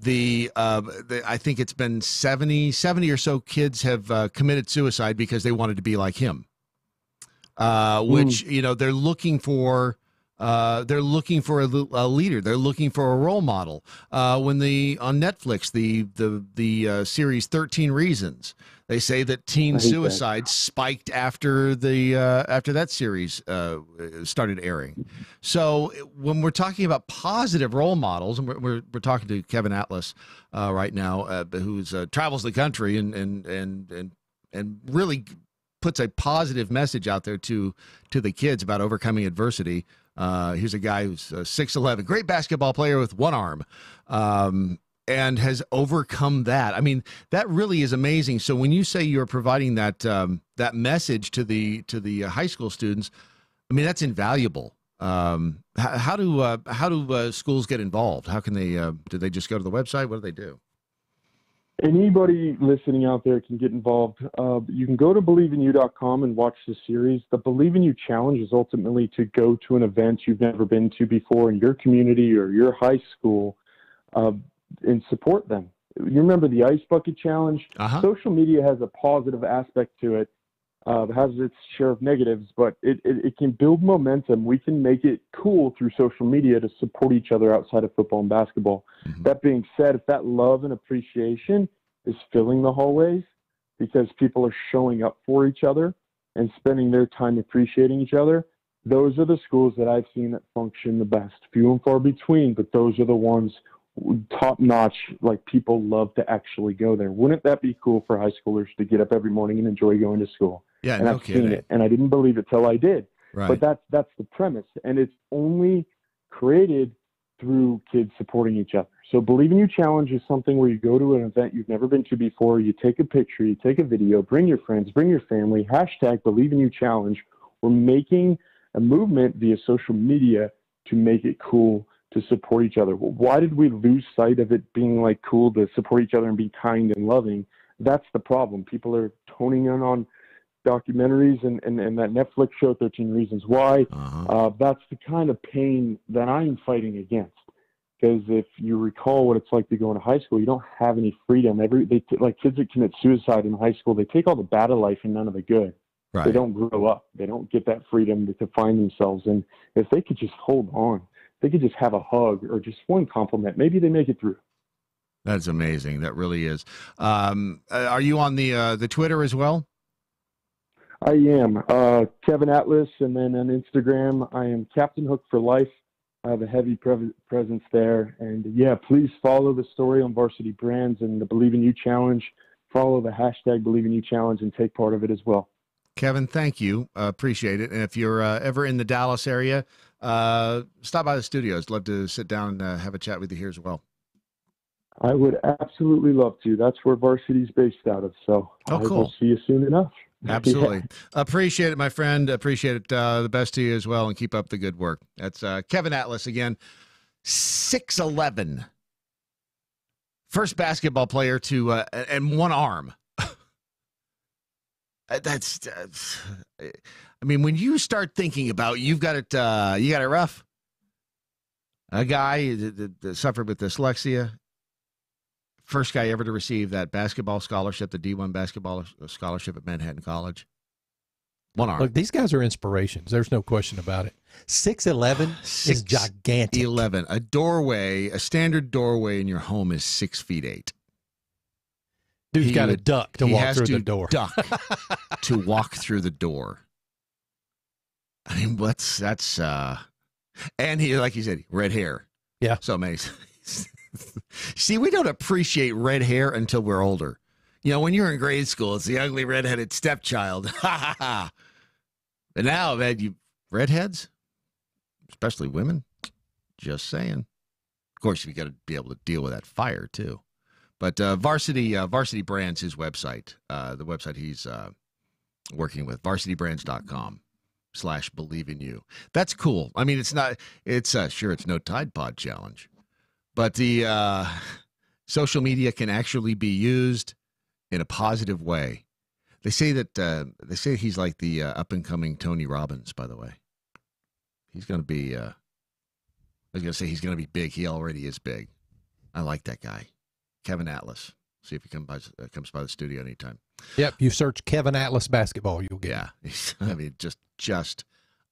Speaker 4: I think it's been 70 or so kids have committed suicide because they wanted to be like him. Which, you know, they're looking for a leader. They're looking for a role model. On Netflix, the series 13 Reasons, they say that teen suicide spiked after that series started airing. So when we're talking about positive role models, and we're talking to Kevin Atlas right now, who's travels the country and really puts a positive message out there to the kids about overcoming adversity. Here's a guy who's 6'11", great basketball player with one arm, and has overcome that. I mean, that really is amazing. So when you say you're providing that message to the high school students, I mean, that's invaluable. How do schools get involved? How can they? Do they just go to the website? What do they do?
Speaker 8: Anybody listening out there can get involved. You can go to BelieveInYou.com and watch the series. The Believe in You challenge is ultimately to go to an event you've never been to before in your community or your high school and support them. You remember the Ice Bucket Challenge? Social media has a positive aspect to it. It has its share of negatives, but it can build momentum. We can make it cool through social media to support each other outside of football and basketball. That being said, if that love and appreciation is filling the hallways because people are showing up for each other and spending their time appreciating each other, those are the schools that I've seen that function the best. Few and far between, but those are the ones top notch. Like, people love to actually go there. Wouldn't that be cool for high schoolers to get up every morning and enjoy going to school?
Speaker 4: Yeah,
Speaker 8: and
Speaker 4: no
Speaker 8: I've
Speaker 4: kidding.
Speaker 8: seen it, and I didn't believe it till I did.
Speaker 4: Right.
Speaker 8: But that's the premise, and it's only created through kids supporting each other. So Believe in You Challenge is something where you go to an event you've never been to before, you take a picture, you take a video, bring your friends, bring your family, hashtag Believe in You Challenge. We're making a movement via social media to make it cool to support each other. Well, why did we lose sight of it being like cool to support each other and be kind and loving? That's the problem. People are toning in on documentaries and that Netflix show 13 Reasons Why. That's the kind of pain that I'm fighting against. Because if you recall what it's like to go into high school, you don't have any freedom. Like kids that commit suicide in high school, they take all the bad of life and none of the good.
Speaker 4: Right.
Speaker 8: They don't grow up. They don't get that freedom to find themselves. And if they could just hold on, they could just have a hug or just one compliment, maybe they make it through.
Speaker 4: That's amazing. That really is. Are you on the Twitter as well?
Speaker 8: I am. Kevin Atlas, and then on Instagram, I am Captain Hook for Life. I have a heavy presence there. And yeah, please follow the story on Varsity Brands and the Believe in You Challenge. Follow the hashtag Believe in You Challenge and take part of it as well.
Speaker 4: Kevin, thank you. Appreciate it. And if you're ever in the Dallas area, stop by the studios. Love to sit down and have a chat with you here as well.
Speaker 8: I would absolutely love to. That's where Varsity's based out of. So
Speaker 4: cool.
Speaker 8: I will see you soon enough.
Speaker 4: Absolutely.
Speaker 8: Yeah.
Speaker 4: Appreciate it, my friend. Appreciate it. The best to you as well, and keep up the good work. That's Kevin Atlas again, 6'11", first basketball player to and one arm. That's. I mean, when you start thinking about you got it rough. A guy that suffered with dyslexia, First guy ever to receive that basketball scholarship, the D1 basketball scholarship at Manhattan College. One arm.
Speaker 5: Look, these guys are inspirations. There's no question about it. 6'11" is gigantic.
Speaker 4: 11. A doorway, a standard doorway in your home is 6 feet 8.
Speaker 5: Dude's got a duck to walk through the door.
Speaker 4: Duck to walk through the door. I mean, that's and he, like you said, red hair.
Speaker 5: Yeah.
Speaker 4: So amazing. See, we don't appreciate red hair until we're older. You know, when you're in grade school, it's the ugly redheaded stepchild. Ha ha ha. But now, man, you redheads, especially women, just saying. Of course, you got to be able to deal with that fire too. But Varsity Brands, his website, the website he's working with, varsitybrands.com/believe-in-you. That's cool. I mean, it's sure it's no Tide Pod challenge, but the social media can actually be used in a positive way. They say he's like the up and coming Tony Robbins. By the way, he's going to be. I was going to say he's going to be big. He already is big. I like that guy. Kevin Atlas. See if he comes by the studio anytime.
Speaker 5: Yep, you search Kevin Atlas basketball, you'll get
Speaker 4: it. I mean, just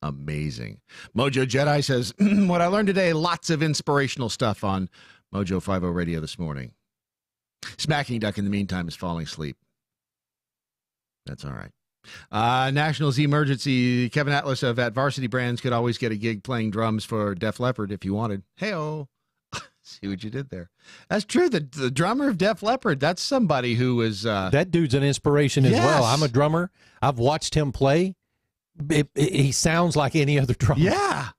Speaker 4: amazing. Mojo Jedi says, what I learned today, lots of inspirational stuff on Mojo 50 Radio this morning. Smacking Duck, in the meantime, is falling asleep. That's all right. Nationals emergency. Kevin Atlas of at Varsity Brands could always get a gig playing drums for Def Leppard if you wanted. Hey-oh. See what you did there. That's true. The drummer of Def Leppard, that's somebody who was...
Speaker 5: that dude's an inspiration as well. I'm a drummer. I've watched him play. He sounds like any other drummer.
Speaker 4: Yeah.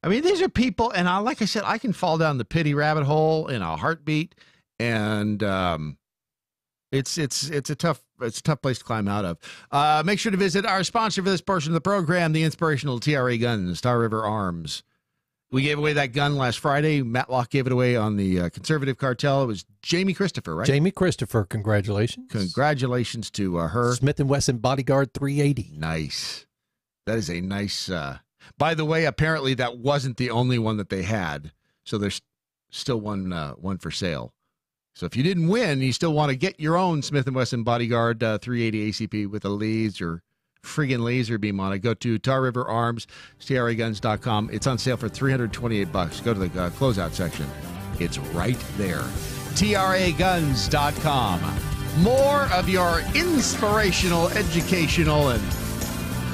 Speaker 4: I mean, these are people, and like I said, I can fall down the pity rabbit hole in a heartbeat, and it's a tough place to climb out of. Make sure to visit our sponsor for this portion of the program, the inspirational TRA Guns, Star River Arms. We gave away that gun last Friday. Matlock gave it away on the Conservative Cartel. It was Jamie Christopher, right?
Speaker 5: Jamie Christopher, congratulations.
Speaker 4: Congratulations to her.
Speaker 5: Smith & Wesson Bodyguard 380.
Speaker 4: Nice. That is a nice... by the way, apparently that wasn't the only one that they had. So there's still one for sale. So if you didn't win, you still want to get your own Smith & Wesson Bodyguard 380 ACP with a laser friggin' laser beam on it. Go to Tar River Arms, TRAguns.com. It's on sale for $328. Go to the closeout section. It's right there. TRAguns.com. More of your inspirational, educational, and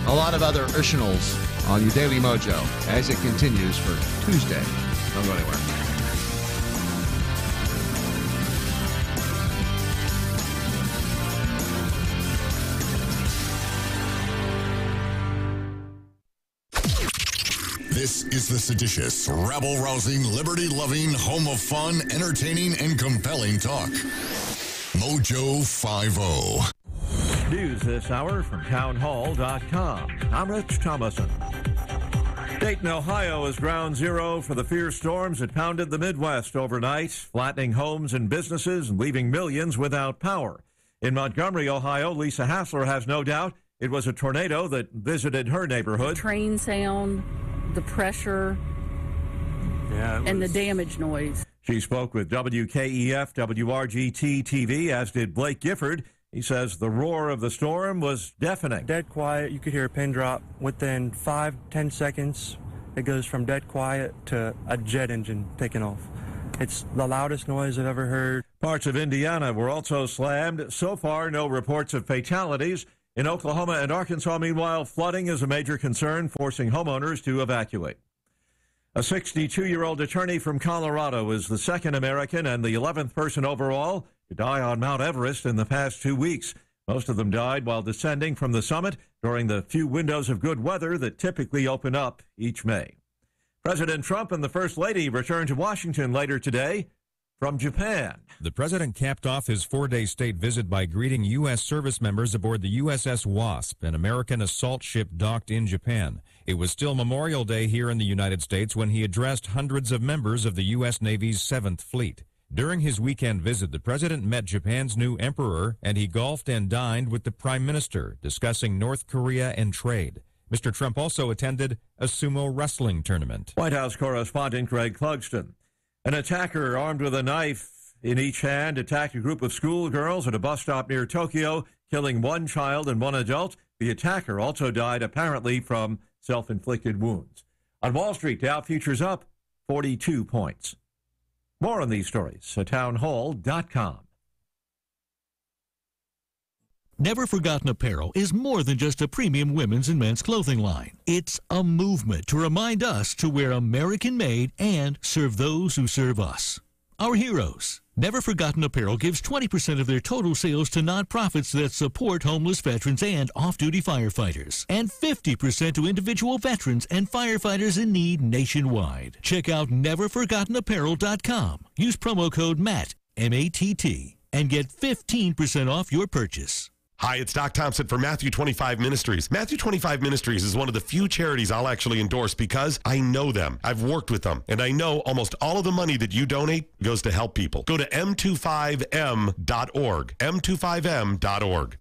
Speaker 4: a lot of other irrationals on your Daily Mojo as it continues for Tuesday. Don't go anywhere.
Speaker 3: This is the seditious, rabble-rousing, liberty-loving, home of fun, entertaining, and compelling talk. MoJo 50.
Speaker 14: News this hour from townhall.com. I'm Rich Thomason. Dayton, Ohio is ground zero for the fierce storms that pounded the Midwest overnight, flattening homes and businesses and leaving millions without power. In Montgomery, Ohio, Lisa Hassler has no doubt it was a tornado that visited her neighborhood.
Speaker 10: Train sound, the pressure, and the damage noise.
Speaker 14: She spoke with WKEF, WRGT TV, as did Blake Gifford. He says the roar of the storm was deafening.
Speaker 12: Dead quiet. You could hear a pin drop within 5-10 seconds. It goes from dead quiet to a jet engine taking off. It's the loudest noise I've ever heard.
Speaker 14: Parts of Indiana were also slammed. So far, no reports of fatalities. In Oklahoma and Arkansas, meanwhile, flooding is a major concern, forcing homeowners to evacuate. A 62-year-old attorney from Colorado is the second American and the 11th person overall to die on Mount Everest in the past 2 weeks. Most of them died while descending from the summit during the few windows of good weather that typically open up each May. President Trump and the First Lady return to Washington later today from Japan.
Speaker 13: The president capped off his 4-day state visit by greeting U.S. service members aboard the USS Wasp, an American assault ship docked in Japan. It was still Memorial Day here in the United States when he addressed hundreds of members of the U.S. Navy's 7th Fleet. During his weekend visit, the president met Japan's new emperor, and he golfed and dined with the prime minister, discussing North Korea and trade. Mr. Trump also attended a sumo wrestling tournament.
Speaker 14: White House correspondent Greg Clugston. An attacker armed with a knife in each hand, attacked a group of schoolgirls at a bus stop near Tokyo, killing one child and one adult. The attacker also died apparently from self-inflicted wounds. On Wall Street, Dow futures up 42 points. More on these stories at townhall.com.
Speaker 1: Never Forgotten Apparel is more than just a premium women's and men's clothing line. It's a movement to remind us to wear American-made and serve those who serve us. Our heroes. Never Forgotten Apparel gives 20% of their total sales to nonprofits that support homeless veterans and off-duty firefighters, and 50% to individual veterans and firefighters in need nationwide. Check out neverforgottenapparel.com. Use promo code MATT, M-A-T-T, and get 15% off your purchase.
Speaker 15: Hi, it's Doc Thompson for Matthew 25 Ministries. Matthew 25 Ministries is one of the few charities I'll actually endorse because I know them. I've worked with them, and I know almost all of the money that you donate goes to help people. Go to m25m.org, m25m.org.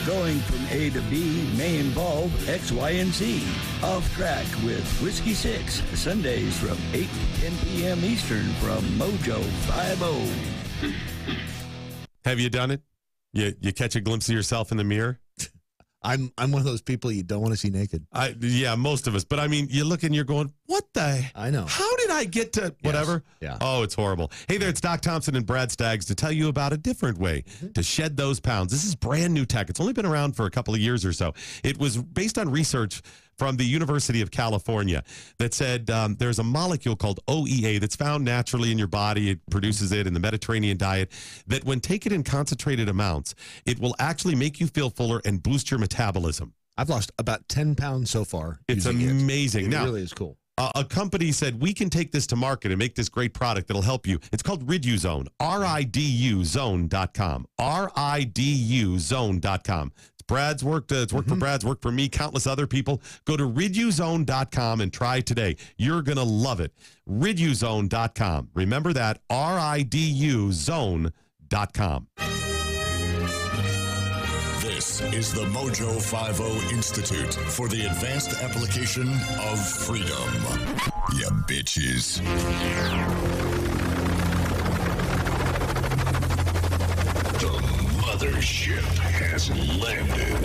Speaker 16: Going from A to B may involve X, Y, and Z. Off Track with Whiskey 6, Sundays from 8 to 10 p.m. Eastern from MoJo 50.
Speaker 15: Have you done it? You catch a glimpse of yourself in the mirror?
Speaker 17: I'm one of those people you don't want to see naked.
Speaker 15: Yeah, most of us. But I mean, you look and you're going, what the?
Speaker 17: I know.
Speaker 15: How did I get to whatever?
Speaker 17: Yes. Yeah.
Speaker 15: Oh, it's horrible. Hey there, it's Doc Thompson and Brad Staggs to tell you about a different way to shed those pounds. This is brand new tech. It's only been around for a couple of years or so. It was based on research from the University of California that said there's a molecule called OEA that's found naturally in your body. It produces it in the Mediterranean diet, that when taken in concentrated amounts, it will actually make you feel fuller and boost your metabolism.
Speaker 17: I've lost about 10 pounds so far.
Speaker 15: It's amazing.
Speaker 17: It
Speaker 15: now,
Speaker 17: really is cool.
Speaker 15: A company said, we can take this to market and make this great product that'll help you. It's called Riduzone, RIDUZone.com, RIDUZone.com. Brad's worked. It's worked for Brad's, worked for me, countless other people. Go to riduzone.com and try today. You're going to love it. Riduzone.com. Remember that, RIDUZone.com.
Speaker 3: This is the MoJo 50 Institute for the Advanced Application of Freedom. Ya bitches.
Speaker 18: Mothership has landed.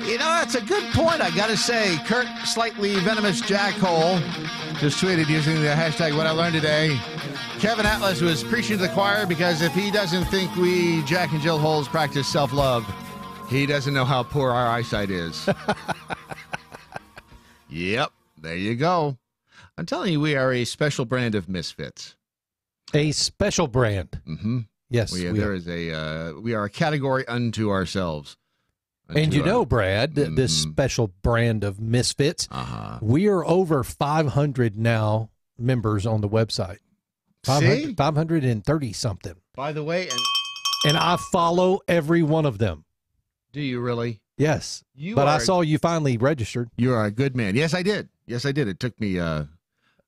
Speaker 4: You know, that's a good point, I gotta say. Kurt, slightly venomous jackhole, just tweeted using the hashtag What I Learned Today. Kevin Atlas was preaching to the choir because if he doesn't think we Jack and Jill Holes practice self-love, he doesn't know how poor our eyesight is. Yep, there you go. I'm telling you, we are a special brand of misfits.
Speaker 5: A special brand.
Speaker 4: Mm-hmm.
Speaker 5: Yes,
Speaker 4: we are a category unto ourselves.
Speaker 5: And you know, Brad, this special brand of misfits, we are over 500 now members on the website. 530 something.
Speaker 4: By the way,
Speaker 5: and I follow every one of them.
Speaker 4: Do you really?
Speaker 5: Yes. I saw you finally registered.
Speaker 4: You are a good man. Yes, I did. It took me. I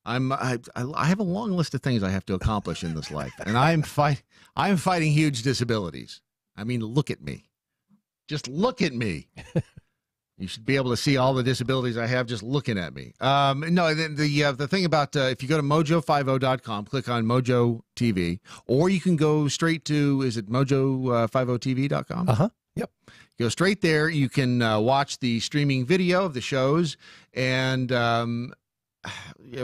Speaker 4: have a long list of things I have to accomplish in this life, and I'm fighting huge disabilities. I mean, look at me. Just look at me. You should be able to see all the disabilities I have just looking at me. No, the thing about if you go to mojo50.com, click on Mojo TV, or you can go straight to, is it mojo50tv.com?
Speaker 5: Yep.
Speaker 4: Go straight there. You can watch the streaming video of the shows, and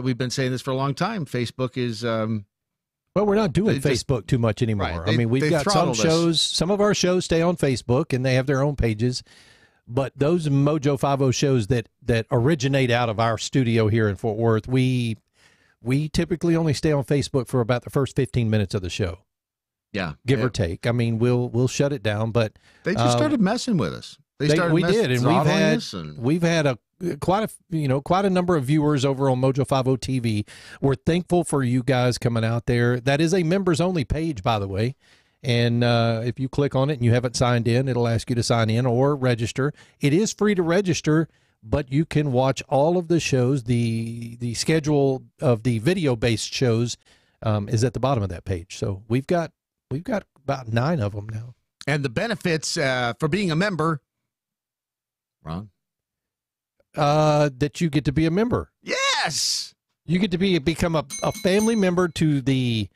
Speaker 4: we've been saying this for a long time. Facebook is...
Speaker 5: well, we're not doing Facebook too much anymore.
Speaker 4: Right.
Speaker 5: We've got some shows. Some of our shows stay on Facebook, and they have their own pages. But those MoJo 50 shows that originate out of our studio here in Fort Worth, we typically only stay on Facebook for about the first 15 minutes of the show.
Speaker 4: Yeah,
Speaker 5: give or take. I mean, we'll shut it down, but
Speaker 4: they just started messing with us. We've
Speaker 5: had quite a number of viewers over on MoJo 50 TV. We're thankful for you guys coming out there. That is a members only page, by the way. And if you click on it and you haven't signed in, it'll ask you to sign in or register. It is free to register, but you can watch all of the shows. The schedule of the video-based shows is at the bottom of that page. So we've got about 9 of them now.
Speaker 4: And the benefits for being a member, Ron?
Speaker 5: That you get to be a member.
Speaker 4: Yes.
Speaker 5: You get to become a family member to the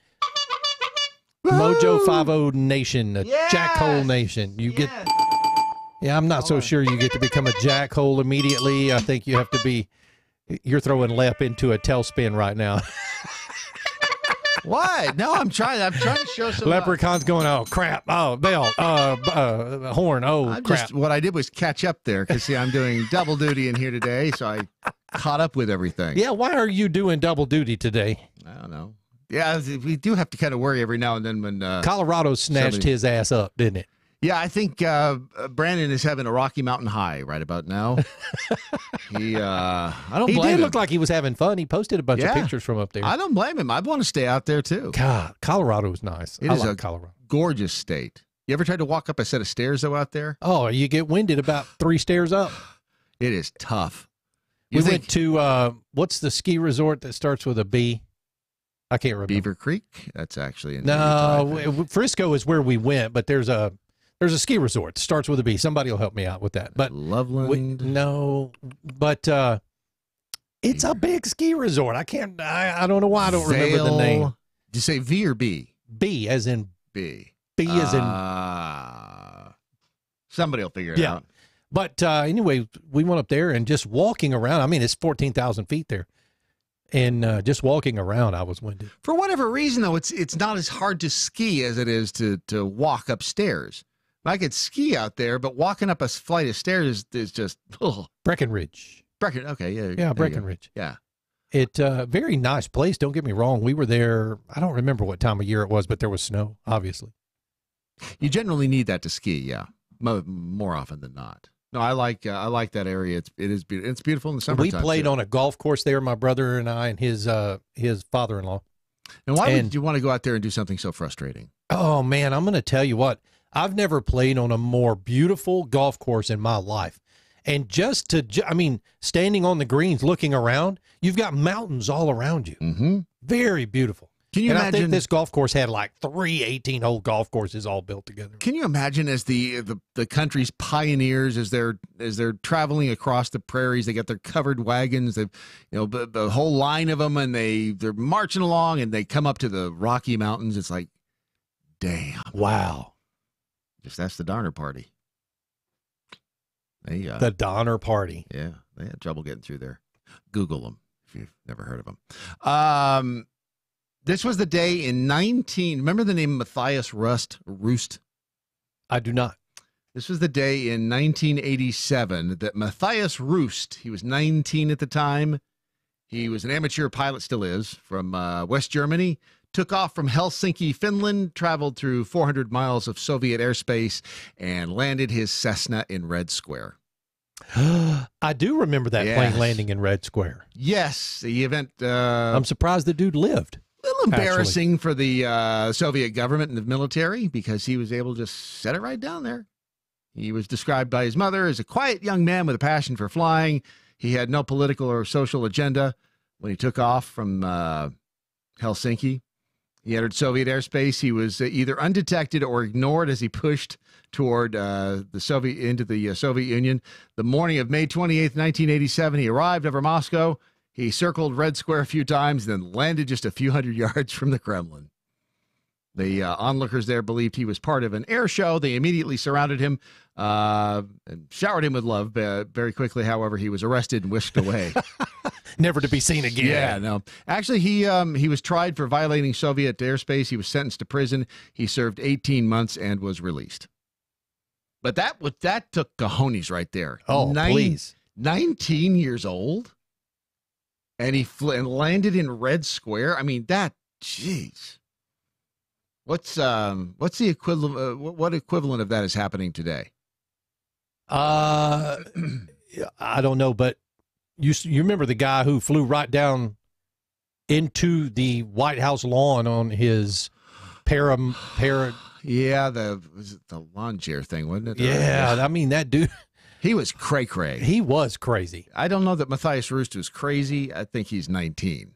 Speaker 5: MoJo 50 Nation, the Jackhole Nation. You get. Yeah, I'm not so sure you get to become a jackhole immediately. I think you have to be. You're throwing Lep into a tailspin right now.
Speaker 4: What? No, I'm trying to show some.
Speaker 5: Leprechaun's going, oh, crap. Oh, bell. Horn. Oh, crap.
Speaker 4: What I did was catch up there because, see, I'm doing double duty in here today, so I caught up with everything.
Speaker 5: Yeah, why are you doing double duty today?
Speaker 4: I don't know. Yeah, we do have to kind of worry every now and then when
Speaker 5: Colorado snatched his ass up, didn't it?
Speaker 4: Yeah, I think Brandon is having a Rocky Mountain high right about now. I don't blame him.
Speaker 5: He did look like he was having fun. He posted a bunch of pictures from up there.
Speaker 4: I don't blame him. I want to stay out there too.
Speaker 5: God, Colorado is nice.
Speaker 4: It is a gorgeous state. You ever tried to walk up a set of stairs though out there?
Speaker 5: Oh, you get winded about 3 stairs up.
Speaker 4: It is tough.
Speaker 5: We went to what's the ski resort that starts with a B? I can't remember.
Speaker 4: Beaver Creek. That's actually in
Speaker 5: no. Frisco is where we went, but there's a ski resort that starts with a B. Somebody will help me out with that. But
Speaker 4: Loveland.
Speaker 5: It's a big ski resort. I don't know why I don't remember the name.
Speaker 4: Did you say V or B?
Speaker 5: B as in
Speaker 4: B.
Speaker 5: B as in.
Speaker 4: Somebody will figure it out.
Speaker 5: But anyway, we went up there and just walking around. I mean, it's 14,000 feet there. And just walking around, I was winded.
Speaker 4: For whatever reason, though, it's not as hard to ski as it is to walk upstairs. I could ski out there, but walking up a flight of stairs is just
Speaker 5: Breckenridge.
Speaker 4: Okay,
Speaker 5: yeah, Breckenridge.
Speaker 4: Yeah,
Speaker 5: it very nice place. Don't get me wrong. We were there. I don't remember what time of year it was, but there was snow. Obviously,
Speaker 4: you generally need that to ski. Yeah, more often than not. No, I like that area. It's beautiful in the summertime.
Speaker 5: We played on a golf course there. My brother and I and his father-in-law.
Speaker 4: And why would you want to go out there and do something so frustrating?
Speaker 5: Oh man, I'm going to tell you what. I've never played on a more beautiful golf course in my life. And standing on the greens, looking around, you've got mountains all around you.
Speaker 4: Mm-hmm.
Speaker 5: Very beautiful.
Speaker 4: Can you imagine?
Speaker 5: I think this golf course had like 3 18-hole golf courses all built together.
Speaker 4: Can you imagine as the country's pioneers, as they're traveling across the prairies, they got their covered wagons, the whole line of them, and they're marching along, and they come up to the Rocky Mountains. It's like, damn,
Speaker 5: wow.
Speaker 4: That's the Donner Party.
Speaker 5: The Donner Party.
Speaker 4: Yeah, they had trouble getting through there. Google them if you've never heard of them. This was the day in remember the name Matthias Roost?
Speaker 5: I do not.
Speaker 4: This was the day in 1987 that Matthias Roost, he was 19 at the time. He was an amateur pilot, still is, from West Germany. Took off from Helsinki, Finland, traveled through 400 miles of Soviet airspace, and landed his Cessna in Red Square.
Speaker 5: I do remember that plane landing in Red Square.
Speaker 4: Yes, the event.
Speaker 5: I'm surprised the dude lived.
Speaker 4: A little embarrassing for the Soviet government and the military because he was able to just set it right down there. He was described by his mother as a quiet young man with a passion for flying. He had no political or social agenda when he took off from Helsinki. He entered Soviet airspace. He was either undetected or ignored as he pushed toward into the Soviet Union. The morning of May 28th, 1987, he arrived over Moscow. He circled Red Square a few times, then landed just a few hundred yards from the Kremlin. The onlookers there believed he was part of an air show. They immediately surrounded him and showered him with love. Very quickly, however, he was arrested and whisked away.
Speaker 5: Never to be seen again.
Speaker 4: Yeah, no. Actually, he was tried for violating Soviet airspace. He was sentenced to prison. He served 18 months and was released. But that took cojones right there.
Speaker 5: Oh, please.
Speaker 4: 19 years old, and he landed in Red Square. I mean, jeez. What's the equivalent? What equivalent of that is happening today?
Speaker 5: I don't know, but you remember the guy who flew right down into the White House lawn on his
Speaker 4: Yeah, was it the lawn chair thing, wasn't it?
Speaker 5: Yeah, I mean that dude.
Speaker 4: He was cray-cray.
Speaker 5: He was crazy.
Speaker 4: I don't know that Matthias Roost was crazy. I think he's 19.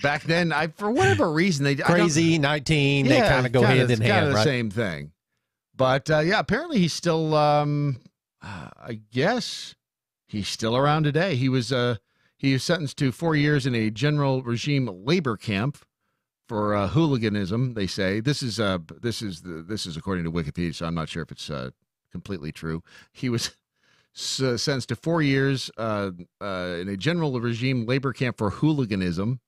Speaker 4: Back then, for whatever reason, they
Speaker 5: 19. They kind of go hand in hand,
Speaker 4: kind of the
Speaker 5: right?
Speaker 4: same thing. But apparently he's still. I guess he's still around today. He He is sentenced to 4 years in a general regime labor camp for hooliganism. They say this is according to Wikipedia, so I'm not sure if it's completely true. He was sentenced to 4 years in a general regime labor camp for hooliganism.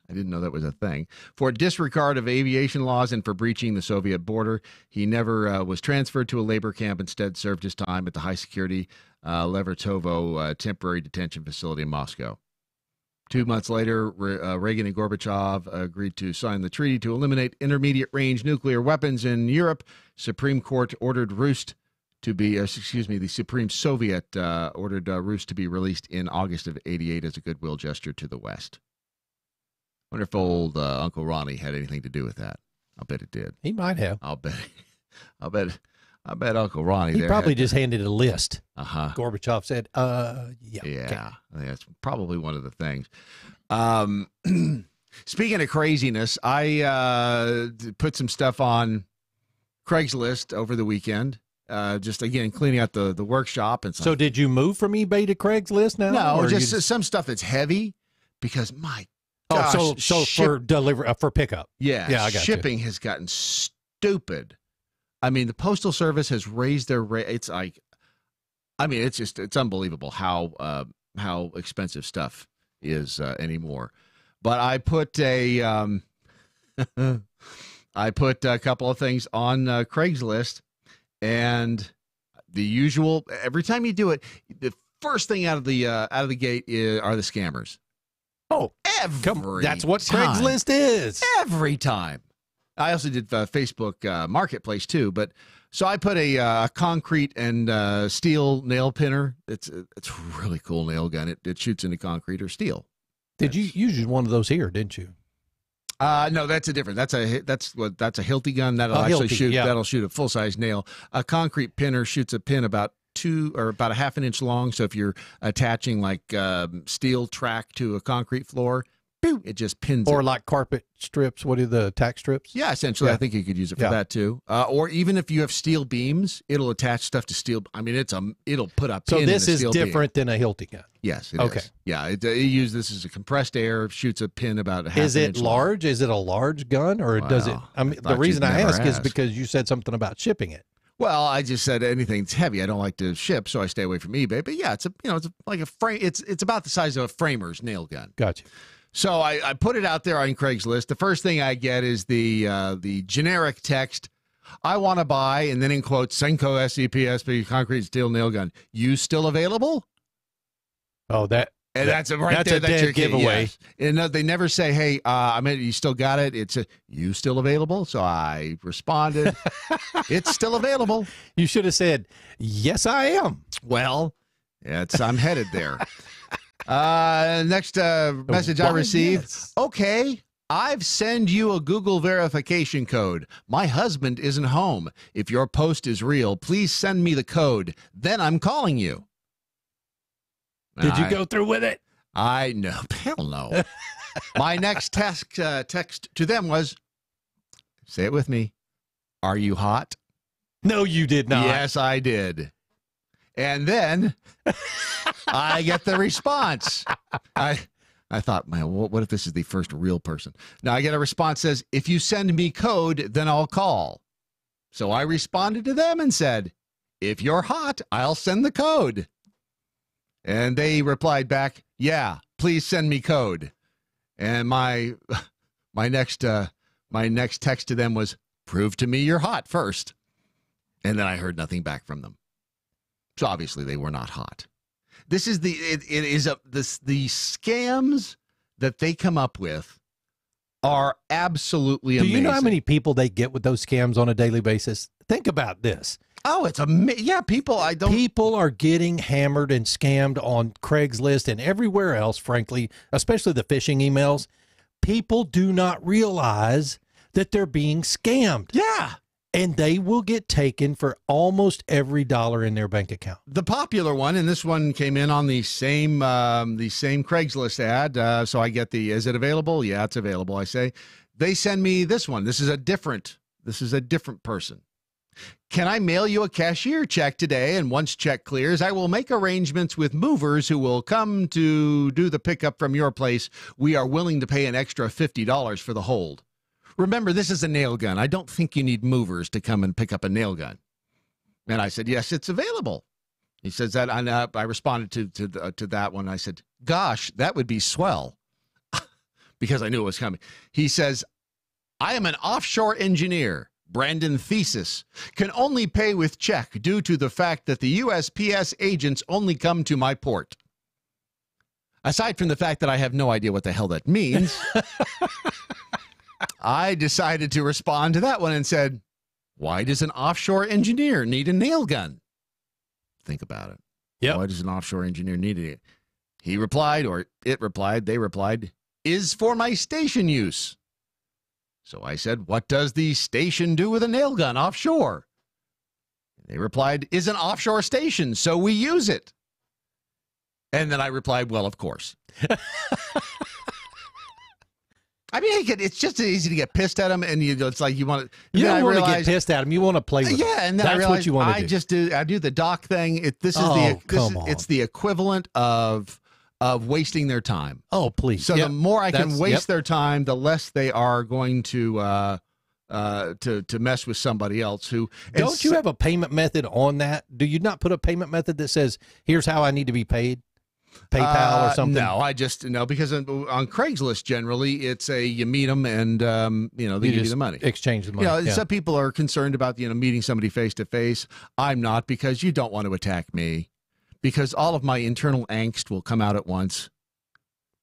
Speaker 4: I didn't know that was a thing. For disregard of aviation laws and for breaching the Soviet border. He never was transferred to a labor camp. Instead, served his time at the high-security Levertovo temporary detention facility in Moscow. 2 months later, Reagan and Gorbachev agreed to sign the treaty to eliminate intermediate-range nuclear weapons in Europe. Supreme Court ordered Rus to be, the Supreme Soviet ordered Rus to be released in August of '88 as a goodwill gesture to the West. I wonder if old Uncle Ronnie had anything to do with that. I'll bet it did.
Speaker 5: He might have.
Speaker 4: I'll bet Uncle Ronnie.
Speaker 5: He probably just handed a list.
Speaker 4: Gorbachev
Speaker 5: said, yeah.
Speaker 4: Yeah, okay. I think that's probably one of the things. Speaking of craziness, I put some stuff on Craigslist over the weekend. Just, again, cleaning out the workshop. And
Speaker 5: so did you move from eBay to Craigslist now?
Speaker 4: No, just some stuff that's heavy because, my gosh.
Speaker 5: For pickup.
Speaker 4: Yeah,
Speaker 5: I got
Speaker 4: shipping has gotten stupid. I mean, the Postal Service has raised their rate. It's like, I mean, it's unbelievable how expensive stuff is anymore. But I put a couple of things on Craigslist, and the usual. Every time you do it, the first thing out of the gate are the scammers.
Speaker 5: Oh, that's what Craigslist is.
Speaker 4: Every time. I also did Facebook Marketplace too, but so I put a concrete and steel nail pinner. It's a really cool nail gun. It shoots into concrete or steel.
Speaker 5: Did you use one of those here? Didn't you?
Speaker 4: No, that's a different. That's a Hilti gun that'll actually shoot. Yeah. That'll shoot a full size nail. A concrete pinner shoots a pin about a half an inch long. So if you're attaching like steel track to a concrete floor, it just pins
Speaker 5: or
Speaker 4: it.
Speaker 5: Like carpet strips. What are the tack strips?
Speaker 4: Yeah, essentially. Yeah. I think you could use it for that too. Or even if you have steel beams, it'll attach stuff to steel. I mean, it'll put a pin.
Speaker 5: So this
Speaker 4: in a
Speaker 5: is
Speaker 4: steel
Speaker 5: different than a Hilti gun.
Speaker 4: Yes, it is. Yeah, it uses this as a compressed air, shoots a pin about a half an inch.
Speaker 5: Is it large? Is it a large gun, or does it? I mean, the reason I ask is because you said something about shipping it.
Speaker 4: Well, I just said anything that's heavy I don't like to ship, so I stay away from eBay. But yeah, it's like a frame. It's about the size of a framer's nail gun.
Speaker 5: Gotcha.
Speaker 4: So I put it out there on Craigslist. The first thing I get is the generic text, "I want to buy," and then in quotes, "Senko SCP concrete steel nail gun. You still available?"
Speaker 5: Oh, that's
Speaker 4: that's
Speaker 5: a dead giveaway.
Speaker 4: Yes. And they never say, "Hey, you still got it." It's "You still available?" So I responded, "It's still available."
Speaker 5: You should have said, "Yes, I am."
Speaker 4: Well, I'm headed there. Next message I received. Yes. "Okay, I've sent you a Google verification code. My husband isn't home. If your post is real, please send me the code. Then I'm calling you."
Speaker 5: Did you go through with it?
Speaker 4: No, hell no. My next text to them was, say it with me, "Are you hot?"
Speaker 5: No, you did not.
Speaker 4: Yes, I did. And then I get the response. I thought, man, what if this is the first real person? Now I get a response that says, "If you send me code, then I'll call." So I responded to them and said, "If you're hot, I'll send the code." And they replied back, "Yeah, please send me code." And my next text to them was, "Prove to me you're hot first." And then I heard nothing back from them. So obviously they were not hot. This is the scams that they come up with are absolutely amazing.
Speaker 5: Do you know how many people they get with those scams on a daily basis? Think about this.
Speaker 4: Oh, it's amazing. Yeah, people
Speaker 5: are getting hammered and scammed on Craigslist and everywhere else, frankly, especially the phishing emails. People do not realize that they're being scammed.
Speaker 4: Yeah.
Speaker 5: And they will get taken for almost every dollar in their bank account.
Speaker 4: The popular one, and this one came in on the same Craigslist ad. So I get is it available? Yeah, it's available. I say, they send me this one. This is a different person. Can I mail you a cashier check today? And once check clears, I will make arrangements with movers who will come to do the pickup from your place. We are willing to pay an extra $50 for the hold. Remember, this is a nail gun. I don't think you need movers to come and pick up a nail gun. And I said, yes, it's available. He says that. I responded to that one. I said, gosh, that would be swell, because I knew it was coming. He says, I am an offshore engineer. Brandon Thesis can only pay with check due to the fact that the USPS agents only come to my port. Aside from the fact that I have no idea what the hell that means, I decided to respond to that one and said, why does an offshore engineer need a nail gun? Think about it.
Speaker 5: Yeah.
Speaker 4: Why does an offshore engineer need it? He replied, or it replied, they replied, is for my station use. So I said, what does the station do with a nail gun offshore? They replied, is an offshore station, so we use it. And then I replied, well, of course. I mean, it's just easy to get pissed at them, and it's like you want to.
Speaker 5: You don't want to get pissed at them. You want to play with them.
Speaker 4: Yeah, and then
Speaker 5: that's what you want to do.
Speaker 4: I do the doc thing. It's the equivalent of wasting their time.
Speaker 5: Oh, please.
Speaker 4: So the more I can waste their time, the less they are going to mess with somebody else who.
Speaker 5: Don't you have a payment method on that? Do you not put a payment method that says, here's how I need to be paid? PayPal or something?
Speaker 4: No, because on Craigslist generally it's you meet them and they give you the money,
Speaker 5: exchange the money.
Speaker 4: Some people are concerned about meeting somebody face to face. I'm not, because you don't want to attack me, because all of my internal angst will come out at once,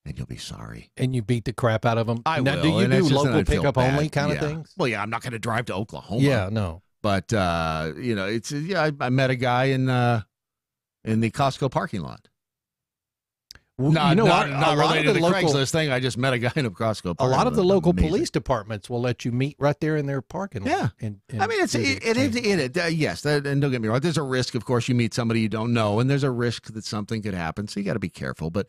Speaker 4: and you'll be sorry.
Speaker 5: And you beat the crap out of them.
Speaker 4: I will.
Speaker 5: Do you do local pickup only kind of things?
Speaker 4: Well, yeah, I'm not going to drive to Oklahoma.
Speaker 5: Yeah, no.
Speaker 4: But I met a guy in the Costco parking lot. Not related to the Craigslist thing. I just met a guy in a Costco.
Speaker 5: A lot of the local police departments will let you meet right there in their parking lot.
Speaker 4: Yeah, I mean, yes, and don't get me wrong. There's a risk, of course. You meet somebody you don't know, and there's a risk that something could happen. So you got to be careful. But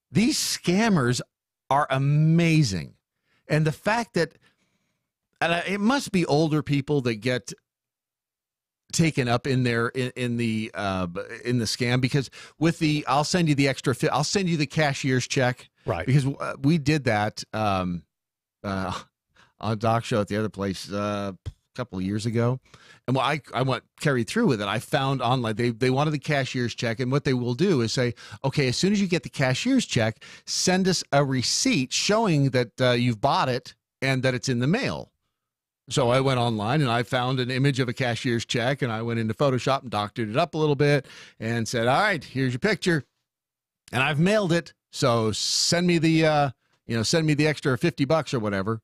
Speaker 4: these scammers are amazing, and the fact that it must be older people that get taken up in the scam, because with I'll send you the extra I'll send you the cashier's check,
Speaker 5: right?
Speaker 4: Because we did that on a doc show at the other place a couple of years ago, and I went carried through with it. I found online they wanted the cashier's check, and what they will do is say, okay, as soon as you get the cashier's check, send us a receipt showing that you've bought it and that it's in the mail. So I went online and I found an image of a cashier's check, and I went into Photoshop and doctored it up a little bit and said, all right, here's your picture, and I've mailed it. So send me the extra $50 or whatever.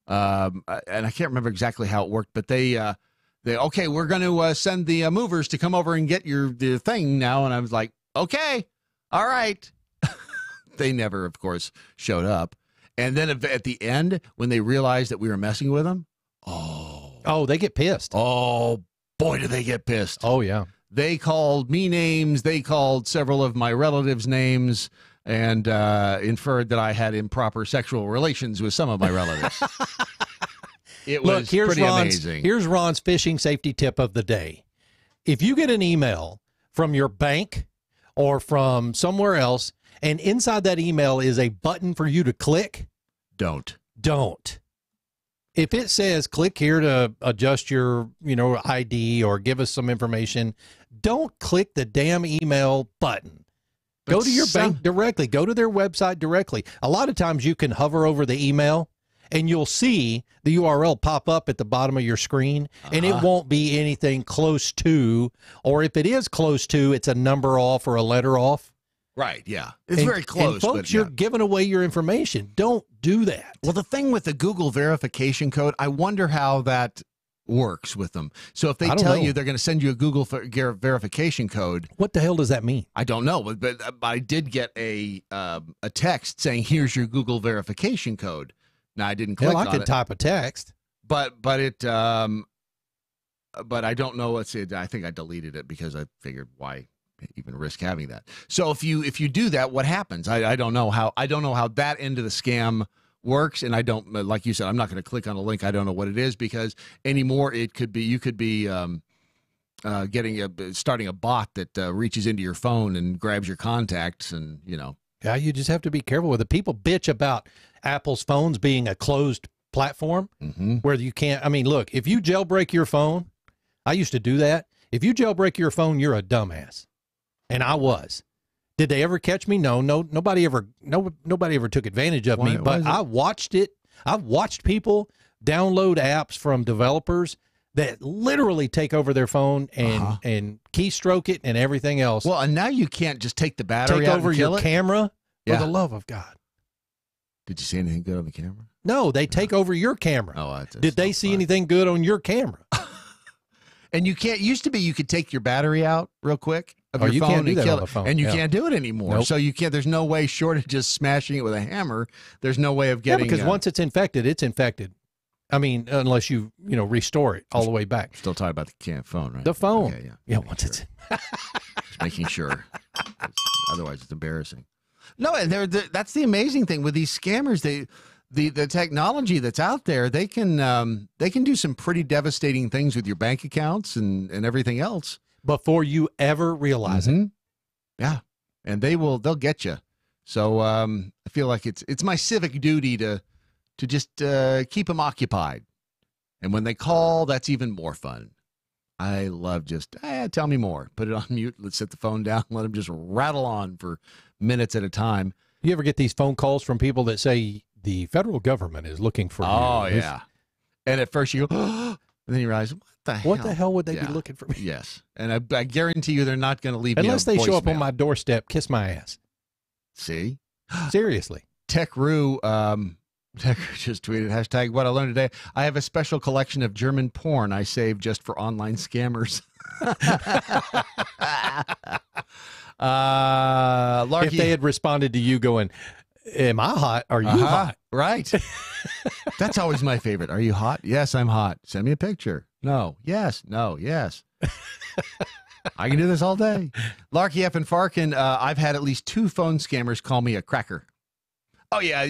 Speaker 4: And I can't remember exactly how it worked, but okay, we're going to send the movers to come over and get the thing now. And I was like, okay, all right. They never, of course, showed up. And then at the end, when they realized that we were messing with them,
Speaker 5: oh, they get pissed.
Speaker 4: Oh, boy, do they get pissed.
Speaker 5: Oh, yeah.
Speaker 4: They called me names. They called several of my relatives names, and inferred that I had improper sexual relations with some of my relatives. It was pretty amazing.
Speaker 5: Here's Ron's fishing safety tip of the day. If you get an email from your bank or from somewhere else, and inside that email is a button for you to click,
Speaker 4: don't.
Speaker 5: If it says click here to adjust your, ID or give us some information, don't click the damn email button. Go to your bank directly. Go to their website directly. A lot of times you can hover over the email and you'll see the URL pop up at the bottom of your screen, and it won't be anything close to, or if it is close to, it's a number off or a letter off.
Speaker 4: Right, yeah. It's very close.
Speaker 5: And folks, you're giving away your information. Don't do that.
Speaker 4: Well, the thing with the Google verification code, I wonder how that works with them. So if they tell you they're going to send you a Google verification code.
Speaker 5: What the hell does that mean?
Speaker 4: I don't know, but I did get a text saying, here's your Google verification code. Now, I didn't click on it.
Speaker 5: I could type a text.
Speaker 4: But I don't know. Let's see. I think I deleted it because I figured, why even risk having that? So if you do that, what happens? I don't know how that end of the scam works, and I don't, like you said, I'm not going to click on a link. I don't know what it is, because anymore you could be starting a bot that reaches into your phone and grabs your contacts, and
Speaker 5: Yeah, you just have to be careful with it. People bitch about Apple's phones being a closed platform where you can't. I mean, look, if you jailbreak your phone, I used to do that. If you jailbreak your phone, you're a dumbass, and I was. Did they ever catch me? No, nobody ever took advantage of me. But I watched it. I've watched people download apps from developers that literally take over their phone and keystroke it and everything else.
Speaker 4: Well, and now you can't just take the battery
Speaker 5: take
Speaker 4: out
Speaker 5: over
Speaker 4: and kill
Speaker 5: your
Speaker 4: it?
Speaker 5: camera.
Speaker 4: Yeah.
Speaker 5: For the love of God.
Speaker 4: Did you see anything good on the camera?
Speaker 5: No, they take over your camera.
Speaker 4: Oh,
Speaker 5: did they see anything good on your camera?
Speaker 4: And you can't. Used to be you could take your battery out real quick of your
Speaker 5: you
Speaker 4: phone
Speaker 5: can't do
Speaker 4: and
Speaker 5: that
Speaker 4: kill
Speaker 5: on the
Speaker 4: it,
Speaker 5: phone.
Speaker 4: and you
Speaker 5: Yeah.
Speaker 4: can't do it anymore.
Speaker 5: Nope.
Speaker 4: So you can't. There's no way short of just smashing it with a hammer. There's no way of getting.
Speaker 5: Yeah, because once it's infected, it's infected. I mean, unless you restore it all the way back.
Speaker 4: Still talking about the phone, right?
Speaker 5: The phone.
Speaker 4: Okay,
Speaker 5: yeah. Once it's
Speaker 4: just making sure. Otherwise, it's embarrassing. No, and that's the amazing thing with these scammers. The technology that's out there, they can do some pretty devastating things with your bank accounts and everything else
Speaker 5: before you ever realize it.
Speaker 4: Yeah, and they'll get you. So I feel like it's my civic duty to just keep them occupied. And when they call, that's even more fun. I love just tell me more. Put it on mute. Let's set the phone down. Let them just rattle on for minutes at a time.
Speaker 5: You ever get these phone calls from people that say the federal government is looking for you?
Speaker 4: Oh, yeah. And at first you go, and then you realize, what the hell
Speaker 5: would they be looking for me?
Speaker 4: Yes. And I guarantee you they're not going to leave
Speaker 5: unless
Speaker 4: me a
Speaker 5: they show up on
Speaker 4: voicemail.
Speaker 5: my doorstep, kiss my ass.
Speaker 4: See?
Speaker 5: Seriously.
Speaker 4: TechRoo just tweeted, hashtag what I learned today. I have a special collection of German porn I saved just for online scammers. Larky,
Speaker 5: if they had responded to you going, am I hot? Are you hot?
Speaker 4: Right. That's always my favorite. Are you hot? Yes, I'm hot. Send me a picture. No. Yes. No. Yes. I can do this all day. Larky F and Farkin, I've had at least 2 phone scammers call me a cracker. Oh, yeah.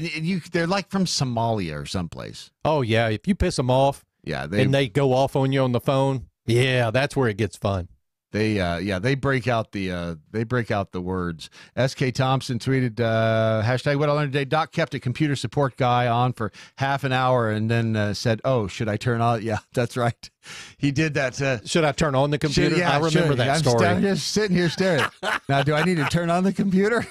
Speaker 4: They're like from Somalia or someplace.
Speaker 5: Oh, yeah. If you piss them off and they go off on you on the phone, yeah, that's where it gets fun.
Speaker 4: They break out the words. SK Thompson tweeted, hashtag what I learned today. Doc kept a computer support guy on for half an hour and then said, oh, should I turn on? Yeah, that's right. He did that.
Speaker 5: Should I turn on the computer? I remember that story.
Speaker 4: I'm just sitting here staring. Now, do I need to turn on the computer?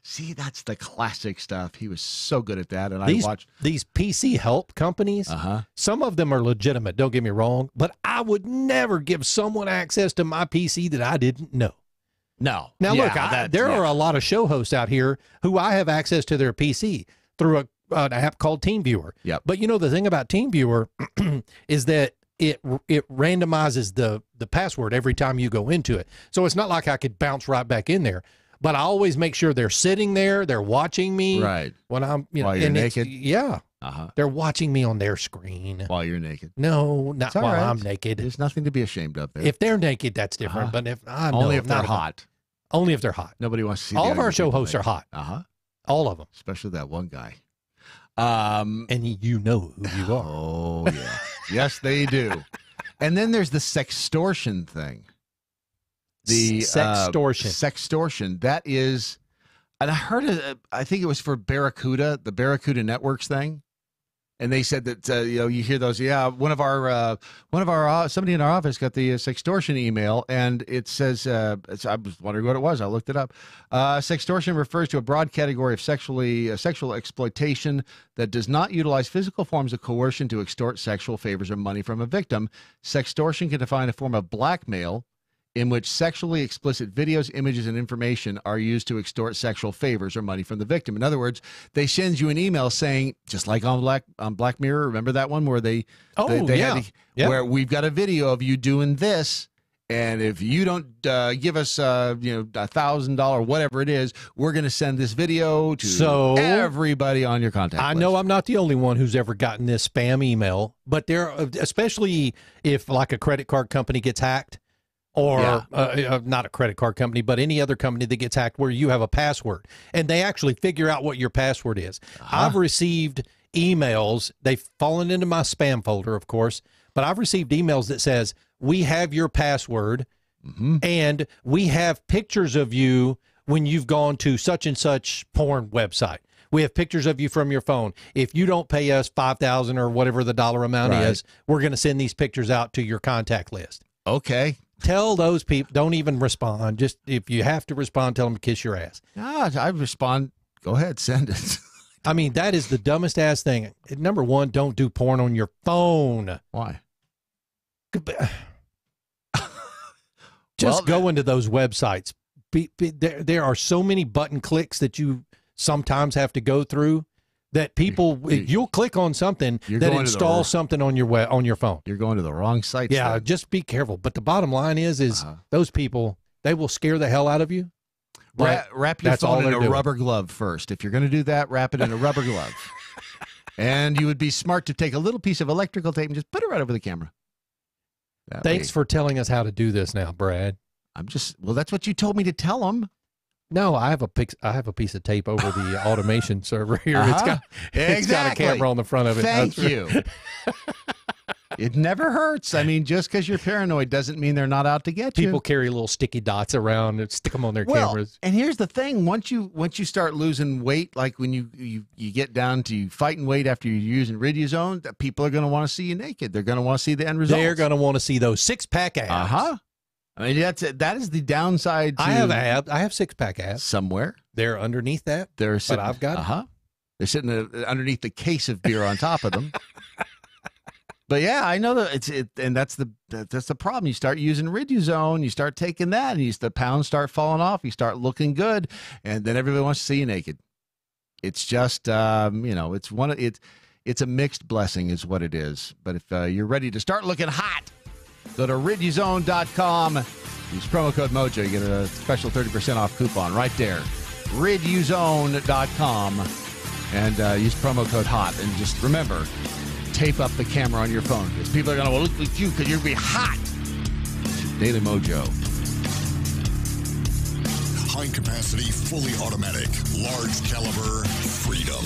Speaker 4: See, that's the classic stuff. He was so good at that. And I watched
Speaker 5: these PC help companies. Some of them are legitimate. Don't get me wrong, but I would never give someone access to my PC that I didn't know.
Speaker 4: No.
Speaker 5: Now, look, there are a lot of show hosts out here who I have access to their PC through an app called TeamViewer.
Speaker 4: Yep.
Speaker 5: But the thing about TeamViewer is that it randomizes the password every time you go into it. So it's not like I could bounce right back in there. But I always make sure they're sitting there, they're watching me.
Speaker 4: Right.
Speaker 5: When I'm,
Speaker 4: while you're naked?
Speaker 5: Yeah. They're watching me on their screen.
Speaker 4: While you're naked?
Speaker 5: No, not while
Speaker 4: right.
Speaker 5: I'm naked.
Speaker 4: There's nothing to be ashamed of there.
Speaker 5: If they're naked, that's different. But if I know
Speaker 4: only if they're hot.
Speaker 5: Only if they're hot.
Speaker 4: Nobody wants to see
Speaker 5: all of our show hosts are hot. All of them.
Speaker 4: Especially that one guy.
Speaker 5: And you know who you are.
Speaker 4: Oh, yeah. Yes, they do. And then there's the sextortion thing. The sextortion. That is, and I heard it. I think it was for Barracuda, the Barracuda Networks thing, and they said that you hear those. Yeah, one of our somebody in our office got the sextortion email, and it says. I was wondering what it was. I looked it up. Sextortion refers to a broad category of sexual exploitation that does not utilize physical forms of coercion to extort sexual favors or money from a victim. Sextortion can define a form of blackmail in which sexually explicit videos, images, and information are used to extort sexual favors or money from the victim. In other words, they send you an email saying, just like on Black Mirror, remember that one where they where we've got a video of you doing this, and if you don't give us $1,000, whatever it is, we're going to send this video to everybody on your contact list.
Speaker 5: I know I'm not the only one who's ever gotten this spam email, but especially if like a credit card company gets hacked. or not a credit card company, but any other company that gets hacked where you have a password and they actually figure out what your password is. I've received emails. They've fallen into my spam folder, of course, but I've received emails that says, we have your password and we have pictures of you when you've gone to such and such porn website. We have pictures of you from your phone. If you don't pay us $5,000 or whatever the dollar amount is, we're going to send these pictures out to your contact list.
Speaker 4: Okay.
Speaker 5: Tell those people, don't even respond. Just if you have to respond, tell them to kiss your ass.
Speaker 4: I respond. Go ahead, send it.
Speaker 5: I mean, that is the dumbest ass thing. Number one, don't do porn on your phone.
Speaker 4: Why?
Speaker 5: Just go into those websites. There are so many button clicks that you sometimes have to go through that people, you'll click on something that installs something on your phone.
Speaker 4: You're going to the wrong site.
Speaker 5: Yeah, just be careful. But the bottom line is those people, they will scare the hell out of you.
Speaker 4: Wrap your phone in a rubber glove first. If you're going to do that, wrap it in a rubber glove. And you would be smart to take a little piece of electrical tape and just put it right over the camera.
Speaker 5: Thanks for telling us how to do this now, Brad.
Speaker 4: Well, that's what you told me to tell them.
Speaker 5: No, I have a piece of tape over the automation server here. It's got a camera on the front of it.
Speaker 4: Thank you. It never hurts. I mean, just because you're paranoid doesn't mean they're not out to get you.
Speaker 5: People carry little sticky dots around and stick them on their cameras.
Speaker 4: And here's the thing: once you start losing weight, like when you get down to fighting weight after you're using Riduzone, people are going to want to see you naked. They're going to want to see the end result.
Speaker 5: They're going to want to see those six-pack abs.
Speaker 4: I mean, that is the downside.
Speaker 5: I have abs. I have six-pack abs
Speaker 4: somewhere.
Speaker 5: They're underneath that. But I've got
Speaker 4: They're sitting underneath the case of beer on top of them. But yeah, I know that and that's the problem. You start using Riduzone, you start taking that, and the pounds start falling off. You start looking good, and then everybody wants to see you naked. It's just it's a mixed blessing, is what it is. But if you're ready to start looking hot, go to Riduzone.com. Use promo code MoJo. You get a special 30% off coupon right there. Riduzone.com. And use promo code HOT. And just remember, tape up the camera on your phone, because people are going to look at you because you're going to be hot. Daily Mojo.
Speaker 3: High capacity, fully automatic, large caliber, freedom.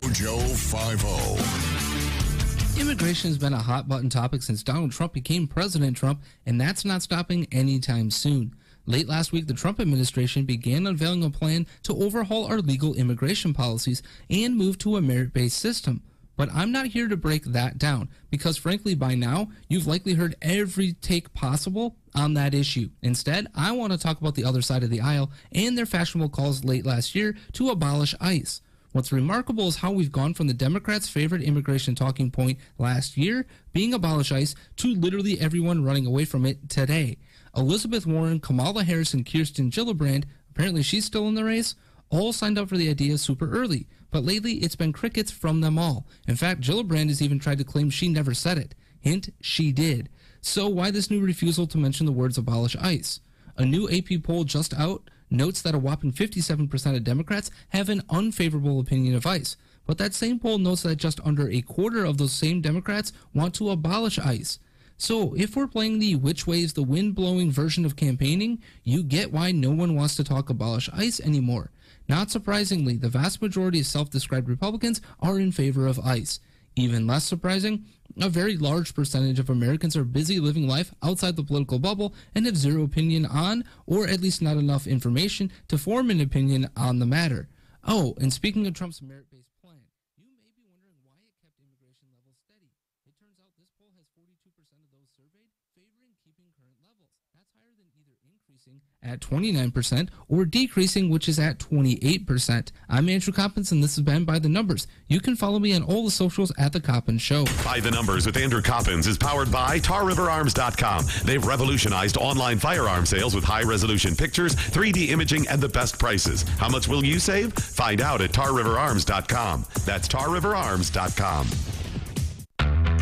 Speaker 3: MoJo 50.
Speaker 19: Immigration has been a hot button topic since Donald Trump became President Trump, and that's not stopping anytime soon. Late last week, the Trump administration began unveiling a plan to overhaul our legal immigration policies and move to a merit-based system. But I'm not here to break that down, because frankly, by now, you've likely heard every take possible on that issue. Instead, I want to talk about the other side of the aisle and their fashionable calls late last year to abolish ICE. What's remarkable is how we've gone from the Democrats' favorite immigration talking point last year, being abolish ICE, to literally everyone running away from it today. Elizabeth Warren, Kamala Harris, and Kirsten Gillibrand, apparently she's still in the race, all signed up for the idea super early. But lately, it's been crickets from them all. In fact, Gillibrand has even tried to claim she never said it. Hint, she did. So why this new refusal to mention the words abolish ICE? A new AP poll just out notes that a whopping 57% of Democrats have an unfavorable opinion of ICE. But that same poll notes that just under a quarter of those same Democrats want to abolish ICE. So if we're playing the which way is the wind blowing version of campaigning, you get why no one wants to talk abolish ICE anymore. Not surprisingly, the vast majority of self-described Republicans are in favor of ICE. Even less surprising, a very large percentage of Americans are busy living life outside the political bubble and have zero opinion on, or at least not enough information to form an opinion on the matter. Oh, and speaking of Trump's merit-based plan, you may be wondering why it kept immigration levels steady. It turns out this poll has 42% of those surveyed favoring keeping current levels. That's higher than either increasing at 29% or decreasing, which is at 28%. I'm Andrew Coppins, and this has been By the Numbers. You can follow me on all the socials at The Coppins Show.
Speaker 22: By the Numbers with Andrew Coppins is powered by TarRiverArms.com. They've revolutionized online firearm sales with high-resolution pictures, 3D imaging, and the best prices. How much will you save? Find out at TarRiverArms.com. That's TarRiverArms.com.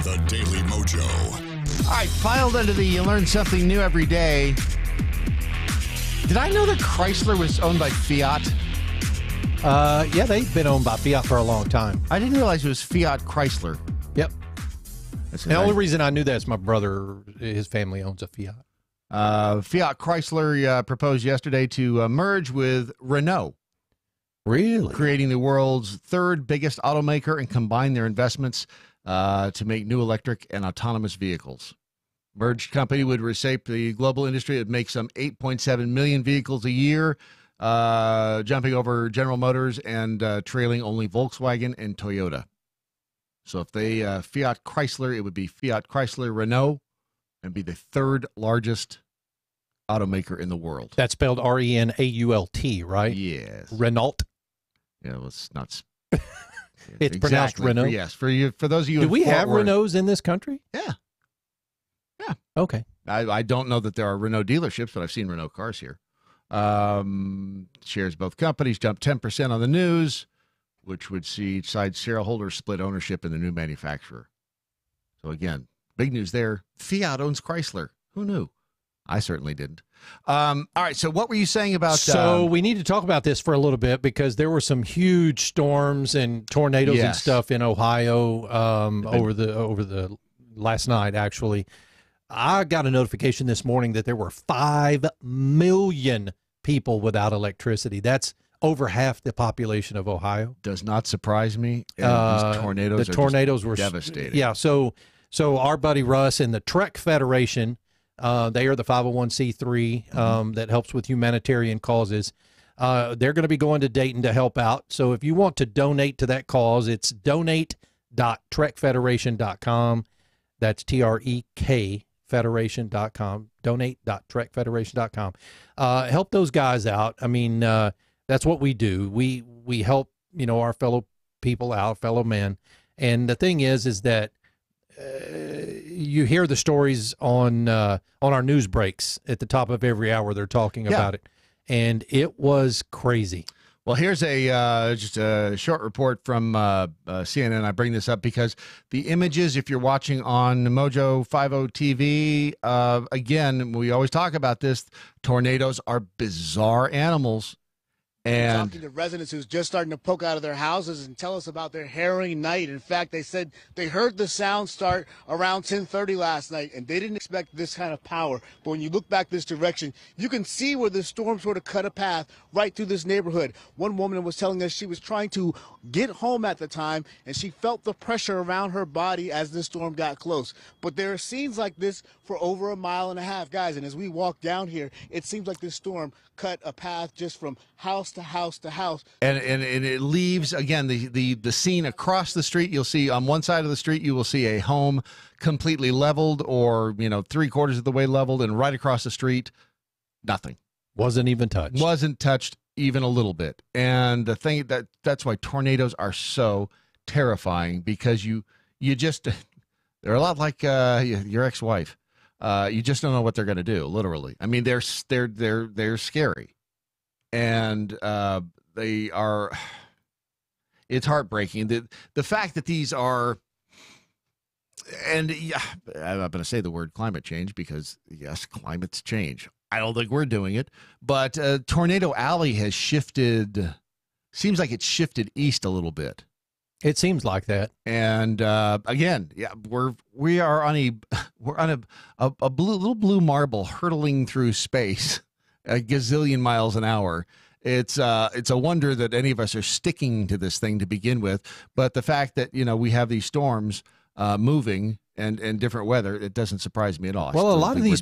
Speaker 3: The Daily Mojo.
Speaker 4: All right, filed under the You Learn Something New Every Day. Did I know that Chrysler was owned by Fiat?
Speaker 5: Yeah, they've been owned by Fiat for a long time.
Speaker 4: I didn't realize it was Fiat Chrysler.
Speaker 5: Yep. The only reason I knew that is my brother, his family owns a Fiat.
Speaker 4: Fiat Chrysler proposed yesterday to merge with Renault.
Speaker 5: Really?
Speaker 4: Creating the world's third biggest automaker and combine their investments to make new electric and autonomous vehicles. Merged company would reshape the global industry. It would make some 8.7 million vehicles a year, jumping over General Motors and trailing only Volkswagen and Toyota. So if they Fiat Chrysler, it would be Fiat Chrysler Renault and be the third largest automaker in the world.
Speaker 5: That's spelled Renault, right?
Speaker 4: Yes.
Speaker 5: Renault.
Speaker 4: Yeah, well, it's not.
Speaker 5: It's pronounced Renault.
Speaker 4: Yes, for you. For those of you,
Speaker 5: do we have Renaults in this country?
Speaker 4: Yeah. Yeah.
Speaker 5: Okay.
Speaker 4: I don't know that there are Renault dealerships, but I've seen Renault cars here. Shares both companies jumped 10% on the news, which would see each side shareholders split ownership in the new manufacturer. So again, big news there. Fiat owns Chrysler. Who knew? I certainly didn't. All right. So what were you saying about?
Speaker 5: So we need to talk about this for a little bit because there were some huge storms and tornadoes and stuff in Ohio over the last night. Actually, I got a notification this morning that there were 5 million people without electricity. That's over half the population of Ohio.
Speaker 4: Does not surprise me. And these tornadoes were devastating.
Speaker 5: Yeah. So our buddy Russ and the Trek Federation. They are the 501c3 that helps with humanitarian causes. They're going to be going to Dayton to help out. So if you want to donate to that cause, it's donate.trekfederation.com. That's TREK Federation.com. Donate.trekfederation.com. Help those guys out. I mean, that's what we do. We help, our fellow people out, fellow men. And the thing is that you hear the stories on our news breaks at the top of every hour. They're talking about it, and it was crazy.
Speaker 4: Well, here's just a short report from CNN. I bring this up because the images, if you're watching on MoJo 50 TV, again, we always talk about this. Tornadoes are bizarre animals. And
Speaker 20: talking to residents who's just starting to poke out of their houses and tell us about their harrowing night. In fact, they said they heard the sound start around 10:30 last night, and they didn't expect this kind of power. But when you look back this direction, you can see where the storm sort of cut a path right through this neighborhood. One woman was telling us she was trying to get home at the time, and she felt the pressure around her body as the storm got close. But there are scenes like this for over 1.5 miles, guys, and as we walk down here, it seems like this storm cut a path just from house to house to house.
Speaker 4: And it leaves, again, the scene across the street. You'll see on one side of the street, you will see a home completely leveled or, 3/4 of the way leveled, and right across the street, nothing.
Speaker 5: Wasn't even touched.
Speaker 4: Wasn't touched even a little bit. And the thing that's why tornadoes are so terrifying, because you just, they're a lot like your ex-wife. You just don't know what they're going to do, literally. I mean, they're scary. And they are, it's heartbreaking. The fact that these are, and yeah, I'm not going to say the word climate change because, yes, climates change. I don't think we're doing it. But Tornado Alley has shifted, seems like it's shifted east a little bit.
Speaker 5: It seems like that.
Speaker 4: And again, yeah, we are on a little blue marble hurtling through space, a gazillion miles an hour. It's a wonder that any of us are sticking to this thing to begin with. But the fact that we have these storms moving and different weather, it doesn't surprise me at all.
Speaker 5: Well, a lot of these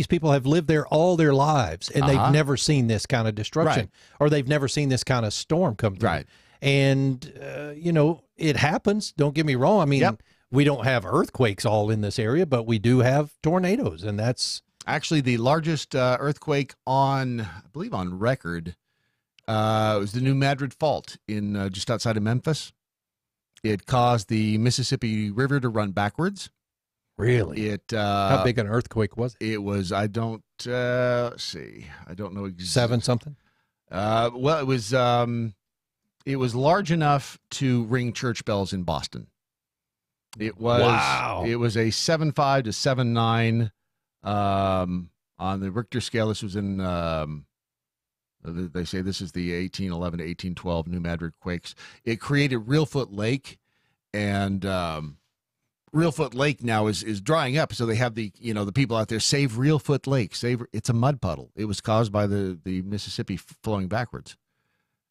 Speaker 5: people have lived there all their lives, and they've never seen this kind of destruction, or they've never seen this kind of storm come through.
Speaker 4: Right.
Speaker 5: And, it happens. Don't get me wrong. I mean, we don't have earthquakes all in this area, but we do have tornadoes. And that's
Speaker 4: actually the largest earthquake I believe on record. It was the New Madrid Fault in just outside of Memphis. It caused the Mississippi River to run backwards.
Speaker 5: Really? How big an earthquake was it?
Speaker 4: It was, let's see. I don't know exactly.
Speaker 5: 7 something?
Speaker 4: Well, it was large enough to ring church bells in Boston. It was It was a 7.5 to 7.9 on the Richter scale. This was in they say this is the 1811 to 1812 New Madrid quakes. It created Reelfoot Lake, and Reelfoot Lake now is drying up, so they have the people out there save Reelfoot Lake. It's a mud puddle. It was caused by the Mississippi flowing backwards.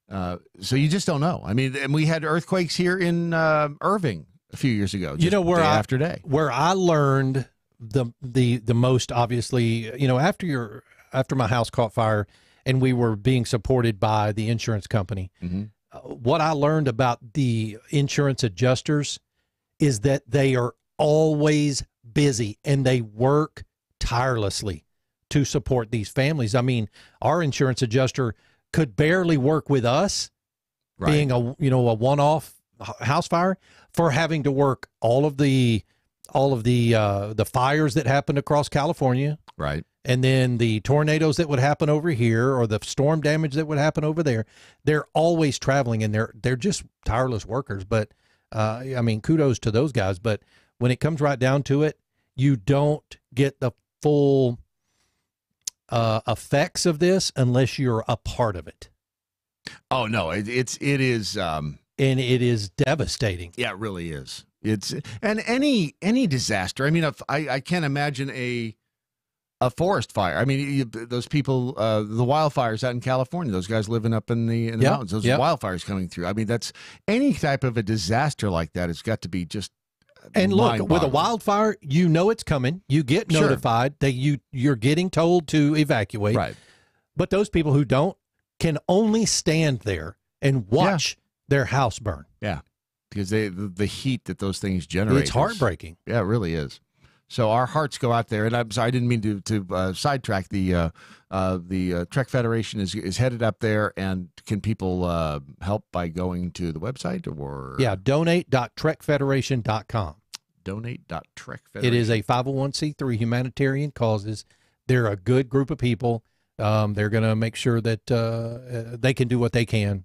Speaker 4: So you just don't know. I mean, and we had earthquakes here in Irving a few years ago. Where after day,
Speaker 5: where I learned the most, obviously, after my house caught fire and we were being supported by the insurance company.
Speaker 4: Mm-hmm.
Speaker 5: What I learned about the insurance adjusters is that they are always busy and they work tirelessly to support these families. I mean, our insurance adjuster could barely work with us, being a one-off house fire, for having to work all of the fires that happened across California,
Speaker 4: right,
Speaker 5: and then the tornadoes that would happen over here, or the storm damage that would happen over there. They're always traveling, and they're just tireless workers. But I mean, kudos to those guys. But when it comes right down to it, you don't get the full effects of this unless you're a part of it.
Speaker 4: Oh no, it is,
Speaker 5: and it is devastating.
Speaker 4: Yeah, it really is. And any disaster. I mean, if I can't imagine a forest fire. I mean, those people, the wildfires out in California, those guys living up in the mountains, those wildfires coming through. I mean, that's any type of a disaster like that has got to be just.
Speaker 5: And look, with a wildfire, it's coming. You get notified that you're getting told to evacuate.
Speaker 4: Right.
Speaker 5: But those people who don't can only stand there and watch their house burn.
Speaker 4: Yeah. Because the heat that those things generate.
Speaker 5: It's heartbreaking.
Speaker 4: Yeah, it really is. So our hearts go out there, and I'm sorry, I didn't mean to sidetrack. The Trek Federation is headed up there, and can people help by going to the website or?
Speaker 5: Yeah, donate.trekfederation.com.
Speaker 4: Donate.trekfederation.
Speaker 5: It is a 501c3 humanitarian causes. They're a good group of people. They're going to make sure that they can do what they can,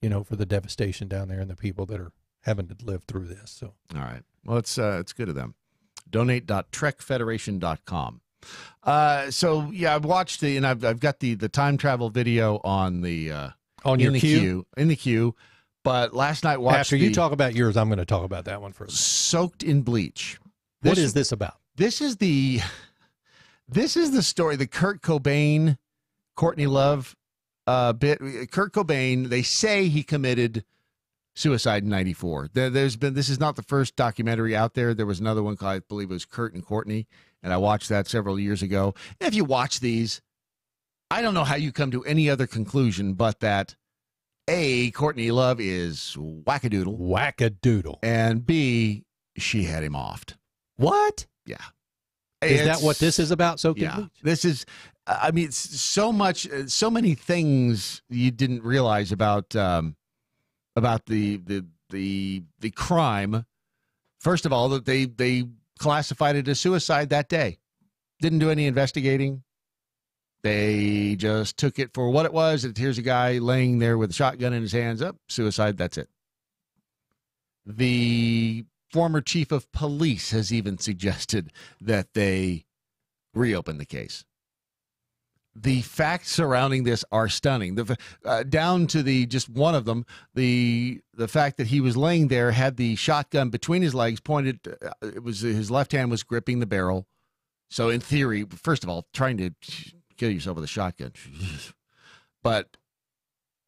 Speaker 5: for the devastation down there and the people that are having to live through this. So,
Speaker 4: all right, well, it's good of them. Donate.trekfederation.com. So yeah, I've watched and I've got the time travel video on the
Speaker 5: on your queue.
Speaker 4: In the queue. But last night watched.
Speaker 5: After you talk about yours, I'm going to talk about that one first.
Speaker 4: Soaked in Bleach.
Speaker 5: What is this about?
Speaker 4: This is the story. The Kurt Cobain, Courtney Love bit. Kurt Cobain. They say he committed suicide in '94. This is not the first documentary out there. There was another one called, I believe it was Kurt and Courtney, and I watched that several years ago. And if you watch these, I don't know how you come to any other conclusion but that A, Courtney Love is wackadoodle, and B, she had him offed.
Speaker 5: What?
Speaker 4: Yeah.
Speaker 5: Is that what this is about? So
Speaker 4: yeah, this is. I mean, so many things you didn't realize about the crime. First of all, that they classified it as suicide that day. Didn't do any investigating. They just took it for what it was. Here's a guy laying there with a shotgun in his hands. Up, suicide. That's it. The former chief of police has even suggested that they reopen the case. The facts surrounding this are stunning. Down to just one of them, the fact that he was laying there, had the shotgun between his legs, pointed. It was his left hand was gripping the barrel. So in theory, first of all, trying to kill yourself with a shotgun, but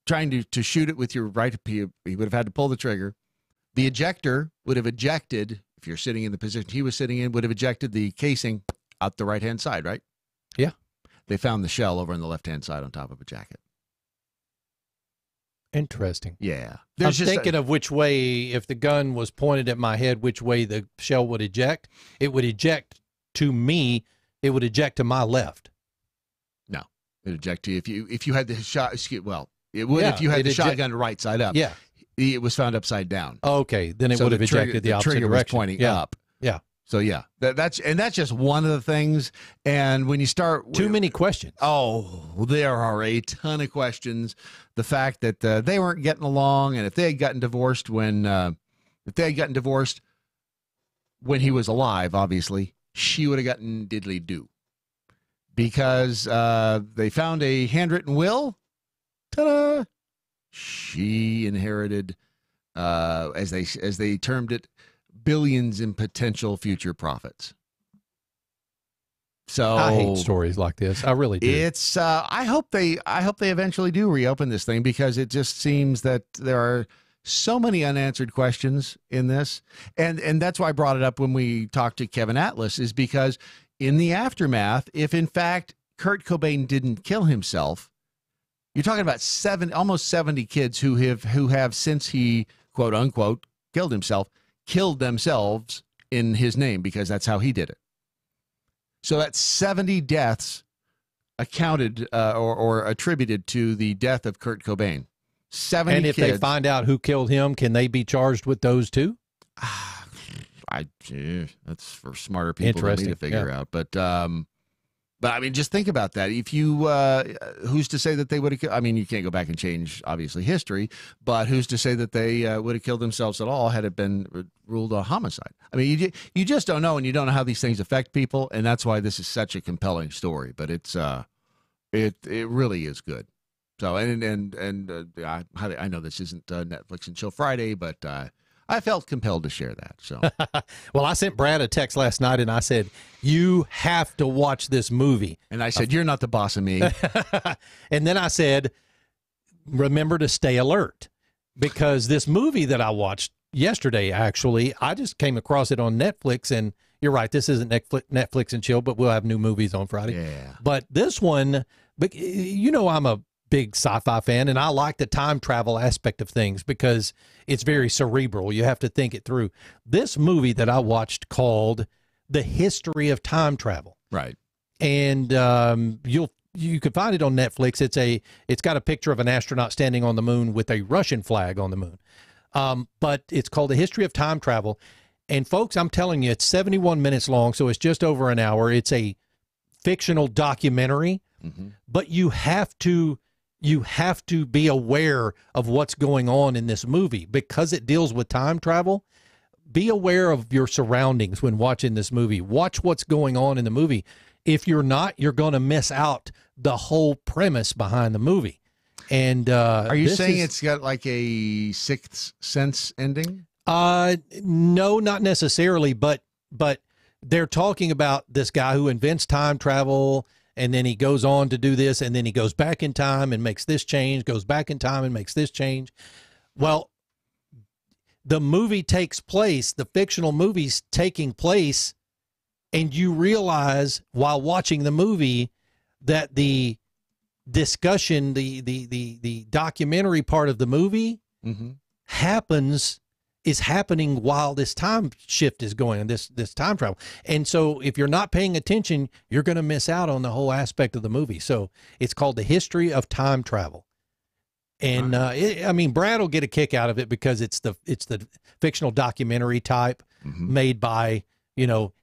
Speaker 4: trying to shoot it with your right, he would have had to pull the trigger. The ejector would have ejected, if you're sitting in the position he was sitting in, would have ejected the casing out the right-hand side, right?
Speaker 5: Yeah.
Speaker 4: They found the shell over on the left-hand side on top of a jacket.
Speaker 5: Interesting.
Speaker 4: Yeah.
Speaker 5: I'm thinking of which way, if the gun was pointed at my head, which way the shell would eject. It would eject to me. It would eject to my left.
Speaker 4: No. It would eject to you. If you had the shot, it would if you had the shotgun right side up.
Speaker 5: Yeah.
Speaker 4: It was found upside down.
Speaker 5: Okay. Then it would have ejected the opposite
Speaker 4: trigger
Speaker 5: direction.
Speaker 4: Was pointing up.
Speaker 5: Yeah.
Speaker 4: So yeah, that's just one of the things. And when you start,
Speaker 5: too many questions.
Speaker 4: Oh, there are a ton of questions. The fact that they weren't getting along, and if they had gotten divorced when he was alive, obviously she would have gotten diddly do, because they found a handwritten will. Ta-da! She inherited, as they termed it, billions in potential future profits. So
Speaker 5: I hate stories like this. I really do.
Speaker 4: It's I hope they eventually do reopen this thing, because it just seems that there are so many unanswered questions in this. And that's why I brought it up when we talked to Kevin Atlas, is because in the aftermath, if in fact Kurt Cobain didn't kill himself, you're talking about almost 70 kids who have since he, quote unquote, killed themselves in his name, because that's how he did it. So that's 70 deaths accounted or attributed to the death of Kurt Cobain. 70
Speaker 5: And if
Speaker 4: kids.
Speaker 5: they find out who killed him, can they be charged with those too?
Speaker 4: That's for smarter people than me to figure out. But I mean, just think about that. If you, who's to say that they would have? I mean, you can't go back and change, obviously, history. But who's to say that they would have killed themselves at all had it been ruled a homicide? I mean, you just don't know, and you don't know how these things affect people, and that's why this is such a compelling story. But it's it really is good. So I know this isn't Netflix and Chill Friday, but I felt compelled to share that. So,
Speaker 5: well, I sent Brad a text last night, and I said, "You have to watch this movie."
Speaker 4: And I said, "You're not the boss of me."
Speaker 5: And then I said, "Remember to stay alert, because this movie that I watched yesterday, actually, I just came across it on Netflix, and you're right, this isn't Netflix and Chill, but we'll have new movies on Friday.
Speaker 4: Yeah.
Speaker 5: But this one, I'm a big sci-fi fan, and I like the time travel aspect of things because it's very cerebral. You have to think it through. This movie that I watched called The History of Time Travel.
Speaker 4: Right.
Speaker 5: And you can find it on Netflix. It's got a picture of an astronaut standing on the moon with a Russian flag on the moon. But it's called The History of Time Travel. And folks, I'm telling you, it's 71 minutes long, so it's just over an hour. It's a fictional documentary, but you have to be aware of what's going on in this movie because it deals with time travel. Be aware of your surroundings when watching this movie. Watch what's going on in the movie. If you're not, you're going to miss out the whole premise behind the movie. And
Speaker 4: are you saying it's got like a Sixth Sense ending?
Speaker 5: No, not necessarily, but they're talking about this guy who invents time travel, and then he goes on to do this, and then he goes back in time and makes this change, goes back in time and makes this change. Well, the movie takes place, the fictional movie's taking place, and you realize while watching the movie that the discussion, the documentary part of the movie is happening while this time shift is going on, this time travel. And so if you're not paying attention, you're going to miss out on the whole aspect of the movie. So it's called The History of Time Travel. And I mean, Brad will get a kick out of it because it's the fictional documentary type made by,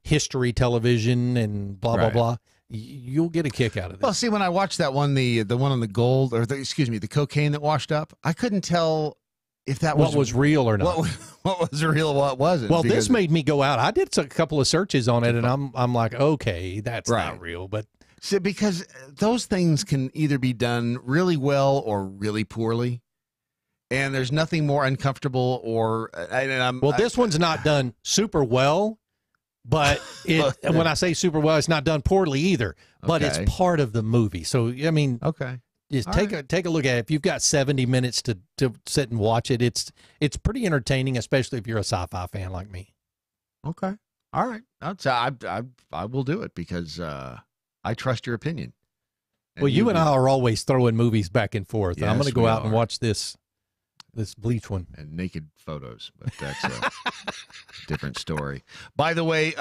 Speaker 5: history television and blah, blah, blah. You'll get a kick out of it.
Speaker 4: Well, see, when I watched that one, the one on the gold, or the cocaine that washed up, I couldn't tell if that
Speaker 5: was real or not.
Speaker 4: What was real, what wasn't.
Speaker 5: Well, this made me go out. I did a couple of searches on it, and I'm like, okay, that's not real. But
Speaker 4: see, because those things can either be done really well or really poorly, and there's nothing more uncomfortable or.
Speaker 5: This one's not done super well, but when I say super well, it's not done poorly either. But it's part of the movie. So I mean, just take a look at it. If you've got 70 minutes to sit and watch it, it's pretty entertaining, especially if you're a sci-fi fan like me.
Speaker 4: Okay. All right. I will do it because I trust your opinion.
Speaker 5: Well, you and I are always throwing movies back and forth.
Speaker 4: Yes,
Speaker 5: I'm going to go out and watch this Bleach one.
Speaker 4: And naked photos, but that's a different story. By the way,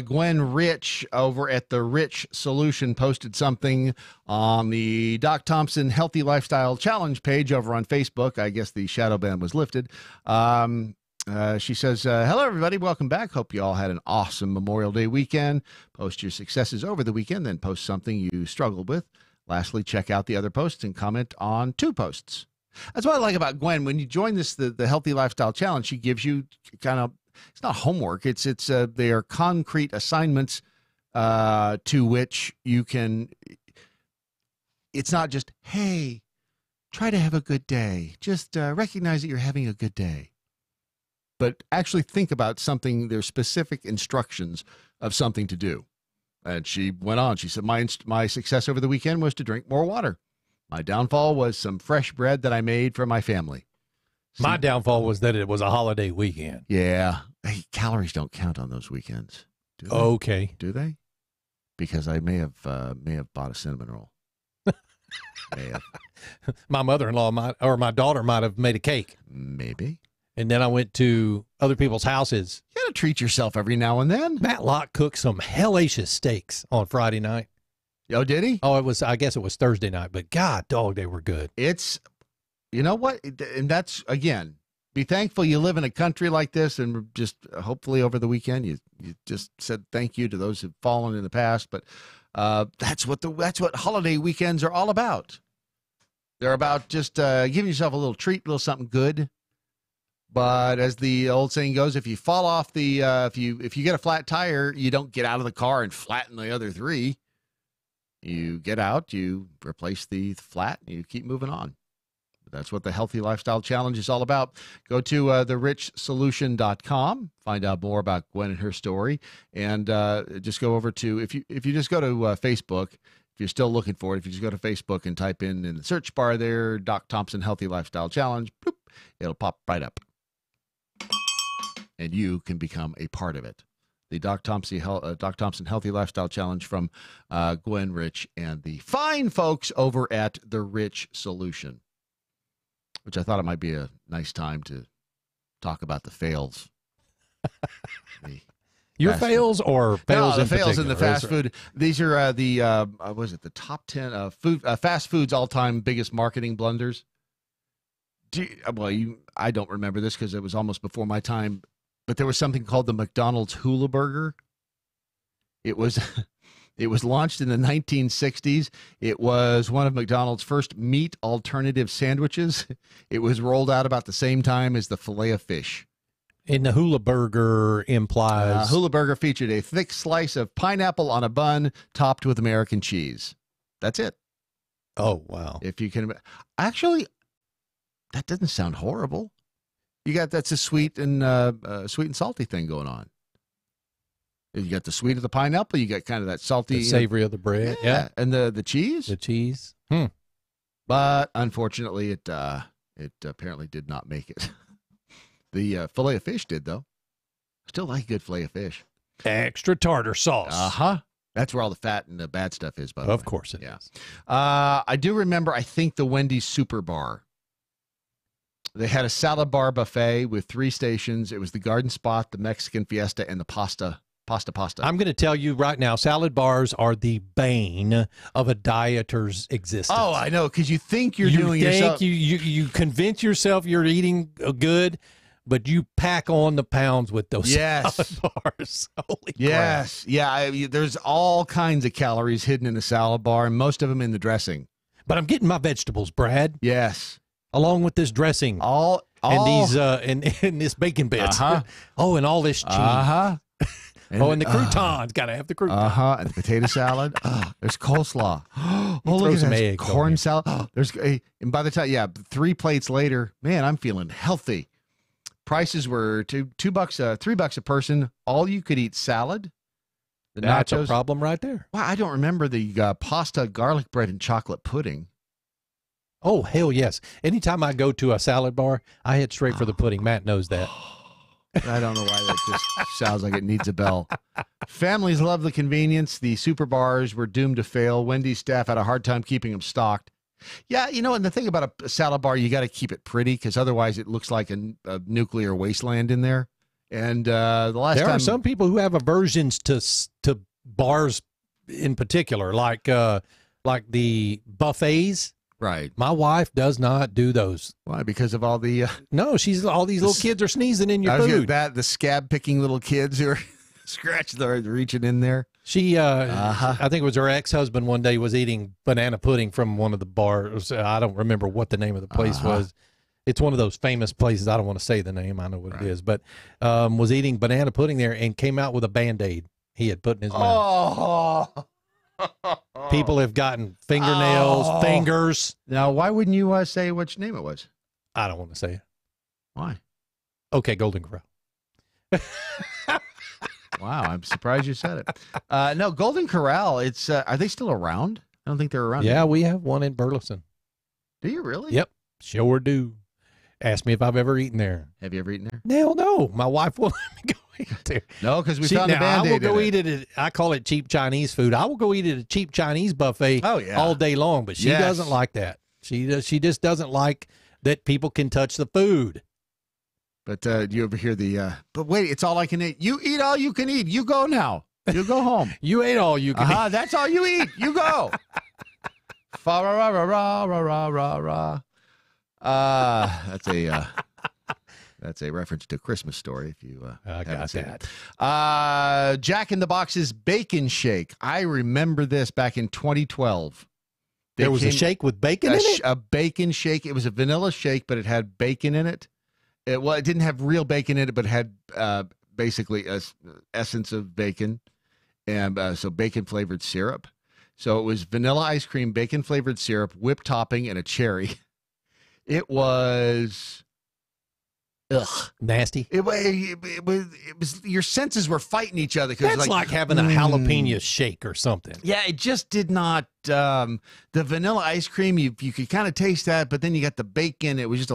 Speaker 4: Gwen Rich over at the Rich Solution posted something on the Doc Thompson Healthy Lifestyle Challenge page over on Facebook. I guess the shadow ban was lifted. She says, hello, everybody. Welcome back. Hope you all had an awesome Memorial Day weekend. Post your successes over the weekend, then post something you struggled with. Lastly, check out the other posts and comment on 2 posts. That's what I like about Gwen. When you join the Healthy Lifestyle Challenge, she gives you kind of, it's not homework. They are concrete assignments to which you can, it's not just, hey, try to have a good day. Just recognize that you're having a good day. but actually think about something, there's specific instructions of something to do. And she went on. She said, my success over the weekend was to drink more water. My downfall was some fresh bread that I made for my family.
Speaker 5: My downfall was that it was a holiday weekend.
Speaker 4: Yeah. Hey, calories don't count on those weekends. Do they?
Speaker 5: Okay.
Speaker 4: Do they? Because I may have bought a cinnamon roll. May have.
Speaker 5: My mother-in-law my daughter might have made a cake.
Speaker 4: Maybe.
Speaker 5: And then I went to other people's houses.
Speaker 4: You got to treat yourself every now and then.
Speaker 5: Matt Locke cooked some hellacious steaks on Friday night.
Speaker 4: Oh, did he?
Speaker 5: Oh, I guess it was Thursday night, but God, dog, they were good.
Speaker 4: It's, you know what? And that's, again, be thankful you live in a country like this, and just hopefully over the weekend you just said thank you to those who've fallen in the past. But that's what holiday weekends are all about. They're about just giving yourself a little treat, a little something good. But as the old saying goes, if you fall off the if you get a flat tire, you don't get out of the car and flatten the other three. You get out, you replace the flat, and you keep moving on. That's what the Healthy Lifestyle Challenge is all about. Go to therichsolution.com, find out more about Gwen and her story, and just go over to, if you just go to Facebook, if you're still looking for it, if you just go to Facebook and type in the search bar there, Doc Thompson Healthy Lifestyle Challenge, bloop, it'll pop right up. And you can become a part of it. The Doc Thompson Healthy Lifestyle Challenge from Gwen Rich and the fine folks over at The Rich Solution, which I thought it might be a nice time to talk about the fails.
Speaker 5: Your fails or fails in
Speaker 4: fails
Speaker 5: particular?
Speaker 4: in the fast food. These are the top 10 fast food's all-time biggest marketing blunders. I don't remember this because it was almost before my time, but there was something called the McDonald's Hula Burger. It was launched in the 1960s. It was one of McDonald's first meat alternative sandwiches. It was rolled out about the same time as the Filet-O-Fish.
Speaker 5: And the Hula Burger implies...
Speaker 4: Hula Burger featured a thick slice of pineapple on a bun topped with American cheese. That's it.
Speaker 5: Oh, wow.
Speaker 4: If you can... Actually, that doesn't sound horrible. That's a sweet and salty thing going on. You got the sweet of the pineapple. You got kind of that salty,
Speaker 5: the savory of the bread. Yeah.
Speaker 4: And the cheese.
Speaker 5: The cheese.
Speaker 4: But unfortunately, it apparently did not make it. The Filet-O-Fish did, though. Still like good Filet-O-Fish.
Speaker 5: Extra tartar sauce.
Speaker 4: Uh-huh. That's where all the fat and the bad stuff is, by the way.
Speaker 5: Of course it is.
Speaker 4: I do remember, I think, the Wendy's Super Bar. They had a salad bar buffet with 3 stations. It was the Garden Spot, the Mexican Fiesta, and the Pasta.
Speaker 5: I'm going to tell you right now, salad bars are the bane of a dieter's existence.
Speaker 4: Oh, I know, because you think you're doing yourself.
Speaker 5: You convince yourself you're eating good, but you pack on the pounds with those salad bars. Holy crap.
Speaker 4: Yeah. There's all kinds of calories hidden in a salad bar, and most of them in the dressing.
Speaker 5: But I'm getting my vegetables, Brad.
Speaker 4: Yes.
Speaker 5: Along with this dressing. And these and this bacon bits. Oh, and all this cheese. And the croutons. Got to have the croutons.
Speaker 4: And the potato salad. There's coleslaw.
Speaker 5: Look at some eggs.
Speaker 4: Corn salad. And by the time, 3 plates later, man, I'm feeling healthy. Prices were $2, $3 a person. All you could eat salad.
Speaker 5: That's
Speaker 4: nachos.
Speaker 5: a problem right there.
Speaker 4: Well, I don't remember the pasta, garlic bread, and chocolate pudding.
Speaker 5: Oh, hell yes. Anytime I go to a salad bar, I head straight for the pudding. Matt knows that.
Speaker 4: I don't know why that just sounds like it needs a bell. Families love the convenience. The super bars were doomed to fail. Wendy's staff had a hard time keeping them stocked. Yeah, and the thing about a salad bar, you got to keep it pretty because otherwise it looks like a nuclear wasteland in there. And the last
Speaker 5: there
Speaker 4: time...
Speaker 5: are some people who have aversions to bars in particular, like the buffets.
Speaker 4: Right.
Speaker 5: My wife does not do those.
Speaker 4: Why? Because of all the...
Speaker 5: No, all these little kids are sneezing in your food.
Speaker 4: The scab-picking little kids who are reaching in there.
Speaker 5: She, I think it was her ex-husband one day was eating banana pudding from one of the bars. I don't remember what the name of the place was. It's one of those famous places. I don't want to say the name. I know what it is. But was eating banana pudding there and came out with a Band-Aid he had put in his mouth. People have gotten fingernails, fingers.
Speaker 4: Now, why wouldn't you say which name it was?
Speaker 5: I don't want to say it.
Speaker 4: Why?
Speaker 5: Okay, Golden Corral.
Speaker 4: Wow, I'm surprised you said it. No, Golden Corral. It's are they still around? I don't think they're around.
Speaker 5: Yeah,
Speaker 4: anymore.
Speaker 5: we have one in Burleson.
Speaker 4: Do you really?
Speaker 5: Yep, sure do. Ask me if I've ever eaten there.
Speaker 4: Have you ever eaten there?
Speaker 5: Hell no. My wife won't let me go eat there.
Speaker 4: No, because we found a
Speaker 5: I
Speaker 4: Band-Aid
Speaker 5: will go
Speaker 4: in
Speaker 5: eat it at, I call it cheap Chinese food. I will go eat at a cheap Chinese buffet all day long, but she doesn't like that. She just doesn't like that people can touch the food.
Speaker 4: But do you ever hear the, but wait, it's all I can eat. You eat all you can eat. You go now. You go home.
Speaker 5: You ate all you can eat.
Speaker 4: That's all you eat. You go. Fa ra ra ra ra ra ra ra. That's a reference to a Christmas Story. If you
Speaker 5: I got that.
Speaker 4: Jack in the Box's Bacon Shake. I remember this back in 2012.
Speaker 5: There was a shake with bacon in it?
Speaker 4: A bacon shake. It was a vanilla shake, but it had bacon in it. It didn't have real bacon in it, but it had basically a essence of bacon, and so bacon-flavored syrup. So it was vanilla ice cream, bacon-flavored syrup, whipped topping, and a cherry. It was...
Speaker 5: nasty.
Speaker 4: It was your senses were fighting each other.
Speaker 5: That's like having a jalapeno shake or something.
Speaker 4: Yeah, it just did not. The vanilla ice cream, you could kind of taste that, but then you got the bacon. It was just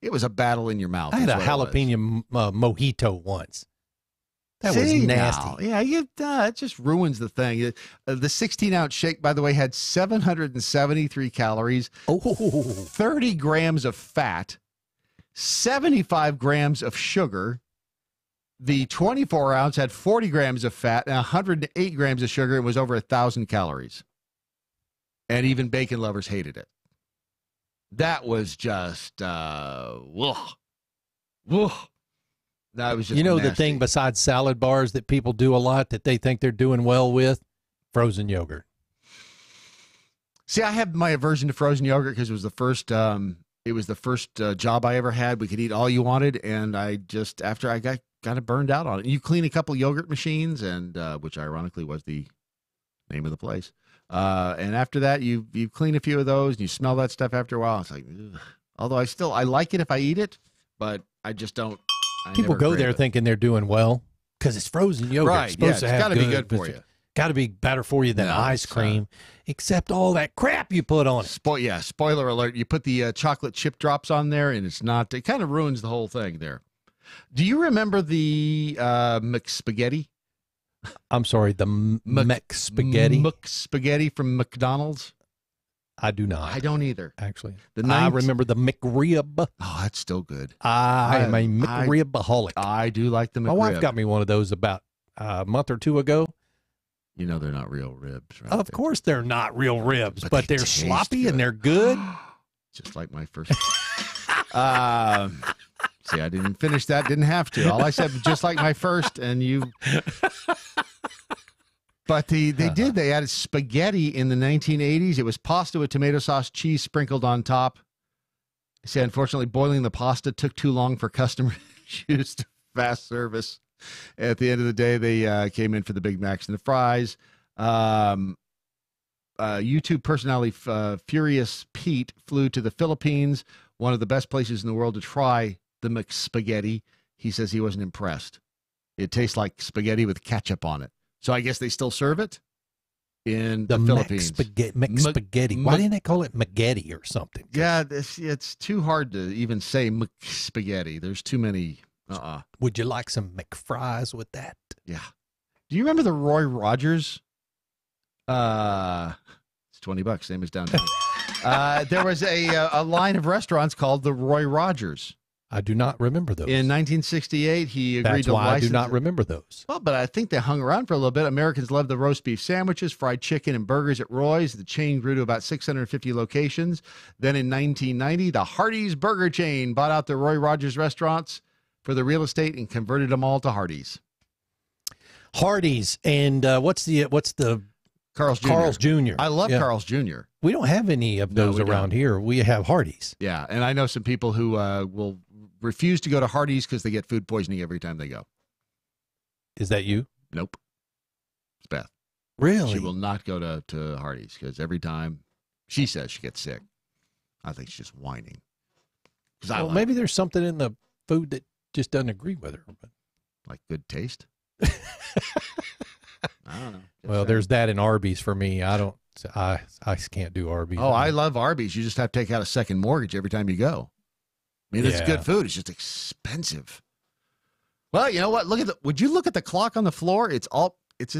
Speaker 4: it was a battle in your mouth.
Speaker 5: I had a jalapeno mojito once. That was nasty.
Speaker 4: Now. Yeah, it just ruins the thing. The 16-ounce shake, by the way, had 773 calories, 30 grams of fat, 75 grams of sugar. The 24-ounce had 40 grams of fat and 108 grams of sugar. It was over 1,000 calories. And even bacon lovers hated it. That was just, whoa. That was just
Speaker 5: nasty. The thing besides salad bars that people do a lot that they think they're doing well with? Frozen yogurt.
Speaker 4: See, I have my aversion to frozen yogurt because it was the first... It was the first job I ever had. We could eat all you wanted, and after I got kind of burned out on it. You clean a couple yogurt machines, and which ironically was the name of the place. And after that, you clean a few of those, and you smell that stuff after a while. It's like, ugh. Although I like it if I eat it, but I just don't.
Speaker 5: People go there thinking they're doing well because it's frozen yogurt.
Speaker 4: Right? It's got to be good for you.
Speaker 5: Got to be better for you than ice cream, except all that crap you put on it.
Speaker 4: Spoiler alert. You put the chocolate chip drops on there, and it kind of ruins the whole thing there. Do you remember the McSpaghetti?
Speaker 5: I'm sorry, the McSpaghetti?
Speaker 4: McSpaghetti from McDonald's?
Speaker 5: I do not.
Speaker 4: I don't either.
Speaker 5: Actually. I remember the McRib.
Speaker 4: Oh, that's still good.
Speaker 5: I am a McRibaholic.
Speaker 4: I do like the McRib.
Speaker 5: My wife got me one of those about a month or two ago.
Speaker 4: You know they're not real ribs, right?
Speaker 5: Of course they're not real ribs, but they're sloppy and they're good.
Speaker 4: Just like my first. See, I didn't finish that. Didn't have to. All I said was just like my first, and you. But they did. They added spaghetti in the 1980s. It was pasta with tomato sauce, cheese sprinkled on top. They say, unfortunately, boiling the pasta took too long for customers used fast service. At the end of the day, they came in for the Big Macs and the fries. YouTube personality Furious Pete flew to the Philippines, one of the best places in the world to try the McSpaghetti. He says he wasn't impressed. It tastes like spaghetti with ketchup on it. So I guess they still serve it in the Philippines.
Speaker 5: McSpaghetti. Why didn't they call it McGetty or something?
Speaker 4: Yeah, it's too hard to even say McSpaghetti. There's too many...
Speaker 5: Would you like some McFries with that?
Speaker 4: Yeah. Do you remember the Roy Rogers? It's $20, same as downtown. There was a line of restaurants called the Roy Rogers.
Speaker 5: I do not remember those.
Speaker 4: In 1968, he agreed to license.
Speaker 5: I do not remember those.
Speaker 4: Well, but I think they hung around for a little bit. Americans loved the roast beef sandwiches, fried chicken, and burgers at Roy's. The chain grew to about 650 locations. Then in 1990, the Hardee's burger chain bought out the Roy Rogers restaurants for the real estate and converted them all to Hardee's.
Speaker 5: Hardee's, and what's the
Speaker 4: Carl's Jr.
Speaker 5: Carl's Jr.
Speaker 4: I love Carl's Jr.
Speaker 5: We don't have any of those around here. We have Hardee's.
Speaker 4: Yeah, and I know some people who will refuse to go to Hardee's because they get food poisoning every time they go.
Speaker 5: Is that you?
Speaker 4: Nope. It's Beth.
Speaker 5: Really?
Speaker 4: She will not go to Hardee's because every time she says she gets sick, I think she's just whining.
Speaker 5: Well, maybe there's something in the food that just doesn't agree with her. But.
Speaker 4: Like good taste? I don't know.
Speaker 5: Well, there's that in Arby's for me. I can't do Arby's.
Speaker 4: Oh, I love Arby's. You just have to take out a second mortgage every time you go. I mean, it's good food. It's just expensive. Well, you know what? Would you look at the clock on the floor? It's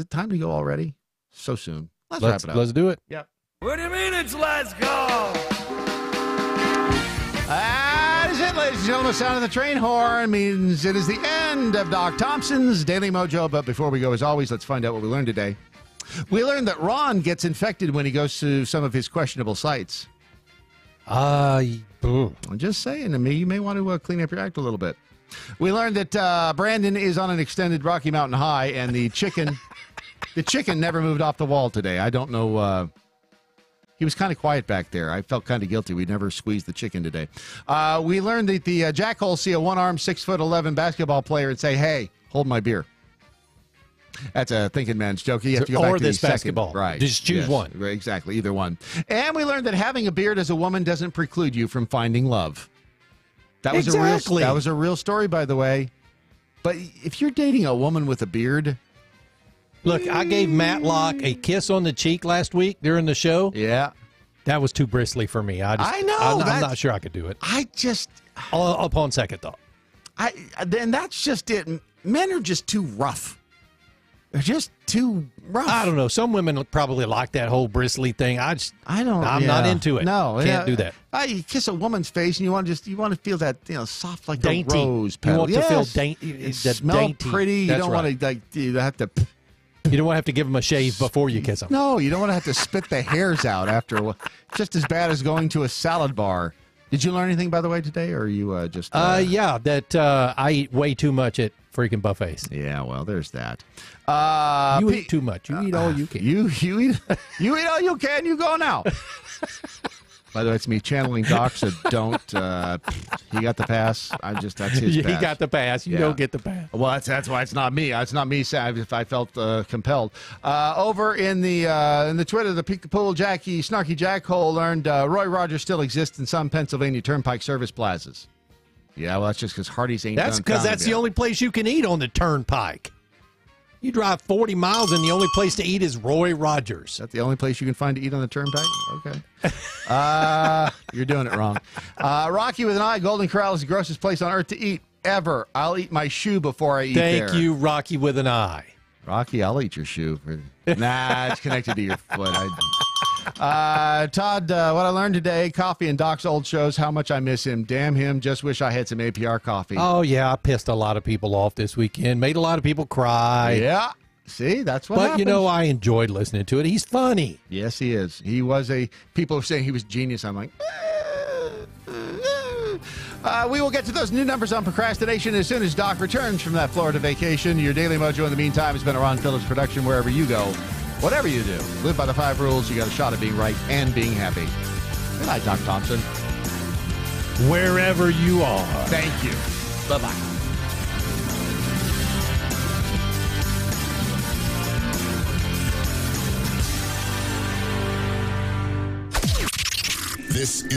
Speaker 4: time to go already. So soon. Let's wrap it up.
Speaker 5: Let's do it.
Speaker 4: Yep.
Speaker 6: What do you mean it's let's go?
Speaker 4: That is it, ladies and gentlemen. The sound of the train horn means it is the end of Doc Thompson's Daily Mojo. But before we go, as always, let's find out what we learned today. We learned that Ron gets infected when he goes to some of his questionable sites. I'm just saying, you may want to clean up your act a little bit. We learned that Brandon is on an extended Rocky Mountain high, and the chicken never moved off the wall today. I don't know. He was kind of quiet back there. I felt kind of guilty. We never squeezed the chicken today. We learned that the jackholes see a one-armed 6'11" basketball player and say, "Hey, hold my beer." That's a thinking man's joke. You have to go back to
Speaker 5: this
Speaker 4: the
Speaker 5: basketball.
Speaker 4: Second. Right.
Speaker 5: Just choose one.
Speaker 4: Right, exactly. Either one. And we learned that having a beard as a woman doesn't preclude you from finding love. That was a real story, by the way. But if you're dating a woman with a beard.
Speaker 5: Look, I gave Matlock a kiss on the cheek last week during the show.
Speaker 4: Yeah.
Speaker 5: That was too bristly for me.
Speaker 4: I know.
Speaker 5: I'm not sure I could do it. Upon second thought.
Speaker 4: Then that's just it. Men are just too rough. They're just too rough.
Speaker 5: I don't know. Some women probably like that whole bristly thing. I'm not into it.
Speaker 4: No,
Speaker 5: can't do that.
Speaker 4: You kiss a woman's face and you want to feel that soft like
Speaker 5: dainty.
Speaker 4: A rose petal.
Speaker 5: You want to feel dainty.
Speaker 4: Smell pretty. You don't want to you have to.
Speaker 5: You don't want to have to give them a shave before you kiss them.
Speaker 4: No, you don't want to have to spit the hairs out after. Just as bad as going to a salad bar. Did you learn anything, by the way, today, or are you just?
Speaker 5: Yeah, that I eat way too much at freaking buffets.
Speaker 4: Yeah, well, there's that.
Speaker 5: You eat too much. You eat all you can.
Speaker 4: You eat all you can. You go now. By the way, it's me channeling Doc, so don't. He got the pass. That's his pass.
Speaker 5: He got the pass. You don't get the pass.
Speaker 4: Well, that's why it's not me. It's not me. If I felt compelled. Over in the Twitter, the Peekapool Jackie Snarky Jackhole learned Roy Rogers still exists in some Pennsylvania Turnpike service plazas. Yeah, well, that's just because Hardee's ain't.
Speaker 5: That's because that's the only place you can eat on the Turnpike. You drive 40 miles and the only place to eat is Roy Rogers.
Speaker 4: Is that the only place you can find to eat on the Turnpike? Okay. You're doing it wrong. Rocky with an eye, Golden Corral is the grossest place on earth to eat ever. I'll eat my shoe before I eat there.
Speaker 5: Thank you, Rocky with an eye.
Speaker 4: Rocky, I'll eat your shoe. Nah, it's connected to your foot. Todd, what I learned today, coffee and Doc's old shows, how much I miss him. Damn him, just wish I had some APR coffee.
Speaker 5: Oh, yeah, I pissed a lot of people off this weekend, made a lot of people cry.
Speaker 4: Yeah, see, that's what happens.
Speaker 5: But, I enjoyed listening to it. He's funny.
Speaker 4: Yes, he is. People are saying he was genius. I'm like, we will get to those new numbers on procrastination as soon as Doc returns from that Florida vacation. Your Daily Mojo in the meantime has been a Ron Phillips production. Wherever you go, whatever you do, live by the 5 rules. You got a shot at being right and being happy. Good night, Doc Thompson.
Speaker 5: Wherever you are.
Speaker 4: Thank you. Bye-bye.
Speaker 3: This